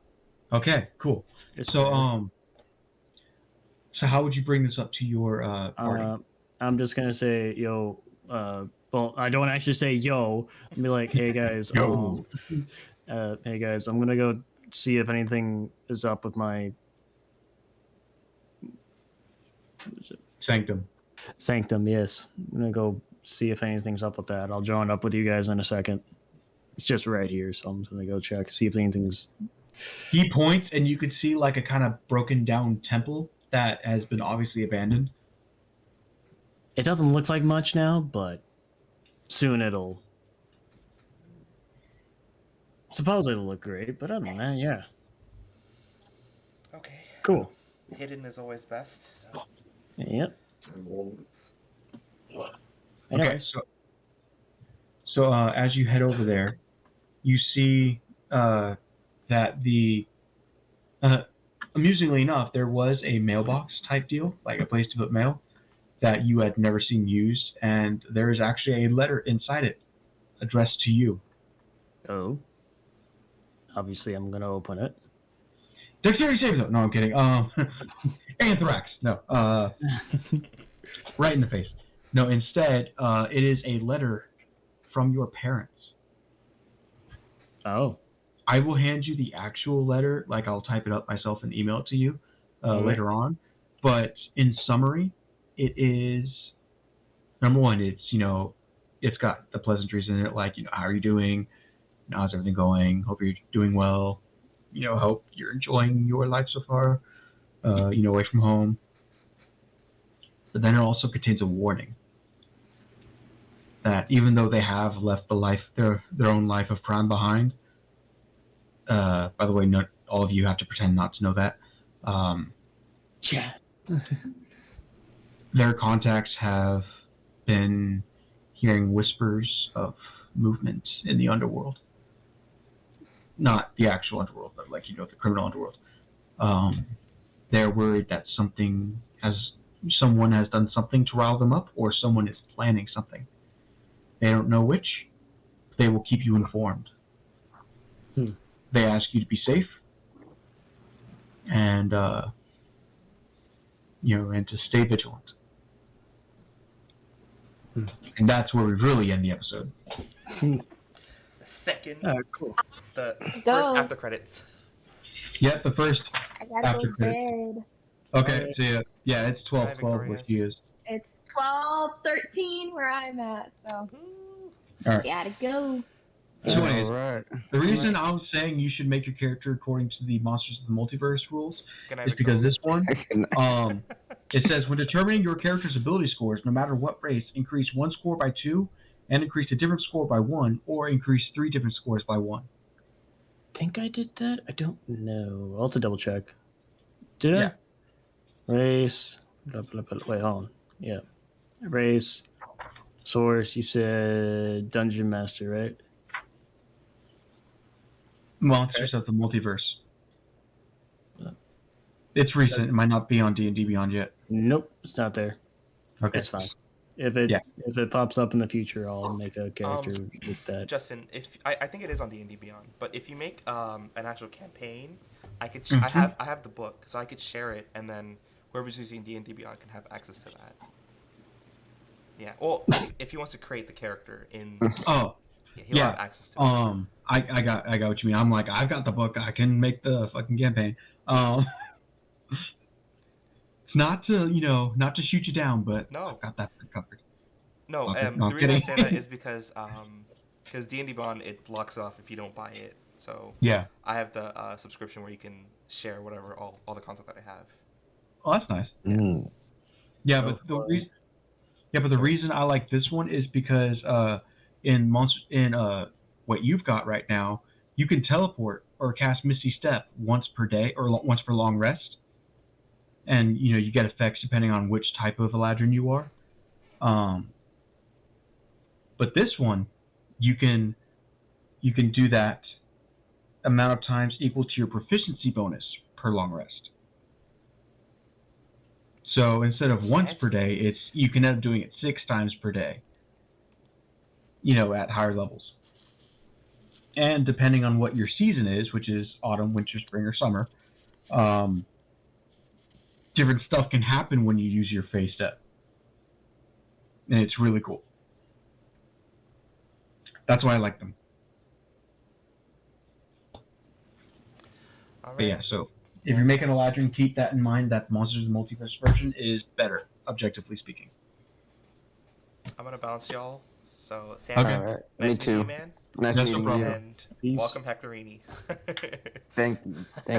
Okay, cool. So how would you bring this up to your party? I'm just gonna say, yo, well, I don't actually say yo. I'll be like, hey guys, hey guys, I'm gonna go see if anything is up with my Sanctum, yes. I'm gonna go see if anything's up with that. I'll join up with you guys in a second. It's just right here, so I'm just gonna go check, see if anything's... He points, and you could see like a kind of broken down temple that has been obviously abandoned. It doesn't look like much now, but soon it'll... Suppose it'll look great, but other than that, yeah. Okay. Cool. Hidden is always best, so... Yep. Okay, so as you head over there, you see that the amusingly enough, there was a mailbox type deal, like a place to put mail, that you had never seen used, and there is actually a letter inside it addressed to you. Oh. Obviously, I'm gonna open it. Dexterity saving throw. No, I'm kidding. Anthrax. No. Right in the face. No, instead, it is a letter from your parents. Oh. I will hand you the actual letter. Like, I'll type it up myself and email it to you later on. But in summary, it is, number one, it's, it's got the pleasantries in it, like, how are you doing? How's everything going? Hope you're doing well. Hope you're enjoying your life so far, away from home. But then it also contains a warning that even though they have left their own life of crime behind, by the way, not all of you have to pretend not to know that. Yeah. Their contacts have been hearing whispers of movement in the underworld. Not the actual underworld, but the criminal underworld. They're worried that someone has done something to rile them up, or someone is planning something. They don't know which. They will keep you informed. They ask you to be safe, and and to stay vigilant. And that's where we really end the episode. The second. Cool. The first after credits. Yep, the first I gotta after go to credits. bed. Okay, so yeah, it's 12:12 Victoria. where she is. It's 12:13 where I'm at, so All right. gotta go. Anyways, right. the reason I was saying you should make your character according to the Monsters of the Multiverse rules Good night, is because this one, I it says when determining your character's ability scores, no matter what race, increase one score by 2, and increase a different score by 1, or increase 3 different scores by 1. Think I did that? I don't know. I'll have to double check. Did Yeah. I? Race. Wait, hold on. Yeah. Race. Source. You said Dungeon Master, right? Monsters of the Multiverse. It's recent. It might not be on D&D Beyond yet. Nope, it's not there. Okay. It's fine. If it pops up in the future, I'll make a character with that. Justin, if I think it is on D&D Beyond, but if you make an actual campaign, I could Mhm. I have the book, so I could share it, and then whoever's using D&D Beyond can have access to that. Yeah. Well, if he wants to create the character in, Oh, he'll have access to it. I got what you mean. I'm like, I've got the book. I can make the fucking campaign. It's not to not to shoot you down, but No. I've got that covered. No, Okay, the reason I kidding. say that is because D&D Bond, it blocks off if you don't buy it. So Yeah. I have the subscription where you can share whatever all the content that I have. Oh, that's nice. Mm. Yeah, So but the reason I like this one is because in what you've got right now, you can teleport or cast Misty Step once per day or once per long rest, and you get effects depending on which type of Eladrin you are. But this one, you can do that amount of times equal to your proficiency bonus per long rest. So instead of once per day, you can end up doing it 6 times per day. At higher levels. And depending on what your season is, which is autumn, winter, spring, or summer, different stuff can happen when you use your phase step. And it's really cool. That's why I like them. All right. But yeah, so if you're making Eladrin, keep that in mind that Monsters of the Multiverse version is better, objectively speaking. I'm going to bounce y'all. So, Sam, Okay. All right. nice Me meeting too. you, man. Nice That's no meeting problem. you. And Peace. welcome, Hectorini. Thank you. All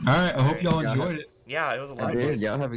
right, I hope y'all Yeah. enjoyed it. Yeah, it was a lot I of did. fun. Y'all have a